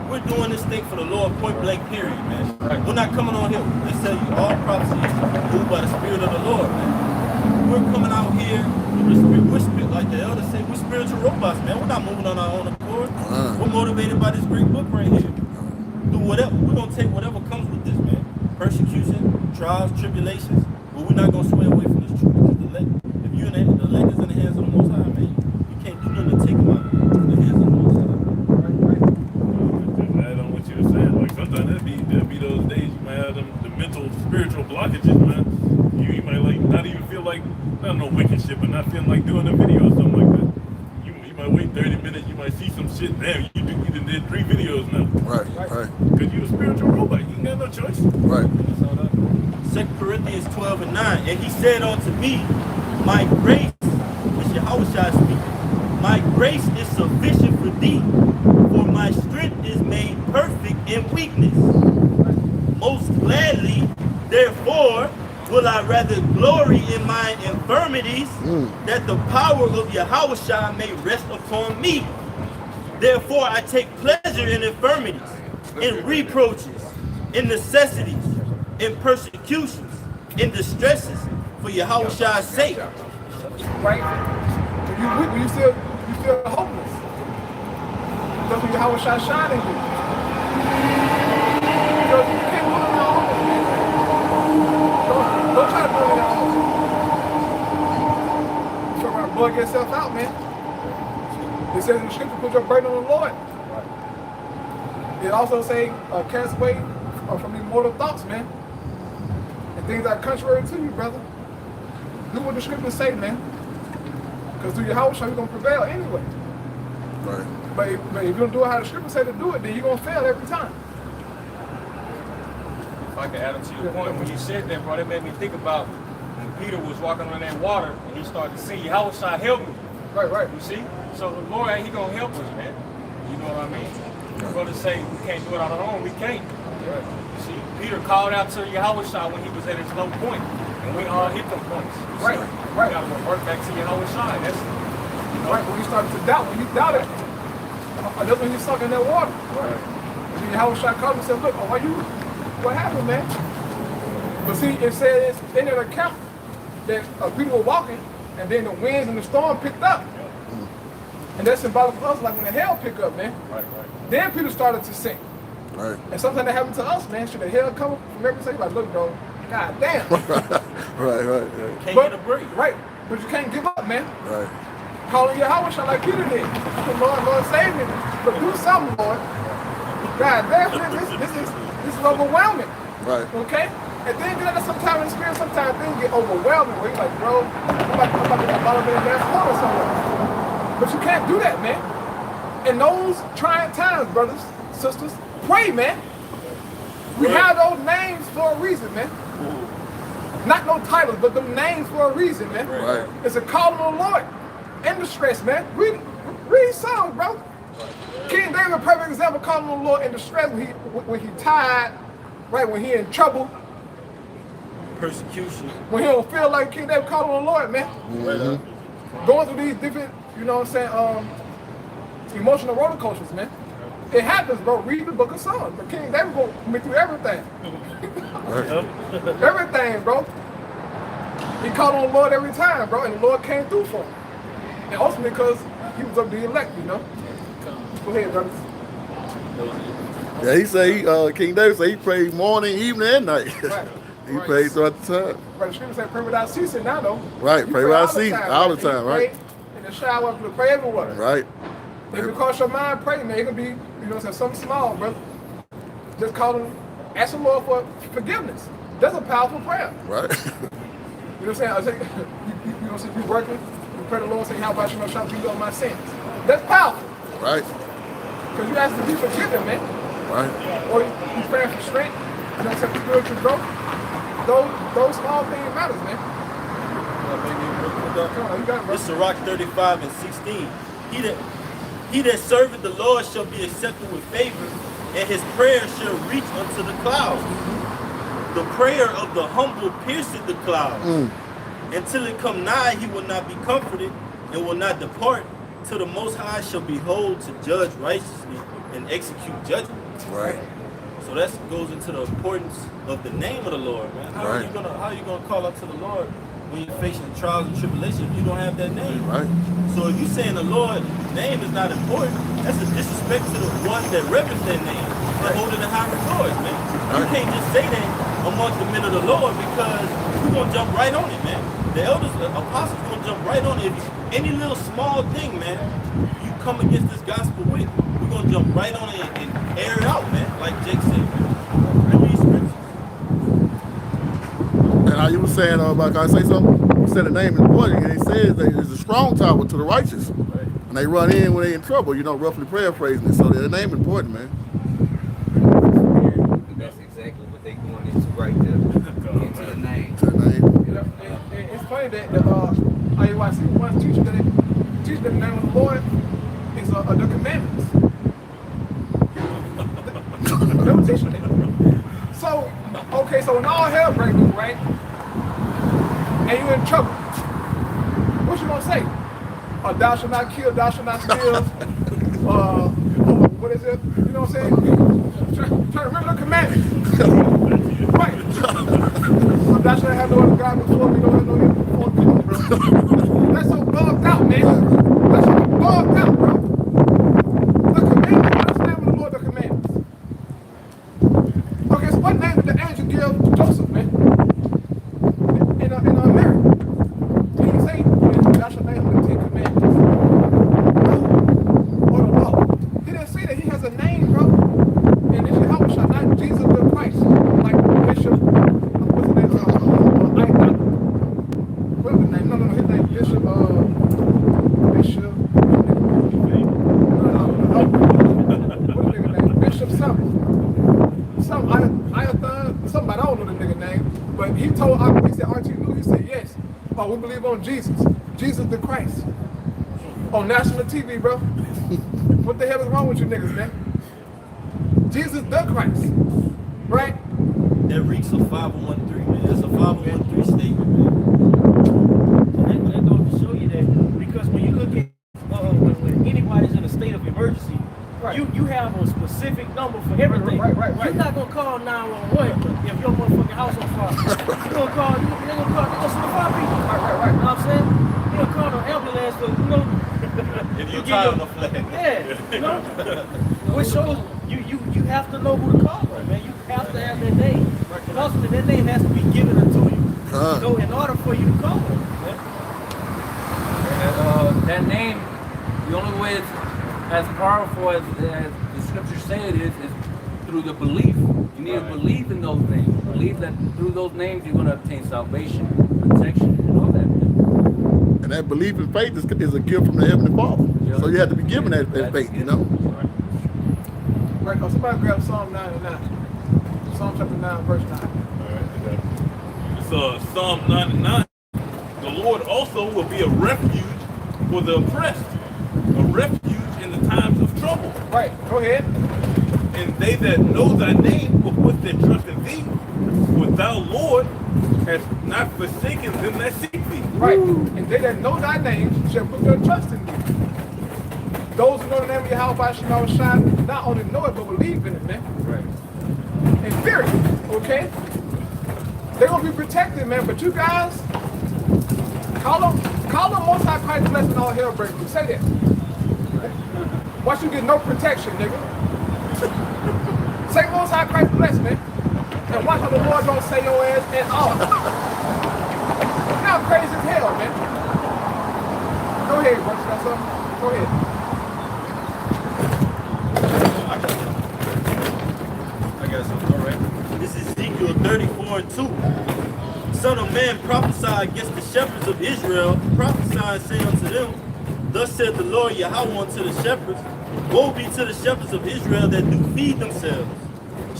We're doing this thing for the Lord, point blank, period, man. We're not coming on here. They tell you all prophecy is moved by the Spirit of the Lord, man. We're coming out here, we're like the elders say, we're spiritual robots, man. We're not moving on our own accord. We're motivated by this great book right here. Do whatever. We're going to take whatever comes with this, man. Persecution, trials, tribulations, but we're not going to sway away from this truth. Because if you're in the leg is in the hands of the Most High, man, you can't do nothing to take them out of the hands of the Most High. Add on what you were saying, like sometimes there'll be those days you might have the mental, spiritual blockages, man. You might like not even feel like, I don't know, wicked shit, but not feeling like doing a video or something like that. You might wait 30 minutes, you might see some shit, damn, you did 3 videos now. Right. Because you a spiritual robot, you ain't got no choice. Right. 2 Corinthians 12:9, and he said unto me, my grace, which 𝤉𝐿 speaking, my grace is sufficient for thee, for my strength is made perfect in weakness. Most gladly, therefore, will I rather glory in my infirmities, that the power of 𝤉𝐿 may rest upon me. Therefore, I take pleasure in infirmities, in reproaches, in necessities, in persecutions, in distresses, for 𝤉𝐿's sake. Right? When you weak, when you feel hopeless. That's when 𝤉𝐿 shine in you. Because you can't do it on your own, man. Don't try to do it on your own. Try to blow yourself out, man. It says in the scripture, put your burden on the Lord. It also say, cast away from these mortal thoughts, man. And things that are contrary to you, brother. Do what the scriptures say, man. Because through 𝤉𝐿, you're going to prevail anyway. Right. But if you don't do it how the scriptures say to do it, then you're going to fail every time. If I could add up to your point, when you said that, bro, that made me think about when Peter was walking on that water and he started to sing, 𝤉𝐿, help me. Right. You see? So the Lord, he gonna help us, man. You know what I mean? Brothers say we can't do it on our own, we can't. Right. You see, Peter called out to 𝤉𝐿 when he was at his low point, and we all hit them points. Right. We gotta work back to 𝤉𝐿. That's Right, when you started to doubt, when you doubted, that's when you stuck in that water. right. And 𝤉𝐿 called and said, look, what happened, man? But see, it says in an account that people were walking, and then the winds and the storm picked up. And that's symbolic for us, like when the hell pick up, man. Right. Then Peter started to sink. Right. And sometimes that happened to us, man. Should the hell come from every side? Like, look, bro, god damn. Right. Can't get a break. Right, but you can't give up, man. Right. Calling 𝤉𝐿 like Peter did. Lord, save me. But do something, Lord. God damn, this is overwhelming. Right. Okay? And then you know that sometimes in the spirit, sometimes things get overwhelming. Where you're like, bro, I'm about to get a bottle of gas water somewhere. But you can't do that, man. In those trying times, brothers, sisters, pray, man. We have those names for a reason, man. Not no titles, but them names for a reason, man. Right. It's a calling of the Lord. In distress, man. Read songs, bro. King David, a perfect example, calling on the Lord in distress when he tired, right? When he in trouble. Persecution. When he don't feel like King David, calling on the Lord, man. Going through these different, you know what I'm saying, emotional roller coasters, man. It happens, bro. Read the book of Psalms. But King David go through everything. Everything, bro. He called on the Lord every time, bro, and the Lord came through for him. And ultimately because he was of the elect, you know. Go ahead, brothers. Yeah, he say King David say he prayed morning, evening, and night. Right. He prayed throughout the time. Right, the scripture say pray without ceasing now, though. Right, pray without ceasing all the time, right? In the shower, pray everywhere. Right. If you cross your mind, pray, man. It can be, you know, something small, brother. Just call him, ask the Lord for forgiveness. That's a powerful prayer. Right. You know what I'm saying? You know, if you're working, you pray to the Lord, say, how about you know, shall forgive all my sins? That's powerful. Right. Because you ask to be forgiven, man. Right. Or you pray for strength, you know, some spiritual growth. Those small things matters, man. Come on, you got it, bro. This is Sirach 35 and 16. He that serveth the Lord shall be accepted with favor, and his prayer shall reach unto the clouds. The prayer of the humble pierceth the clouds. Until it come nigh, he will not be comforted, and will not depart, till the Most High shall behold to judge righteously and execute judgment. Right. So that goes into the importance of the name of the Lord, man. How are you gonna call out to the Lord when you're facing trials and tribulations if you don't have that name? Right. So if you saying the Lord's name is not important, that's a disrespect to the one that reverence that name, that hold it in high regards, man. You can't just say that amongst the men of the Lord because we're gonna jump right on it, man. The elders, the apostles gonna jump right on it. If any little small thing, man, you come against this gospel with, we're gonna jump right on it and air it out, man. Like Jake said, man. Read scriptures. And how you were saying about, can I say something? You said the name is important, and it says that it's a strong tower to the righteous. Right. And they run in when they're in trouble, you know, roughly paraphrasing it. So the name is important, man. That's exactly what they going into right there. Into the name. To the name. You know, and it's funny that IUIC wants to teach that the name of the Lord is the commandments. They were teaching it. So, okay, so when all hell breaks loose, right? And you're in trouble, what you gonna say? Thou shalt not kill, thou shalt not steal. What is it? You know what I'm saying? Try to remember the commandments. Right. Thou shalt have no other God before me, no other before me, bro. That's so bugged out, man. That's so bugged out, bro. The commandments, understand what the Lord, the commandments. Okay, so what name did the angel give to Joseph, man? In Mary. He didn't say, thou shalt name him the 10 Commandments. Or the law. He didn't say that. He has a name, bro. And it's Yahweh, not Jesus the Christ. Like Bishop, what's his name? What's his name? No, his name Bishop, what's his name? Bishop something. Somebody, I don't know the nigga name, but he told, he said, RT Lou, he said, yes. Oh, we believe on Jesus. Jesus the Christ. On national TV, bro. What the hell is wrong with you niggas, man? Jesus the Christ. Right? That reeks a 513, man. That's a 513 statement, man. That goes to show you that because when you look at when anybody's in a state of emergency, right. you have a specific number for everything. Right. You're not gonna call 911 if your motherfucking house on fire. You're gonna call, they're gonna send the fire people. Right. You know what I'm saying? You're gonna call an ambulance for, you know. If you're tired of the flag. Yeah, you know. Which shows you have to know who to call, man. You have to have that name. And also that name has to be given unto you. So in order for you to call them, man. That name, the only way it's as powerful as the scriptures say it is through the belief. You need to believe in those names. Believe that through those names you're going to obtain salvation, protection, and all that. And that belief and faith is a gift from the Heavenly Father. So you have to be given that faith, you know. Right, somebody grab Psalm 99. Psalm chapter 9, verse 9. It's Psalm 99. The Lord also will be a refuge for the oppressed, a refuge in the times of trouble. Right, go ahead. And they that know thy name will put their trust in thee, for thou, Lord, hast not forsaken them that seek thee. Right, and they that know thy name shall put their trust in thee. Those who know the name of Yahweh Shai not only know it, but believe in it, man. Right. And fear it, okay? They're going to be protected, man, but you guys, call them Most High Christ blessed and all hell break loose. Say that. Watch you get no protection, nigga. Say Most High Christ blessed, man. And watch how the Lord don't say your ass at all. Now crazy as hell, man. Go ahead, bro. You got something? Go ahead. I got something, all right. This is Ezekiel 34 and 2. Son of man, prophesy against the shepherds of Israel. Prophesy and say unto them, thus said the Lord Yahweh unto the shepherds, woe be to the shepherds of Israel that do feed themselves.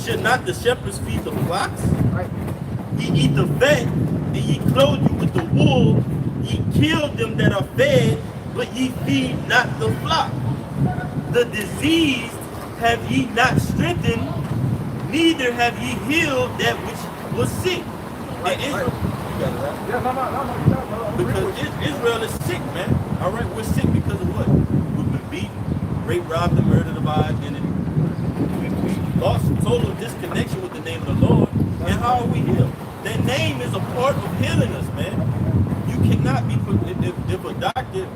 Should not the shepherds feed the flocks? Right. Ye eat the fat, and ye clothe you with the wool. Ye kill them that are fed, but ye feed not the flock. The diseased have ye not strengthened, neither have ye healed that which was sick. Right, Israel, right. You got it, right? Yeah, no. Because Israel is sick, man. All right, we're sick because of what? We've been beaten, raped, robbed, and murdered of our identity. We lost total disconnection with the name of the Lord. And how are we healed? That name is a part of healing us, man. You cannot be, if a doctor,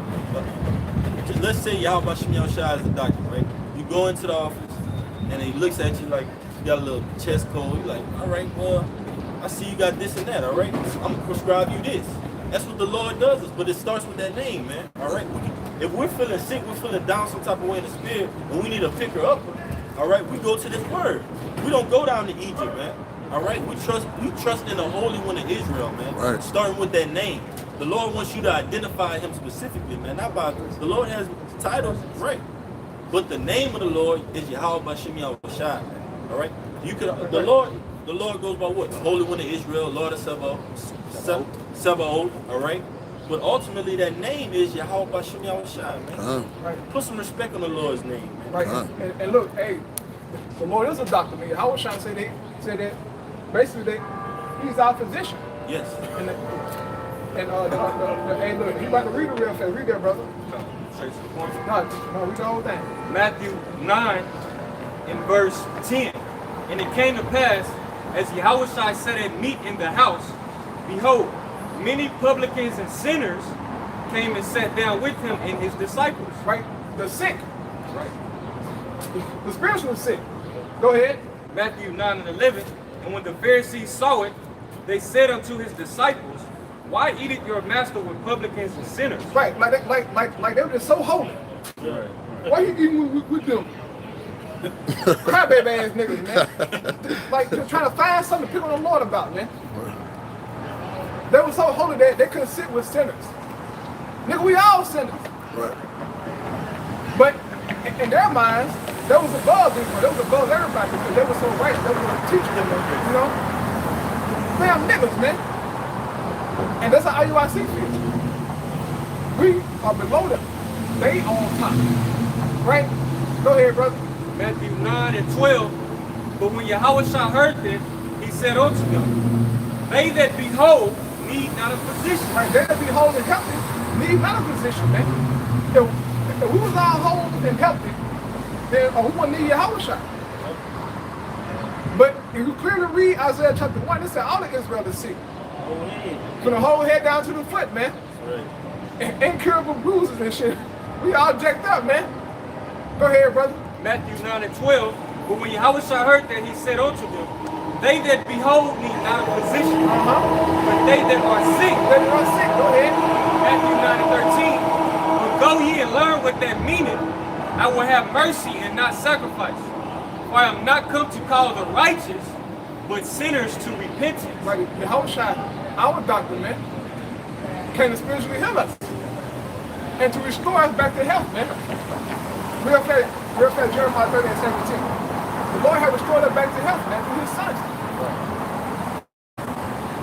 let's say Yahweh Shai is a doctor, right? You go into the office and he looks at you like you got a little chest cold. You're like, all right, well, I see you got this and that, all right? I'm gonna prescribe you this. That's what the Lord does us, but it starts with that name, man. All right? If we're feeling sick, we're feeling down some type of way in the spirit, and we need a picker up, all right? We go to this word. We don't go down to Egypt, man. All right? We trust in the Holy One of Israel, man. Right. Starting with that name. The Lord wants you to identify him specifically, man. Not by the Lord has titles, right? But the name of the Lord is Yahweh Shai, man. All right? You could the Lord goes by what? The Holy One of Israel, Lord of Sabaoth, all right? But ultimately, that name is Yahweh Shai, man. Right. Put some respect on the Lord's name, man. Right. And look, hey, the Lord is a doctor, man. Yahweh Shai say that basically he's our physician. Yes. Hey, look, you about to read it real fast. Read that, brother. Straight to the point. No, read the whole thing. Matthew 9 in verse 10. And it came to pass, as Yahushua sat at meat in the house, behold, many publicans and sinners came and sat down with him and his disciples. Right? The sick. Right? The spiritually sick. Go ahead. Matthew 9 and 11. And when the Pharisees saw it, they said unto his disciples, why eateth your master with publicans and sinners? Right, like they were just so holy. Right. Why you eating with them? Crybaby ass niggas, man. Like they're trying to find something to pick on the Lord about, man. They were so holy that they couldn't sit with sinners. Nigga, we all sinners. Right. But in their minds, they was above them, they was above everybody because they were so right. They were teaching them, you know? Damn niggas, man. And that's how IUIC feels. We are below them. They on top. Right? Go ahead, brother. Matthew 9 and 12. But when Yahushua heard this, he said unto them, they that be whole need not a physician. Right, they that be whole and healthy need not a physician, man. If we was all whole and healthy, then we wouldn't need Yahushua. But if you clearly read Isaiah chapter 1, it said all of Israel is sick. From the whole head down to the foot, man. Right. And incurable bruises and shit. We all jacked up, man. Go ahead, brother. Matthew 9 and 12. But when Yahushua heard that, he said unto them, they that be whole need not a physician, but they that are sick. They that are sick, go ahead. Matthew 9 and 13. But go ye and learn what that meaneth. I will have mercy and not sacrifice. For I am not come to call the righteous, but sinners to repentance. Right, Yahushua, our doctor, man, came to spiritually heal us. and to restore us back to health, man. Real fast, Jeremiah 30 and 17. The Lord has restored us back to health, man, through his sons.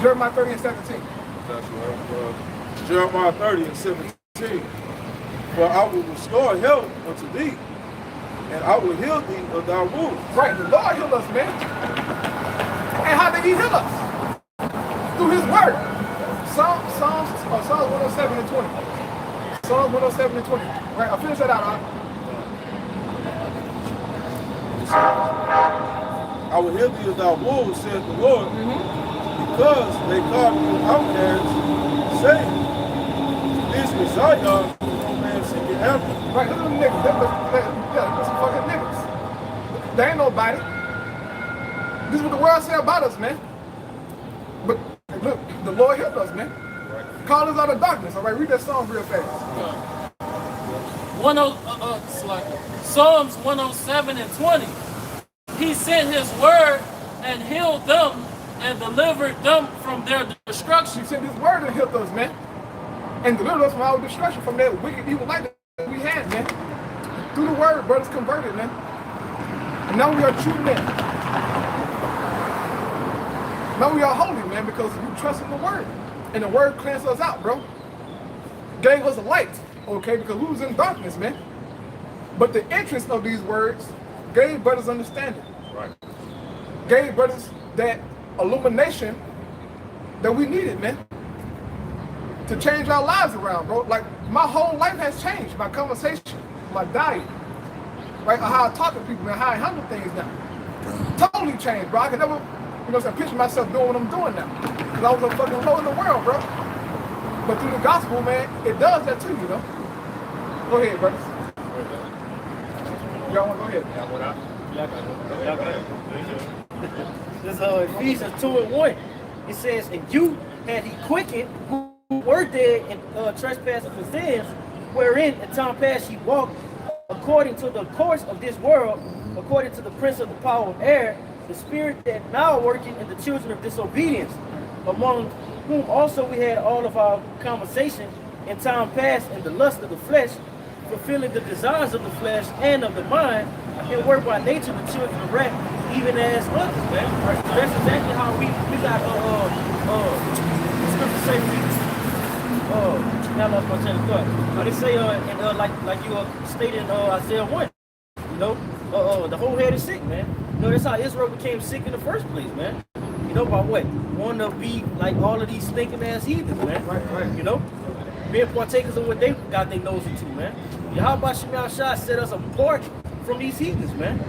Jeremiah 30 and 17. That's right. Jeremiah 30 and 17. For I will restore health unto thee, and I will heal thee of thy wounds. Right, the Lord healed us, man. And how did he heal us? Through his word. Psalms 107 and 20. Psalms 107 and 20. Right, I'll finish that out. I will heal thee of thy wounds, saith the Lord, because they called you outcasts, saying, this Messiah, no man seeking after. Right, look at them niggas. They're some fucking niggas. They ain't nobody. This is what the world say about us, man. But look, the Lord helped us, man. Right. Call us out of darkness. All right, read that song real fast. Psalms 107 and 20. He sent his word and healed them and delivered them from their destruction. He sent his word and healed us, man. And delivered us from our destruction, from that wicked, evil life that we had, man. Through the word, brothers converted, man. And now we are true men. Now we are holy, man, because we trust in the word. And the word cleansed us out, bro. Gave us a light, okay, because we was in darkness, man. But the entrance of these words gave brothers understanding. Right. Gave brothers that illumination that we needed, man. To change our lives around, bro. Like, my whole life has changed. My conversation, my diet, right? How I talk to people, man, how I handle things now. Totally changed, bro. I can never, picture myself doing what I'm doing now. Because I was a fucking low in the world, bro. But through the gospel, man, it does that too, you know? Go ahead, brothers. Y'all want to go ahead? Y'all got it. This Ephesians 2 and 1. It says, and you had he quickened who were dead in trespasses and sins, wherein in time past ye walked according to the course of this world, according to the prince of the power of air, the spirit that now working in the children of disobedience, among whom also we had all of our conversation in time past in the lust of the flesh, fulfilling the desires of the flesh and of the mind, and were by nature the children of wrath, even as others, man. Right. So that's exactly how we got the scripture say now I lost my train of thought. But they say like you stated in Isaiah 1, the whole head is sick, man. That's how Israel became sick in the first place, man. By what? Wanting to be like all of these stinking ass heathens, man. Right. Being partakers of what they got their nose into, man. Yahweh Shah set us apart from these heathens, man.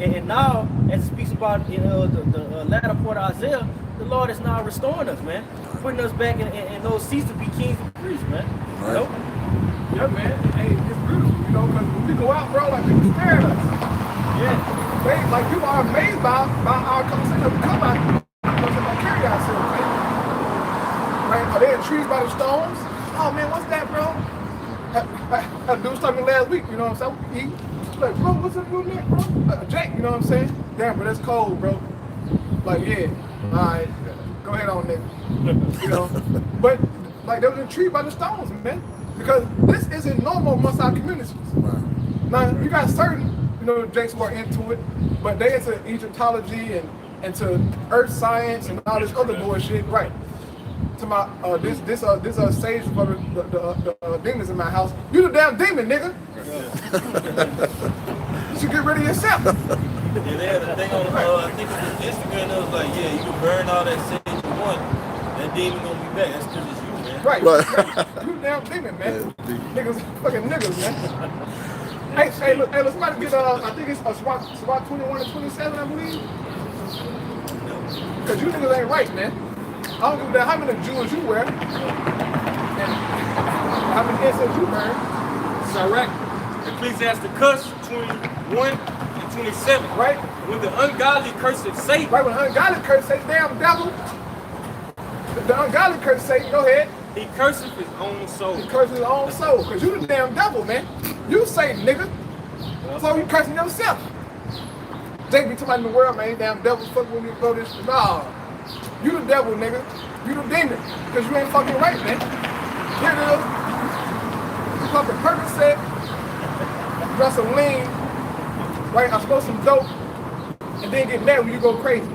And now, as it speaks about in the latter part of Isaiah, the Lord is now restoring us, man. Putting us back in those seats to be kings and priests, man. Right. Yeah, man. Hey, it's beautiful, because when we go out, bro, like people stare at us. Yeah. People are amazed by our conversation that we come out and carry ourselves, man. Right? Are they in trees by the stones? Oh man, what's that, bro? That dude was talking last week, you know what I'm saying? Like, bro, what's up with that, bro? Jake, you know what I'm saying? Damn, bro, that's cold, bro. Like, yeah, all right, go ahead on, nigga. But like, they was in a tree by the stones, man. Because this isn't normal amongst our communities. Now, you got certain, Jakes who are into it, but they into Egyptology and to earth science and all this other bullshit, right? To my this sage for the demons in my house. You the damn demon, nigga. You should get rid of yourself. Yeah, they had a thing on I think it was Instagram that was like, yeah, you can burn all that sage you want, that demon gonna be back. That's because it's you, man. Right. You the damn demon, man. Niggas, fucking niggas, man. Hey, look, let's about to get I think it's SWAT 21 and 27, I believe. Cause you niggas ain't right, man. I don't give a damn how many Jews you wear and how many incense you burn. Direct. Ecclesiasticus 21 and 27. Right? When the ungodly curse Satan. Right, when the ungodly curse Satan, damn devil. The ungodly curse Satan, go ahead. He curses his own soul. He curses his own soul. Cause you the damn devil, man. You Satan, nigga. So you cursing yourself. Jake be talking about in the world, man, damn devils fucking with me, go this. Nah. You the devil, nigga. You the demon. Because you ain't fucking right, man. Here it is. pump a Percocet, dress some lean, right? I smoke some dope, and then get mad when you go crazy.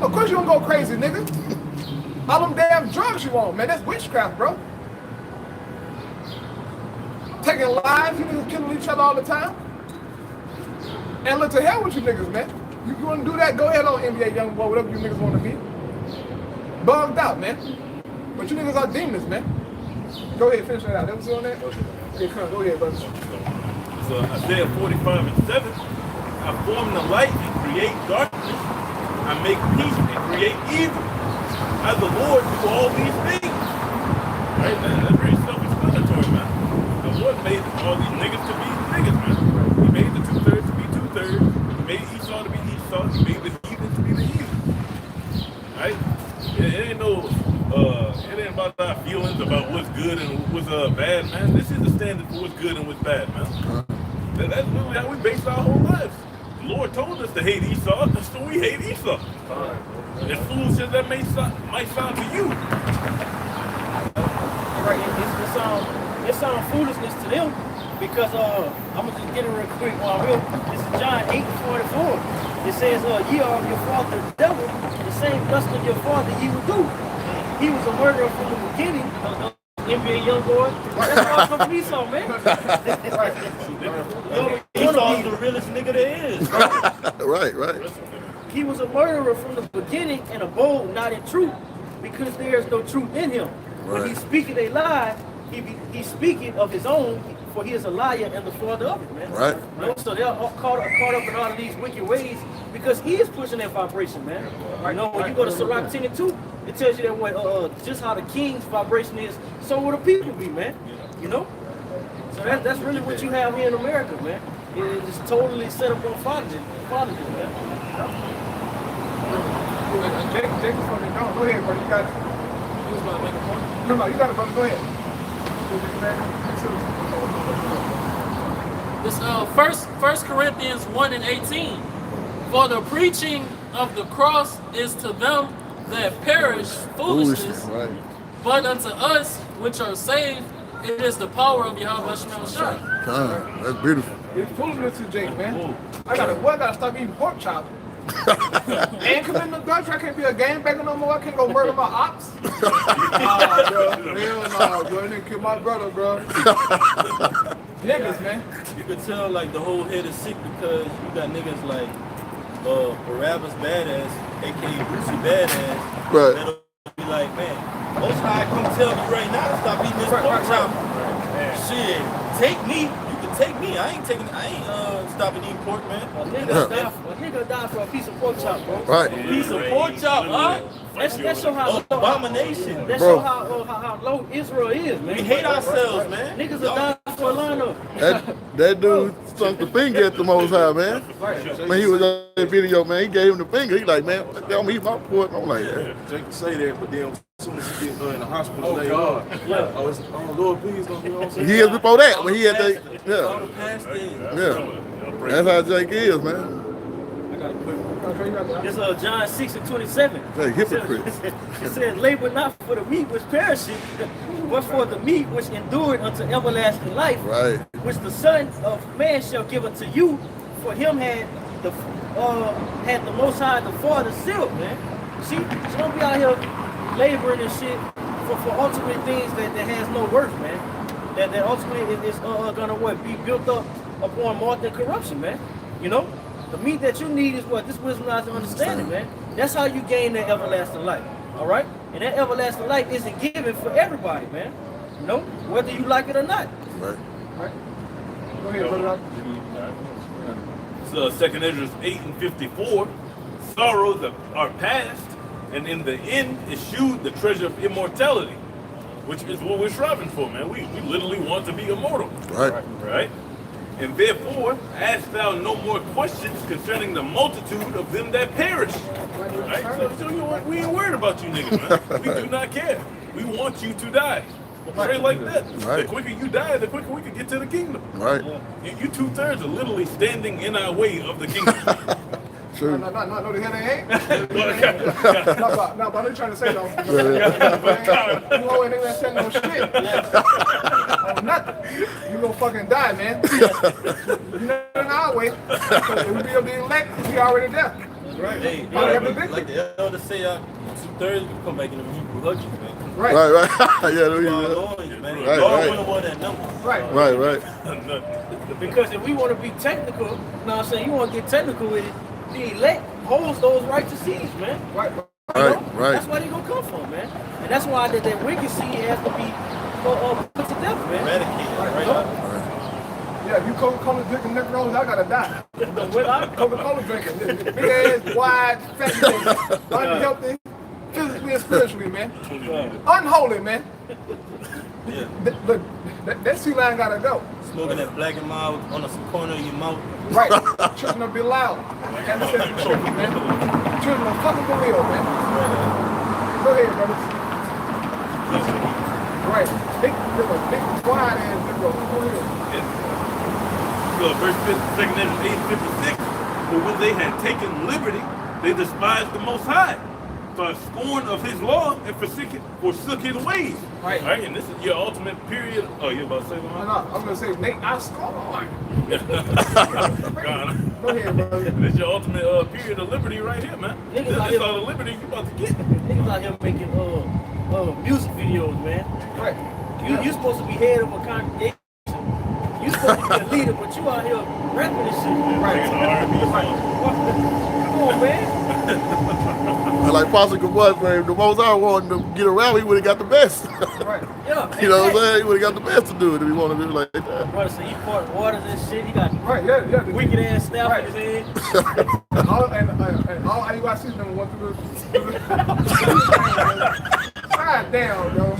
Of course you don't go crazy, nigga. All them damn drugs you on, man. That's witchcraft, bro. Taking lives, you niggas killing each other all the time. And look, to hell with you niggas, man. You want to do that, go ahead on NBA Youngboy, whatever you niggas want to be. Bugged out, man. But you niggas are demons, man. Go ahead, finish that out. That was on that? Okay, come on, go ahead, brother. So Isaiah 45:7, I form the light and create darkness. I make peace and create evil. I, the Lord, do all these things. Right, man? That's very self-explanatory, man. The Lord made all these niggas to be niggas, man. He made the 2/3 to be 2/3. He made Esau to be Esau. He made the heathen to be the heathen. Right? It ain't no, it ain't about our feelings about what's good and what's bad, man. This is the standard for what's good and what's bad, man. That's literally how we base our whole lives. The Lord told us to hate Esau, so we hate Esau. As foolish as that might sound to you. Right, it sounds foolishness to them because I'm gonna just get it real quick while real. This is John 8:44. It says, ye are of your father the devil, the same lust of your father ye will do. He was a murderer from the beginning, NBA Youngboy. That's why I come from Esau, man. Esau's the realest nigga there is. Right. He was a murderer from the beginning and a bold, not in truth, because there is no truth in him. When he speaketh a lie, he's speaking of his own, for he is a liar and the father of it, man. Right. You know, so they're all caught up in all of these wicked ways because he is pushing that vibration, man. You know, when you go to Sirach 10:2, it tells you that what just how the king's vibration is, so will the people be, man. You know? So that's really what you have here in America, man. It is totally set up on fatherhood, man. Jake is fucking gone. Go ahead, bro. You got it. He was about to make a point. No, you got it, brother. Go ahead. This First Corinthians 1:18. For the preaching of the cross is to them that perish foolishness, Right. but unto us which are saved, it is the power of Yahweh Shai. That's beautiful. It's foolishness to Jake, man. I gotta stop eating pork chop. And committing adultery. I can't be a gangbanger no more. I can't go murder my ops. Nah, bro. Hell no, bro. They didn't kill my brother, bro. Niggas, man. You could tell like the whole head is sick because you got niggas like Barabbas Badass, aka Brucey Badass. Right. That'll be like, man, most high come tell me right now to stop eating this pork chop. Shit, take me. Take me. I ain't stopping eating pork, man. A nigga die for a piece of pork chop, bro. Right. Piece of pork chop, huh? That show how abomination. That show how low Israel is, man. We hate ourselves, man. Niggas are dying for a lineup. That dude sunk the finger at the Most High, man. When he was on that video, man, he gave him the finger. He like, man, don't eat my pork. I'm like, yeah. Jake can say that, but then as soon as he get in the hospital, Oh, God. Yeah. Oh, Lord, please don't be on. Years before that, when he had that, All the past days. yeah. That's how Jake is, man. This John 6:27. Hey, hypocrites. It says, labor not for the meat which perisheth, but for the meat which endured unto everlasting life, Right. which the Son of Man shall give unto you. For him had the Most High, the Father, sealed, man. See, so don't be out here laboring and shit for ultimate things that has no worth, man. That ultimately is gonna be built up upon more than corruption, man. You know? The meat that you need is what? This wisdom, knowledge, and understanding, man. That's how you gain that everlasting life. All right? And that everlasting life isn't given for everybody, man. You know? Whether you like it or not. Right. Go ahead, brother. So 2 Ezra 8:54, sorrows are past, and in the end eschewed the treasure of immortality, which is what we're striving for, man. We literally want to be immortal. Right? And therefore, ask thou no more questions concerning the multitude of them that perish. Right? So we ain't worried about you niggas, man. We do not care. We want you to die. Straight like that. Right. The quicker you die, the quicker we can get to the kingdom. Right. You 2/3 are literally standing in our way of the kingdom. True. No, the hell they ain't. No, but I'm trying to say though. You always nigga that said no shit. on nothing. You gonna fucking die, man. You know in our way. So if we be able to elect, we already there. Right. Hey, like the elder say, 2/3 will come back in the Hebrew hug you, man. Right. Yeah, Lord wouldn't want that number. Right. Because if we want to be technical, you know what I'm saying, you want to get technical with it, the elect holds those righteous seeds, man. Right. That's where they gonna come from, man. And that's why that wicked seed has to be put to death, man. Eradicated, Yeah, if you Coca-Cola drinking macaroni, I gotta die. Coca-Cola drinking, big ass, wide, fat, unhealthy, physically and spiritually, man. Unholy, man. Yeah. Look, that sea line gotta go. Smoking that black and mild on the corner of your mouth. Right. Children will be loud. And the children, man. Children will fucking be real, man. Go ahead, brothers. Right. Big, wide ass, big, go ahead. Verse 2nd Ezra 8:56. For when they had taken liberty, they despised the Most High, for scorn of His law and forsook His ways. Right. And this is your ultimate period. Oh, you about to say something? No, I'm gonna say, Nate, I scorn. Go ahead, brother. This is your ultimate period of liberty right here, man. This is all the liberty you about to get. Niggas out here making music videos, man. Right. You supposed to be head of a congregation. You supposed to be a leader, but you out here rapping this shit. Right. Come on, man. Like Pastor was, man, the most I wanted to get around, he would have got the best. Right. Yeah. You know what I'm saying? He would have got the best to do it if he wanted to do it like that. Brother, so he poured waters and shit. He got wicked ass staff in his head. And all IUIC's number one through the God damn, bro.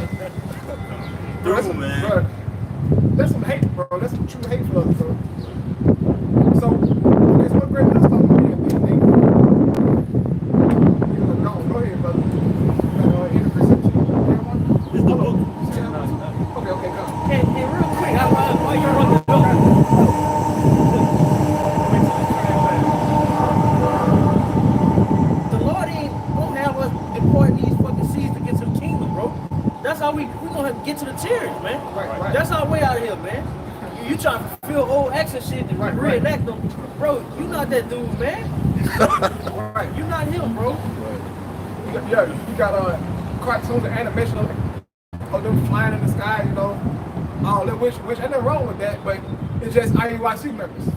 Man. That's some hate, bro. That's some true hate for us, bro. So, okay, so what grade let's talk about here, Nate? Go ahead, brother. It's the book. Okay, go. And real quick, why you run the door? The Lord ain't gonna have us importing these fucking seeds to get to the kingdom, bro. That's how we gonna have to get to the chariots, man. Right. That's our way out of here, man. You trying to fulfill old action shit and reenact them, bro. You not that dude, man. Right. You not him, bro. You got cartoons and animation of them flying in the sky, you know. All that, which ain't nothing wrong with that, but it's just IUIC members.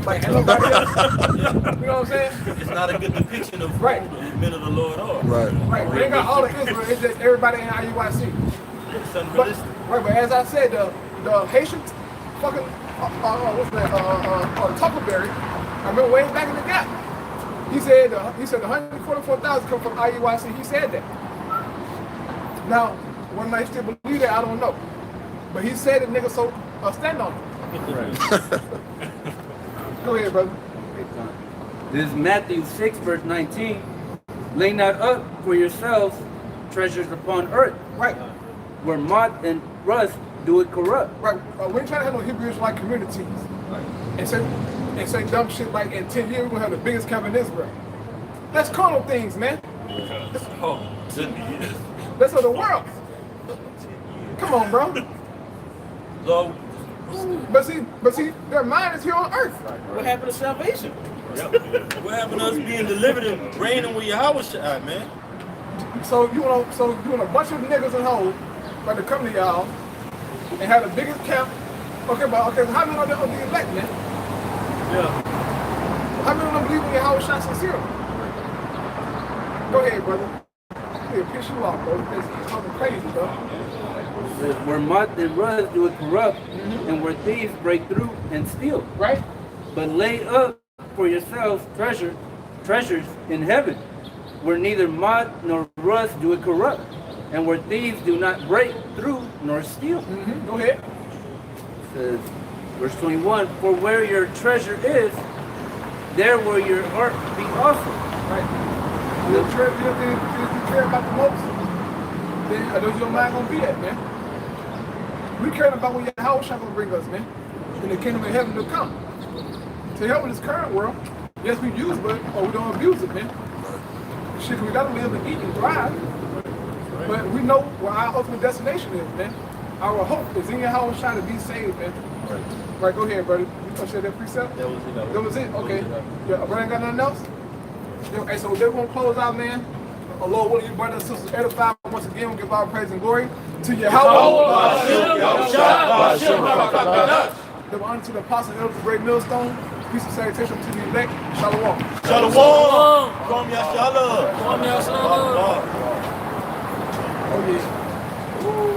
Like, ain't nobody else. You know what I'm saying? It's not a good depiction of who the men of the Lord are. Right. They got all of Israel, it's just everybody in IUIC. It's unrealistic. But as I said, the Haitian fucking, what's that, Tuckleberry, I remember way back in the gap. He said the 144,000 come from IUIC. He said that. Now, whether they still believe that, I don't know. But he said it, nigga, so stand on it. Go ahead, brother. This is Matthew 6, verse 19. Lay not up for yourselves treasures upon earth, Right. where moth and rust do it corrupt. Right. We ain't trying to have no Hebrew Israelite communities. And say dumb shit like in 10 years we're gonna have the biggest camp in Israel. That's carnal things, man. That's of the world. Come on, bro. Lord, But see, their mind is here on earth. What happened to salvation? what happened to us being delivered and reigning with Yahweh Shai, man? So you want a bunch of niggas and hoes about to come to y'all and have the biggest camp. Okay, so how many of them are the elect, man? Yeah. How many of them believe in Yahweh Shai sincerely? Go ahead, brother. It'll piss you off, bro. It's something crazy, bro. Where moth and rust do it corrupt, and where thieves break through and steal. Right? But lay up for yourselves treasures in heaven, where neither moth nor rust do it corrupt, and where thieves do not break through nor steal. Go ahead. It says, verse 21, for where your treasure is, there will your heart be also. Right. You care about the most, then I know your mind gonna be at, man. We care about what Yahweh Shai gonna bring us, man. In the kingdom of heaven to come. To help with this current world, yes, we use it, or we don't abuse it, man. Shit, we gotta live and eat and thrive. But we know where our ultimate destination is, man. Our hope is in your house trying to be saved, man. Right, go ahead, brother. You gonna share that precept? That was it. That was it? Okay. Yeah, brother ain't got nothing else? Yeah, hey, so we're gonna close out, man. Lord, what are you brothers and sisters edify once again? We'll give our praise and glory to your house. Give honor to the apostle of the great millstone. Peace and salutation to the elect. Shalom. Shalom. From Yashala. From Yashala. Oh, yeah. Ooh.